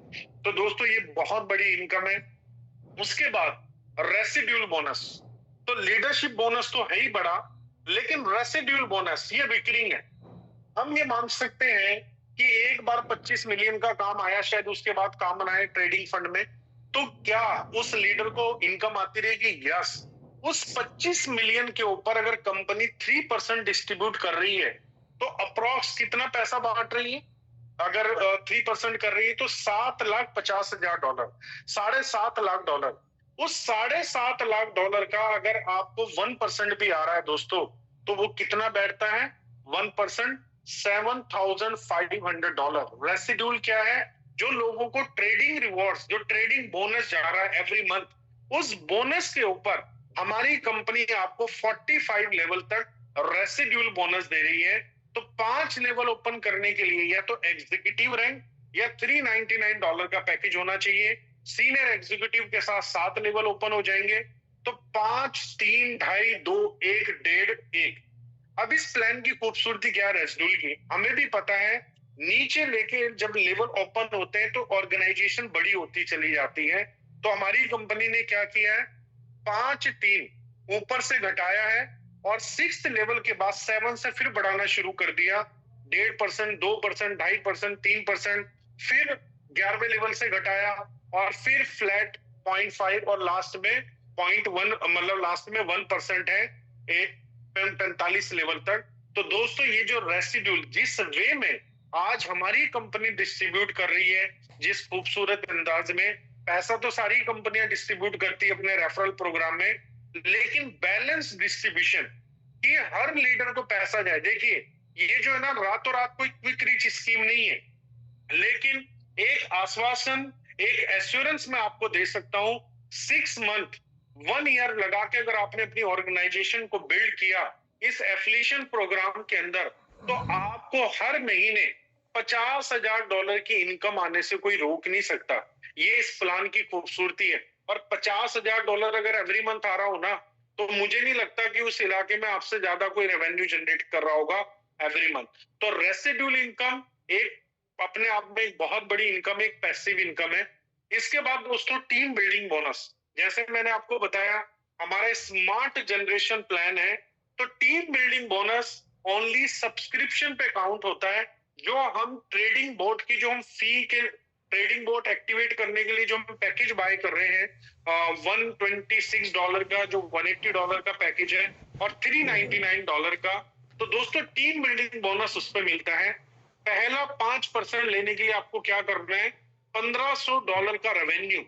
[SPEAKER 1] तो दोस्तों ये बहुत बड़ी इनकम है। उसके बाद रेसिड्यूल बोनस, तो लीडरशिप बोनस तो है ही बड़ा, लेकिन रेसिड्यूल बोनस ये रिकरिंग है। हम ये मान सकते हैं कि एक बार 25 मिलियन का काम आया, शायद उसके बाद काम बनाए ट्रेडिंग फंड में, तो क्या उस लीडर को इनकम आती रहेगी? यस। उस 25 मिलियन के ऊपर अगर कंपनी 3% डिस्ट्रीब्यूट कर रही है, तो अप्रोक्स कितना पैसा बांट रही है? अगर 3% कर रही है तो $7,50,000, $7.5 लाख। उस $7.5 लाख का अगर आपको 1% भी आ रहा है दोस्तों, तो वो कितना बैठता है? 1% $7,500। रेसिड्यूल क्या है? जो लोगों को ट्रेडिंग रिवॉर्ड्स, जो ट्रेडिंग बोनस जा रहा है एवरी मंथ, उस बोनस के ऊपर हमारी कंपनी आपको 45 लेवल तक रेसिड्यूल बोनस दे रही है। तो 5 लेवल ओपन करने के लिए या तो एग्जीक्यूटिव रैंक या $399 का पैकेज होना चाहिए। सीनियर एग्जीक्यूटिव के साथ 7 लेवल ओपन हो जाएंगे। तो 5, 3, 2.5, 2, 1, 1.5, 1। अब इस प्लान की खूबसूरती क्या है रेसिड्यूल की, हमें भी पता है। नीचे लेके जब लेवल ओपन होते हैं तो ऑर्गेनाइजेशन बड़ी होती चली जाती है। तो हमारी कंपनी ने क्या किया है, 5, 3 ऊपर से घटाया है, और 6th लेवल के बाद 7 से फिर बढ़ाना शुरू कर दिया। 1.5%, 2%, 2.5%, 3%, फिर 11वें लेवल से घटाया, और फिर फ्लैट 0.5, और लास्ट में 0.1, मतलब लास्ट में 1% है 45 लेवल तक। तो दोस्तों ये जो रेसिड्यूल जिस वे में आज हमारी कंपनी डिस्ट्रीब्यूट कर रही है, जिस खूबसूरत अंदाज में, पैसा तो सारी कंपनियां डिस्ट्रीब्यूट करती है अपने रेफरल प्रोग्राम में, लेकिन बैलेंस डिस्ट्रीब्यूशन कि हर लीडर को पैसा जाए। देखिए ये जो है ना, रातों रात कोई क्विक रिच स्कीम नहीं है, लेकिन एक आश्वासन, एक एश्योरेंस मैं आपको दे सकता हूं, 6 मंथ 1 ईयर लगा के अगर आपने अपनी ऑर्गेनाइजेशन को बिल्ड किया इस एफिलिएशन प्रोग्राम के अंदर, तो आपको हर महीने $50,000 की इनकम आने से कोई रोक नहीं सकता। ये इस प्लान की खूबसूरती है। और $50,000 अगर एवरी मंथ आ रहा हो ना, तो मुझे नहीं लगता कि उस इलाके में आपसे ज्यादा कोई रेवेन्यू जनरेट कर रहा होगा एवरी मंथ। तो रेसिड्यूल इनकम एक अपने आप में एक बहुत बड़ी इनकम, एक पैसिव इनकम है। इसके बाद दोस्तों टीम बिल्डिंग बोनस, जैसे मैंने आपको बताया हमारा स्मार्ट जनरेशन प्लान है, तो team building bonus only subscription पे काउंट होता है। जो हम ट्रेडिंग बोर्ड की जो हम फी के ट्रेडिंग बोर्ड एक्टिवेट करने के लिए जो हम पैकेज बाय कर रहे हैं, $126 का जो $180 का पैकेज है और $399 का, तो दोस्तों टीम बिल्डिंग बोनस उस पर मिलता है। पहला 5% लेने के लिए आपको क्या करना है, $1,500 का रेवेन्यू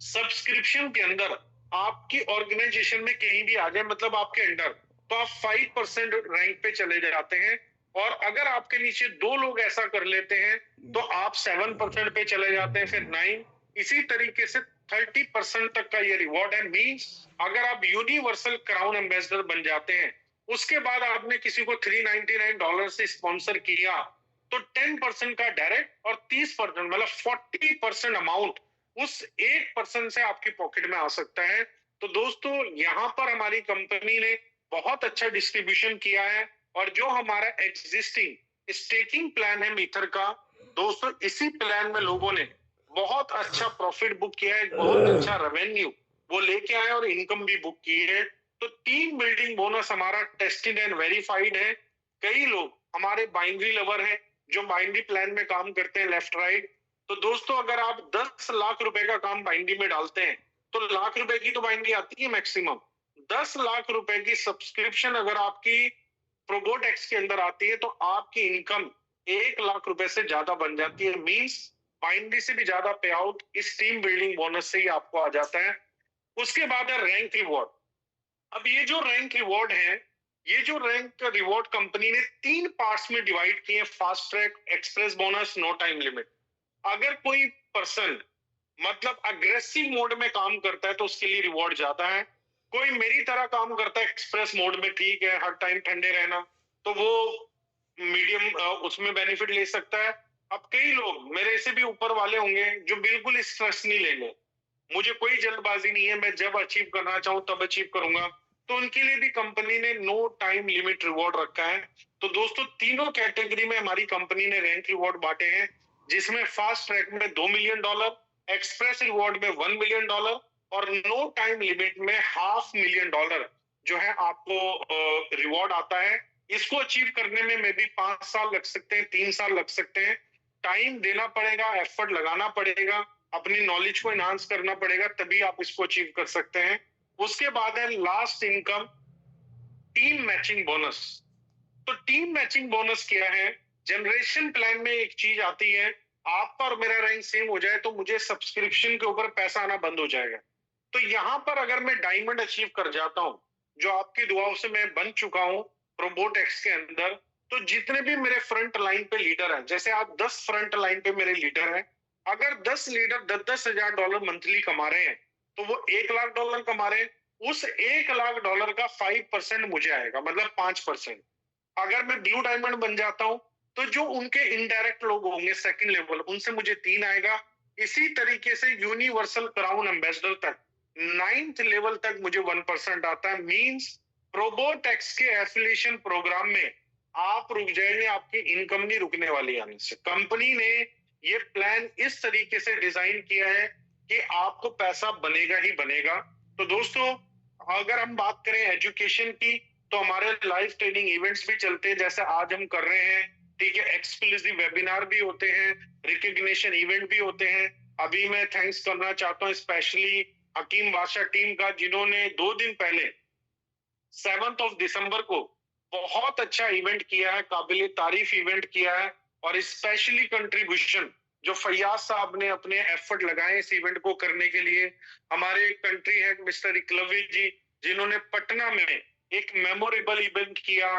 [SPEAKER 1] सब्सक्रिप्शन के अंदर आपकी ऑर्गेनाइजेशन में कहीं भी आ जाए, मतलब आपके अंडर, तो आप 5% रैंक पे चले जाते हैं। और अगर आपके नीचे 2 लोग ऐसा कर लेते हैं तो आप 7% पे चले जाते हैं, फिर 9, इसी तरीके से 30% तक का ये रिवॉर्ड है। मींस अगर आप यूनिवर्सल क्राउन एम्बेसडर बन जाते हैं, उसके बाद आपने किसी को $399 से स्पॉन्सर किया, तो 10% का डायरेक्ट और 30% मतलब 40% अमाउंट उस 1% से आपकी पॉकेट में आ सकता है। तो दोस्तों यहाँ पर हमारी कंपनी ने बहुत अच्छा डिस्ट्रीब्यूशन किया है। और जो हमारा एग्जिस्टिंग स्टेकिंग प्लान है मीथर का, दोस्तों इसी प्लान में लोगों ने बहुत अच्छा प्रॉफिट बुक किया है, बहुत अच्छा रेवेन्यू वो लेके आए और इनकम भी बुक की है। तो टीम बिल्डिंग बोनस हमारा टेस्टेड एंड वेरीफाइड है। कई लोग हमारे बाइनरी लवर हैं जो बाइनरी प्लान में काम करते हैं लेफ्ट राइट। तो दोस्तों अगर आप 10 लाख रुपए का काम बाइनरी में डालते हैं, तो लाख रुपए की तो बाइनरी आती है मैक्सिमम। 10 लाख रुपए की सब्सक्रिप्शन अगर आपकी प्रोबोटेक्स के अंदर आती है, तो आपकी इनकम 1 लाख रुपए से ज्यादा बन जाती है। मींस बाइनरी से भी ज्यादा पे आउट इस टीम बिल्डिंग बोनस से ही आपको आ जाता है। उसके बाद है रैंक रिवॉर्ड। अब ये जो रैंक रिवॉर्ड है, ये जो रैंक रिवॉर्ड कंपनी ने 3 पार्ट्स में डिवाइड किए, fast track, express bonus, no time limit. अगर कोई पर्सन मतलब अग्रेसिव मोड में काम करता है तो उसके लिए रिवॉर्ड ज्यादा है। कोई मेरी तरह काम करता है एक्सप्रेस मोड में, ठीक है, हर टाइम ठंडे रहना, तो वो मीडियम उसमें बेनिफिट ले सकता है। अब कई लोग मेरे से भी ऊपर वाले होंगे जो बिल्कुल स्ट्रेस नहीं लेंगे, मुझे कोई जल्दबाजी नहीं है, मैं जब अचीव करना चाहूं तब अचीव करूंगा, तो उनके लिए भी कंपनी ने नो टाइम लिमिट रिवॉर्ड रखा है। तो दोस्तों तीनों कैटेगरी में हमारी कंपनी ने रैंक रिवॉर्ड बांटे हैं, जिसमें फास्ट ट्रैक में $2 मिलियन, एक्सप्रेस रिवॉर्ड में $1 मिलियन और नो टाइम लिमिट में $500,000 जो है आपको रिवॉर्ड आता है। इसको अचीव करने में मे भी 5 साल लग सकते हैं, 3 साल लग सकते हैं। टाइम देना पड़ेगा, एफर्ट लगाना पड़ेगा, अपनी नॉलेज को एनहांस करना पड़ेगा, तभी आप इसको अचीव कर सकते हैं। उसके बाद है last income, team matching bonus. तो टीम मैचिंग बोनस क्या है? जनरेशन प्लान में एक चीज आती है, आपका और मेरा रैंक सेम हो जाए तो मुझे सब्सक्रिप्शन के ऊपर पैसा आना बंद हो जाएगा। तो यहां पर अगर मैं डायमंड अचीव कर जाता हूं, जो आपकी दुआओं से मैं बन चुका हूं प्रोबोटेक्स के अंदर, तो जितने भी मेरे फ्रंट लाइन पे लीडर हैं, जैसे आप 10 फ्रंट लाइन पे मेरे लीडर हैं, अगर 10 लीडर 10,000 मंथली कमा रहे हैं, तो वो $1 लाख कमा रहे हैं, उस $1 लाख का 5% मुझे आएगा, मतलब 5%। अगर मैं ब्लू डायमंड बन जाता हूं, तो जो उनके इनडायरेक्ट लोग होंगे सेकंड लेवल, उनसे मुझे 3 आएगा। इसी तरीके से यूनिवर्सल क्राउन एम्बेसडर तक 9th लेवल तक मुझे 1% आता है। मींस प्रोबोटेक्स के एफिलिएशन प्रोग्राम में आप रुक जाएंगे, आपकी इनकम नहीं रुकने वाली आने से। कंपनी ने ये प्लान इस तरीके से डिजाइन किया है कि आपको पैसा बनेगा ही बनेगा। तो दोस्तों अगर हम बात करें एजुकेशन की, तो हमारे लाइव ट्रेनिंग इवेंट्स भी चलते हैं, जैसे आज हम कर रहे हैं, ठीक है, एक्सक्लूसिव वेबिनार भी होते हैं, रिकग्निशन इवेंट भी होते हैं। अभी मैं थैंक्स करना चाहता हूँ स्पेशली हकीम बादशाह टीम का, जिन्होंने 2 दिन पहले 7 दिसंबर को बहुत अच्छा इवेंट किया है, काबिल तारीफ इवेंट किया है। और स्पेशली कंट्रीब्यूशन जो फैयाज साहब ने अपने एफर्ट लगाए इस इवेंट को करने के लिए, हमारे कंट्री हेड मिस्टर इकलवी जी, जिन्होंने पटना में एक मेमोरेबल इवेंट किया,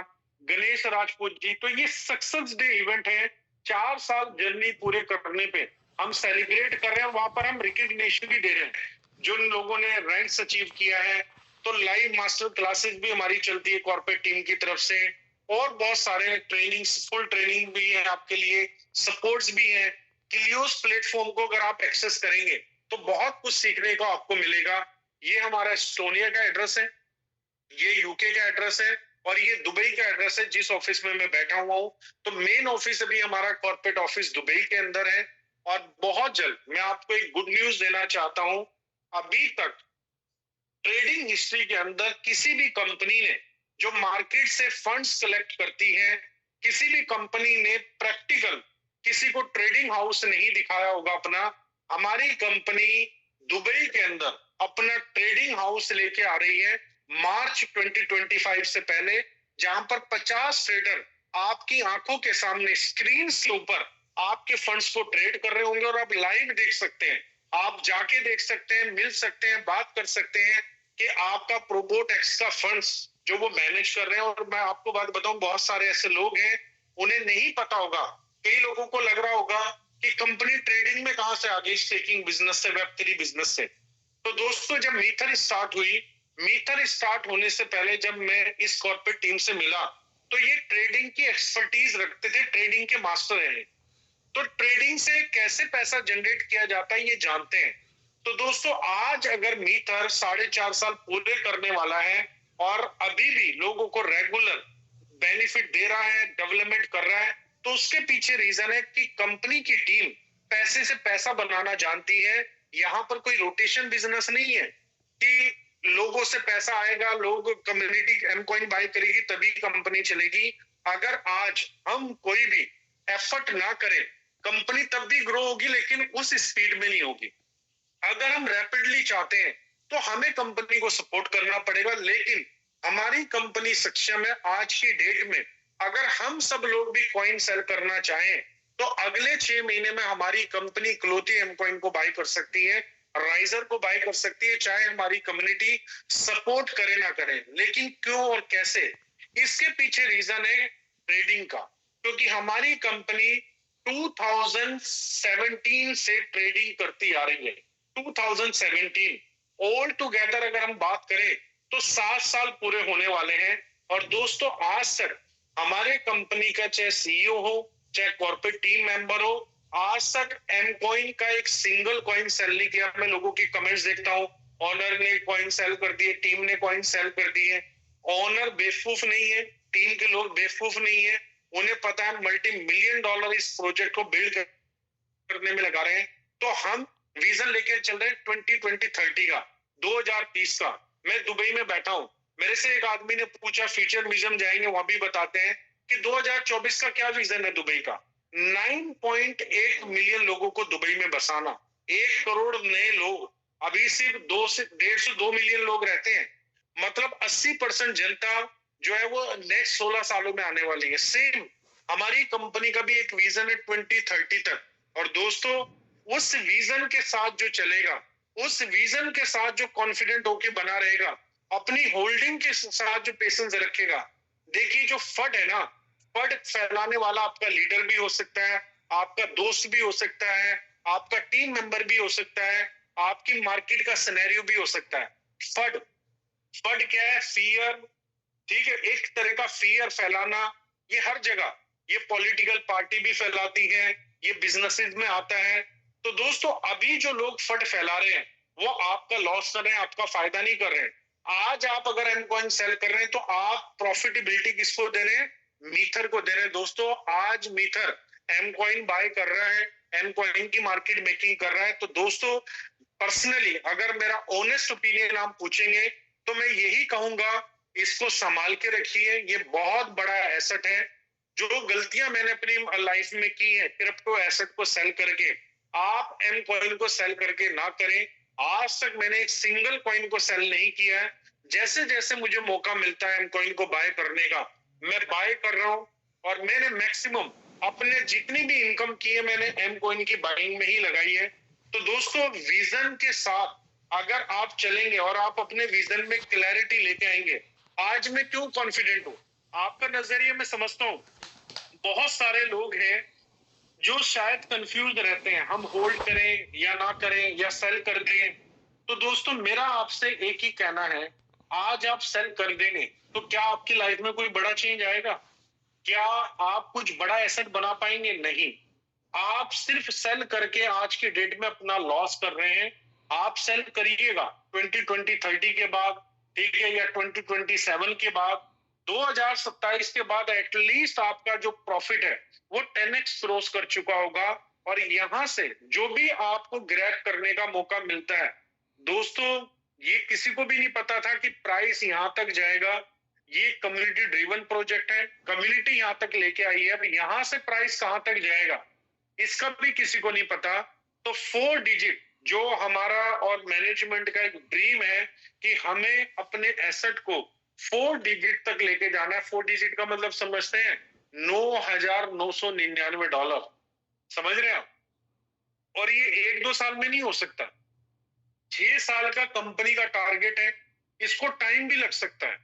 [SPEAKER 1] गणेश राजपूत जी, तो ये सक्सेस डे इवेंट है। 4 साल जर्नी पूरे करने पे हम सेलिब्रेट कर रहे हैं, वहां पर हम रिकग्निशन भी दे रहे हैं जिन लोगों ने रैंक्स अचीव किया है। तो लाइव मास्टर क्लासेस भी हमारी चलती है कॉर्पोरेट टीम की तरफ से, और बहुत सारे ट्रेनिंग्स, फुल ट्रेनिंग भी है आपके लिए, सपोर्ट्स भी है। क्लियोस प्लेटफॉर्म को अगर आप एक्सेस करेंगे तो बहुत कुछ सीखने को आपको मिलेगा। ये हमारा एस्टोनिया का एड्रेस है, ये यूके का एड्रेस है, और ये दुबई का एड्रेस है जिस ऑफिस में मैं बैठा हुआ हूँ। तो मेन ऑफिस अभी हमारा कॉर्पोरेट ऑफिस दुबई के अंदर है। और बहुत जल्द मैं आपको एक गुड न्यूज देना चाहता हूँ। अभी तक ट्रेडिंग हिस्ट्री के अंदर किसी भी कंपनी ने जो मार्केट से फंड्स कलेक्ट करती है, किसी भी कंपनी ने प्रैक्टिकल किसी को ट्रेडिंग हाउस नहीं दिखाया होगा अपना। हमारी कंपनी दुबई के अंदर अपना ट्रेडिंग हाउस लेके आ रही है मार्च 2025 से पहले, जहां पर 50 ट्रेडर आपकी आंखों के सामने स्क्रीन के ऊपर आपके फंड्स को ट्रेड कर रहे होंगे, और आप लाइव देख सकते हैं, आप जाके देख सकते हैं, मिल सकते हैं, बात कर सकते हैं कि आपका प्रोबोटेक्स का फंड्स जो वो मैनेज कर रहे हैं। और मैं आपको बात बताऊं, बहुत सारे ऐसे लोग हैं उन्हें नहीं पता होगा, कई लोगों को लग रहा होगा कि कंपनी ट्रेडिंग में कहां से आ गई, स्टेकिंग बिजनेस से, वेब3 बिजनेस से। तो दोस्तों, जब मीथर स्टार्ट हुई, मीथर स्टार्ट होने से पहले जब मैं इस कॉर्पोरेट टीम से मिला, तो ये ट्रेडिंग की एक्सपर्टीज रखते थे, ट्रेडिंग के मास्टर हैं। तो ट्रेडिंग से कैसे पैसा जनरेट किया जाता है ये जानते हैं। तो दोस्तों, आज अगर मीथर 4.5 साल पूरे करने वाला है और अभी भी लोगों को रेगुलर बेनिफिट दे रहा है, डेवलपमेंट कर रहा है, तो उसके पीछे रीजन है कि कंपनी की टीम पैसे से पैसा बनाना जानती है। यहां पर कोई रोटेशन बिजनेस नहीं है कि लोगों से पैसा आएगा, लोग कम्युनिटी एम कॉइन बाय करेगी तभी कंपनी चलेगी। अगर आज हम कोई भी एफर्ट ना करें, कंपनी तब भी ग्रो होगी लेकिन उस स्पीड में नहीं होगी। अगर हम रैपिडली चाहते हैं तो हमें कंपनी को सपोर्ट करना पड़ेगा, लेकिन हमारी कंपनी सक्षम है आज की डेट में। अगर हम सब लोग भी कॉइन सेल करना चाहें तो अगले 6 महीने में हमारी कंपनी क्लोथी एम कॉइन को बाय कर सकती है, राइजर को बाय कर सकती है, चाहे हमारी कम्युनिटी सपोर्ट करे ना करे। लेकिन क्यों और कैसे, इसके पीछे रीजन है ट्रेडिंग का, क्योंकि हमारी कंपनी 2017 से ट्रेडिंग करती आ रही है। 2017 ऑल टुगेदर अगर हम बात करें तो 7 साल पूरे होने वाले हैं। और दोस्तों, आज तक हमारे कंपनी का चाहे सीईओ हो, चाहे कॉर्पोरेट टीम मेंबर हो, आज तक एम कॉइन का एक सिंगल कॉइन सेल नहीं किया। मैं लोगों की कमेंट्स देखता हूँ, ऑनर ने कॉइन सेल कर दिए, टीम ने कॉइन सेल कर दिए। ऑनर बेवकूफ नहीं है, टीम के लोग बेवकूफ नहीं है, उन्हें पता है मल्टी मिलियन डॉलर इस प्रोजेक्ट को बिल्ड करने में लगा रहे हैं। तो हम विजन लेके चल रहे हैं 2020-30 का, 2030 का। मैं दुबई में बैठा हूं, मेरे से एक आदमी ने पूछा फ्यूचर म्यूजियम जाएंगे, वहां भी बताते हैं कि 2024 का क्या विजन है दुबई का। 9.8 मिलियन लोगों को दुबई में बसाना, 1 करोड़ नए लोग। अभी सिर्फ 1.5 से 2 मिलियन लोग रहते हैं, मतलब 80% जनता जो है वो नेक्स्ट 16 सालों में आने वाली है। सेम हमारी कंपनी का भी एक विजन है 2030 तक। और दोस्तों, उस विजन के साथ जो चलेगा, उस विजन के साथ जो कॉन्फिडेंट होके बना रहेगा, अपनी होल्डिंग के साथ जो पेशेंस रखेगा, देखिए जो फड है ना, फड फैलाने वाला आपका लीडर भी हो सकता है, आपका दोस्त भी हो सकता है, आपका टीम मेंबर भी हो सकता है, आपकी मार्केट का सिनेरियो भी हो सकता है। फड, फड क्या है? फियर। ठीक है, एक तरह का फियर फैलाना, ये हर जगह, ये पॉलिटिकल पार्टी भी फैलाती है, ये बिजनेसेस में आता है। तो दोस्तों, अभी जो लोग फंड फैला रहे हैं वो आपका लॉस कर रहे हैं, आपका फायदा नहीं कर रहे हैं। आज आप अगर एम कॉइन सेल कर रहे हैं तो आप प्रॉफिटेबिलिटी किसको दे रहे हैं? मीथर को दे रहे हैं। दोस्तों, आज मीथर एम कॉइन बाय कर रहा है, एम कॉइन की मार्केट मेकिंग कर रहा है। तो दोस्तों, पर्सनली अगर मेरा ऑनेस्ट ओपिनियन आप पूछेंगे तो मैं यही कहूंगा, इसको संभाल के रखिए, ये बहुत बड़ा एसेट है। जो गलतियां मैंने अपनी लाइफ में की है क्रिप्टो एसेट को सेल करके, आप एम कॉइन को सेल करके ना करें। आज तक मैंने एक सिंगल कॉइन को सेल नहीं किया है। जैसे जैसे मुझे मौका मिलता है एम कॉइन को बाय करने का, मैं बाय कर रहा हूं। और मैंने मैक्सिमम अपने जितनी भी इनकम की है मैंने एम कॉइन की बाइंग में ही लगाई है। तो दोस्तों, विजन के साथ अगर आप चलेंगे और आप अपने विजन में क्लैरिटी लेके आएंगे, आज मैं क्यों कॉन्फिडेंट हूं, आपका नजरिया मैं समझता हूं। बहुत सारे लोग हैं जो शायद कंफ्यूज रहते हैं हम होल्ड करें या ना करें या सेल कर दें, तो दोस्तों मेरा आपसे एक ही कहना है, आज आप सेल कर देंगे तो क्या आपकी लाइफ में कोई बड़ा चेंज आएगा? क्या आप कुछ बड़ा एसेट बना पाएंगे? नहीं। आप सिर्फ सेल करके आज की डेट में अपना लॉस कर रहे हैं। आप सेल करिएगा 2020-30 के बाद, ठीक है, या 2027 के बाद, 2027 के बाद एटलीस्ट आपका जो प्रॉफिट है वो 10x क्रॉस कर चुका होगा। और यहां से जो भी आपको ग्रैब करने का मौका मिलता है, दोस्तों ये किसी को भी नहीं पता था कि प्राइस यहां तक जाएगा। ये कम्युनिटी ड्रिवन प्रोजेक्ट है, कम्युनिटी यहां तक लेके आई है। अब यहां से प्राइस कहां तक जाएगा इसका भी किसी को नहीं पता। तो 4 डिजिट जो हमारा और मैनेजमेंट का एक ड्रीम है कि हमें अपने एसेट को 4 डिजिट तक लेके जाना है। 4 डिजिट का मतलब समझते हैं, $9,999। समझ रहे हैं आप? और ये 1-2 साल में नहीं हो सकता, 6 साल का कंपनी का टारगेट है। इसको टाइम भी लग सकता है,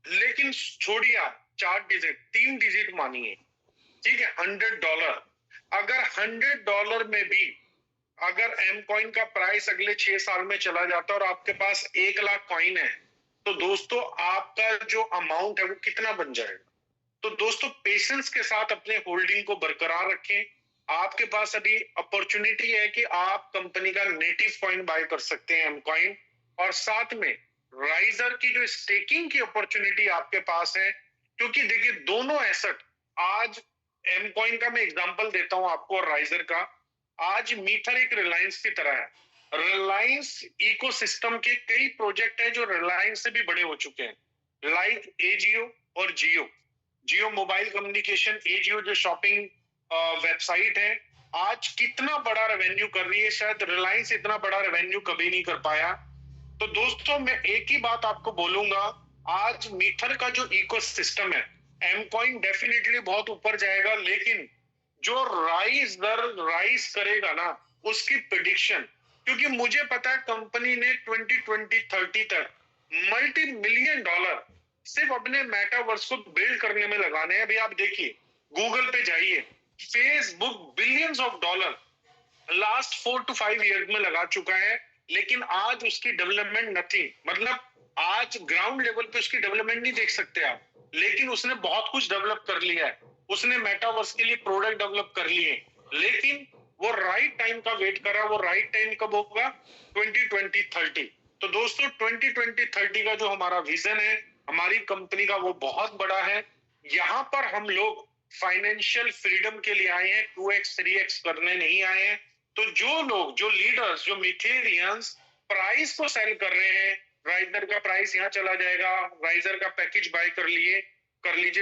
[SPEAKER 1] लेकिन छोड़िए आप 4 डिजिट, 3 डिजिट मानिए, ठीक है, $100। अगर $100 में भी अगर एम कॉइन का प्राइस अगले 6 साल में चला जाता है और आपके पास 1 लाख कॉइन है, तो दोस्तों आपका जो अमाउंट है वो कितना बन जाएगा? तो दोस्तों पेशेंस के साथ अपने होल्डिंग को बरकरार रखें। आपके पास अभी अपॉर्चुनिटी है कि आप कंपनी का नेटिव कॉइन बाय कर सकते हैं, एम कॉइन, और साथ में राइजर की जो स्टेकिंग की अपॉर्चुनिटी आपके पास है। क्योंकि देखिए दोनों एसेट आज, एम कॉइन का मैं एग्जांपल देता हूं आपको और राइजर का, आज मीथर एक रिलायंस की तरह है। रिलायंस इकोसिस्टम के कई प्रोजेक्ट है जो रिलायंस से भी बड़े हो चुके हैं, लाइक एजियो और जियो। जियो मोबाइल कम्युनिकेशन, एजियो जो शॉपिंग वेबसाइट है, आज कितना बड़ा रेवेन्यू कर रही है, शायद रिलायंस इतना बड़ा रेवेन्यू कभी नहीं कर पाया। तो दोस्तों मैं एक ही बात आपको बोलूंगा, आज मीथर का जो इकोसिस्टम है, एम कॉइन डेफिनेटली बहुत ऊपर जाएगा, लेकिन जो राइज करेगा ना उसकी प्रिडिक्शन, क्योंकि मुझे पता है कंपनी ने 2020-30 तक $multi-million सिर्फ अपने मेटावर्स को बिल्ड करने में लगाने हैं। अभी आप देखिए, गूगल पे जाइए, Facebook billions of dollar last 4 to 5 years में लगा चुका है, लेकिन आज उसकी डेवलपमेंट नथिंग। मतलब आज ग्राउंड लेवल पे उसकी डेवलपमेंट नहीं देख सकते आप, लेकिन उसने बहुत कुछ डेवलप कर लिया है। उसने मेटावर्स के लिए प्रोडक्ट डेवलप कर लिए, लेकिन वो राइट टाइम का वेट कर रहा है। वो राइट टाइम कब होगा? 2020-30। तो दोस्तों 2020-30 का जो हमारा विजन है हमारी कंपनी का, वो बहुत बड़ा है। यहाँ पर हम लोग फाइनेंशियल फ्रीडम के लिए आए हैं, 2x 3x करने नहीं आए हैं। तो जो लोग, जो लीडर्स, जो मिथेरियंस प्राइस को सेल कर रहे हैं, राइजर का प्राइस यहाँ चला जाएगा, राइजर का पैकेज बाय कर लीजिए,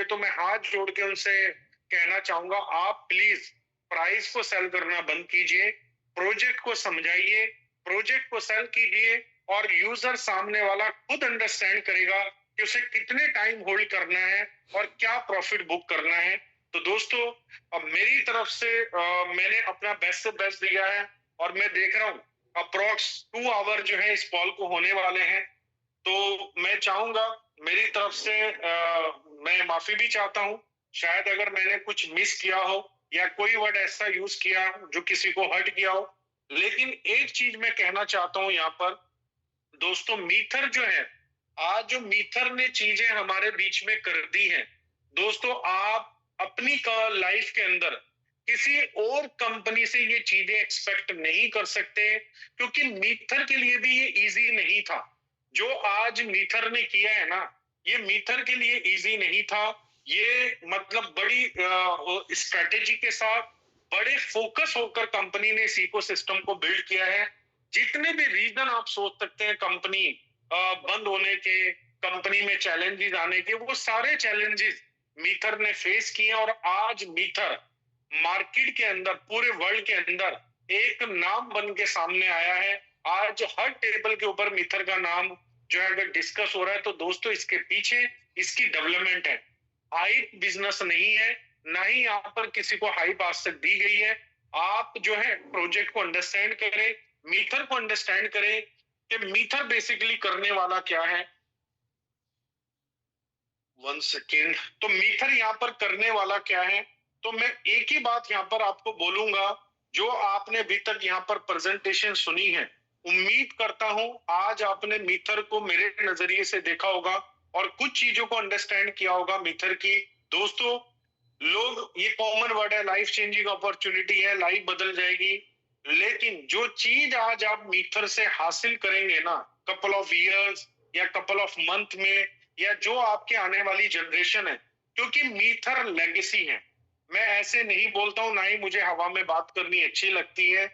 [SPEAKER 1] तो मैं हाथ जोड़ के उनसे कहना चाहूंगा, आप प्लीज प्राइस को सेल करना बंद कीजिए, प्रोजेक्ट को समझाइए, प्रोजेक्ट को सेल कीजिए, और यूजर सामने वाला खुद अंडरस्टैंड करेगा कि उसे कितने टाइम होल्ड करना है और क्या प्रॉफिट बुक करना है। तो दोस्तों अब मेरी तरफ से मैंने अपना बेस्ट से बेस्ट दिया है, और मैं देख रहा हूँ अप्रोक्स 2 आवर जो है इस कॉल को होने वाले हैं। तो मैं चाहूंगा, मेरी तरफ से मैं माफी भी चाहता हूँ, शायद अगर मैंने कुछ मिस किया हो या कोई वर्ड ऐसा यूज किया जो किसी को हर्ट किया हो। लेकिन एक चीज मैं कहना चाहता हूँ यहाँ पर, दोस्तों मीथर जो है, आज जो मीथर ने चीजें हमारे बीच में कर दी हैं, दोस्तों आप अपनी लाइफ के अंदर किसी और कंपनी से ये चीजें एक्सपेक्ट नहीं कर सकते, क्योंकि मीथर के लिए भी ये इजी नहीं था। जो आज मीथर ने किया है ना, ये मीथर के लिए इजी नहीं था। ये मतलब बड़ी स्ट्रेटेजी के साथ, बड़े फोकस होकर कंपनी ने इस इकोसिस्टम को बिल्ड किया है। जितने भी रीजन आप सोच सकते हैं कंपनी बंद होने के, कंपनी में चैलेंजेस आने के, वो सारे चैलेंजेस मीथर ने फेस किए, और आज मीथर मार्केट के अंदर, पूरे वर्ल्ड के अंदर एक नाम बन के सामने आया है। आज हर टेबल के ऊपर मीथर का नाम जो है अगर डिस्कस हो रहा है, तो दोस्तों इसके पीछे इसकी डेवलपमेंट है, हाइप बिजनेस नहीं है, ना ही यहाँ पर किसी को हाइप आज तक दी गई है। आप जो है प्रोजेक्ट को अंडरस्टैंड करें, मीथर को अंडरस्टैंड करें कि मीथर बेसिकली करने वाला क्या है। 1 सेकेंड। तो मीथर यहाँ पर करने वाला क्या है, तो मैं एक ही बात यहाँ पर आपको बोलूंगा, जो आपने अभी तक यहाँ पर प्रेजेंटेशन सुनी है, उम्मीद करता हूं आज आपने मीथर को मेरे नजरिए से देखा होगा और कुछ चीजों को अंडरस्टैंड किया होगा मीथर की। दोस्तों, लोग, ये कॉमन वर्ड है, लाइफ चेंजिंग अपॉर्चुनिटी है, लाइफ बदल जाएगी, लेकिन जो चीज आज आप मीथर से हासिल करेंगे ना, कपल ऑफ इयर्स या कपल ऑफ मंथ में, या जो आपके आने वाली जनरेशन है, क्योंकि मीथर लेगेसी है। मैं ऐसे नहीं बोलता हूं, ना ही मुझे हवा में बात करनी अच्छी लगती है।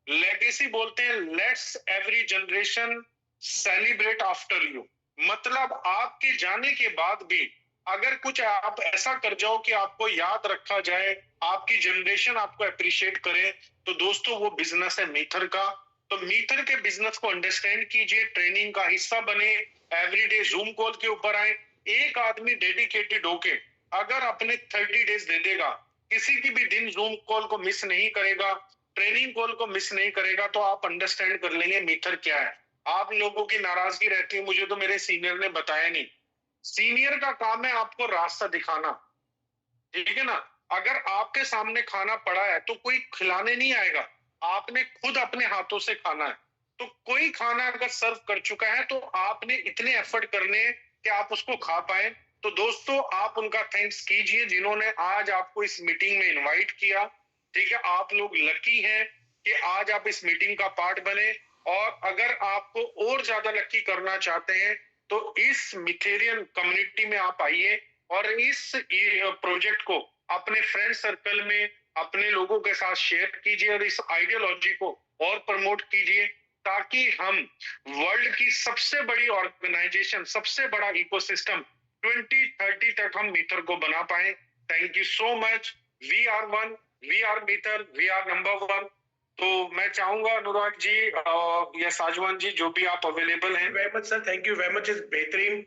[SPEAKER 1] लेगेसी बोलते हैं, let's every generation celebrate after you. मतलब आपके जाने के बाद भी अगर कुछ आप ऐसा कर जाओ कि आपको याद रखा जाए, आपकी जनरेशन आपको अप्रिशिएट करे, तो दोस्तों वो बिजनेस है मीथर का। तो मीथर के बिजनेस को अंडरस्टैंड कीजिए, ट्रेनिंग का हिस्सा बने, एवरीडे जूम कॉल के ऊपर आए। एक आदमी डेडिकेटेड होके अगर अपने 30 डेज दे देगा, किसी की भी दिन जूम कॉल को मिस नहीं करेगा, ट्रेनिंग कॉल को मिस नहीं करेगा, तो आप अंडरस्टैंड कर लेंगे मीथर क्या है। आप लोगों की नाराजगी रहती है, मुझे तो मेरे सीनियर ने बताया नहीं। सीनियर का काम है आपको रास्ता दिखाना, ठीक है ना। अगर आपके सामने खाना पड़ा है तो कोई खिलाने नहीं आएगा, आपने खुद अपने हाथों से खाना है। तो कोई खाना अगर सर्व कर चुका है तो आपने इतने एफर्ट करने हैं कि आप उसको खा पाए। तो दोस्तों, आप उनका थैंक्स कीजिए जिन्होंने आज आपको इस मीटिंग में इनवाइट किया। ठीक है, आप लोग लकी हैं कि आज आप इस मीटिंग का पार्ट बने। और अगर आपको और ज्यादा लकी करना चाहते हैं तो इस मिथेरियन कम्युनिटी में आप आइए और इस प्रोजेक्ट को अपने फ्रेंड सर्कल में अपने लोगों के साथ शेयर कीजिए और इस आइडियोलॉजी को और प्रमोट कीजिए, ताकि हम वर्ल्ड की सबसे बड़ी ऑर्गेनाइजेशन, सबसे बड़ा इकोसिस्टम 2030 तक हम मीटर को बना पाए। Thank you so much. We are one, we are Meter, we are number one. तो मैं चाहूंगा अनुराग जी या साजवान जी, जो भी आप अवेलेबल हैं।
[SPEAKER 2] Very much sir, thank you very much, इस बेहतरीन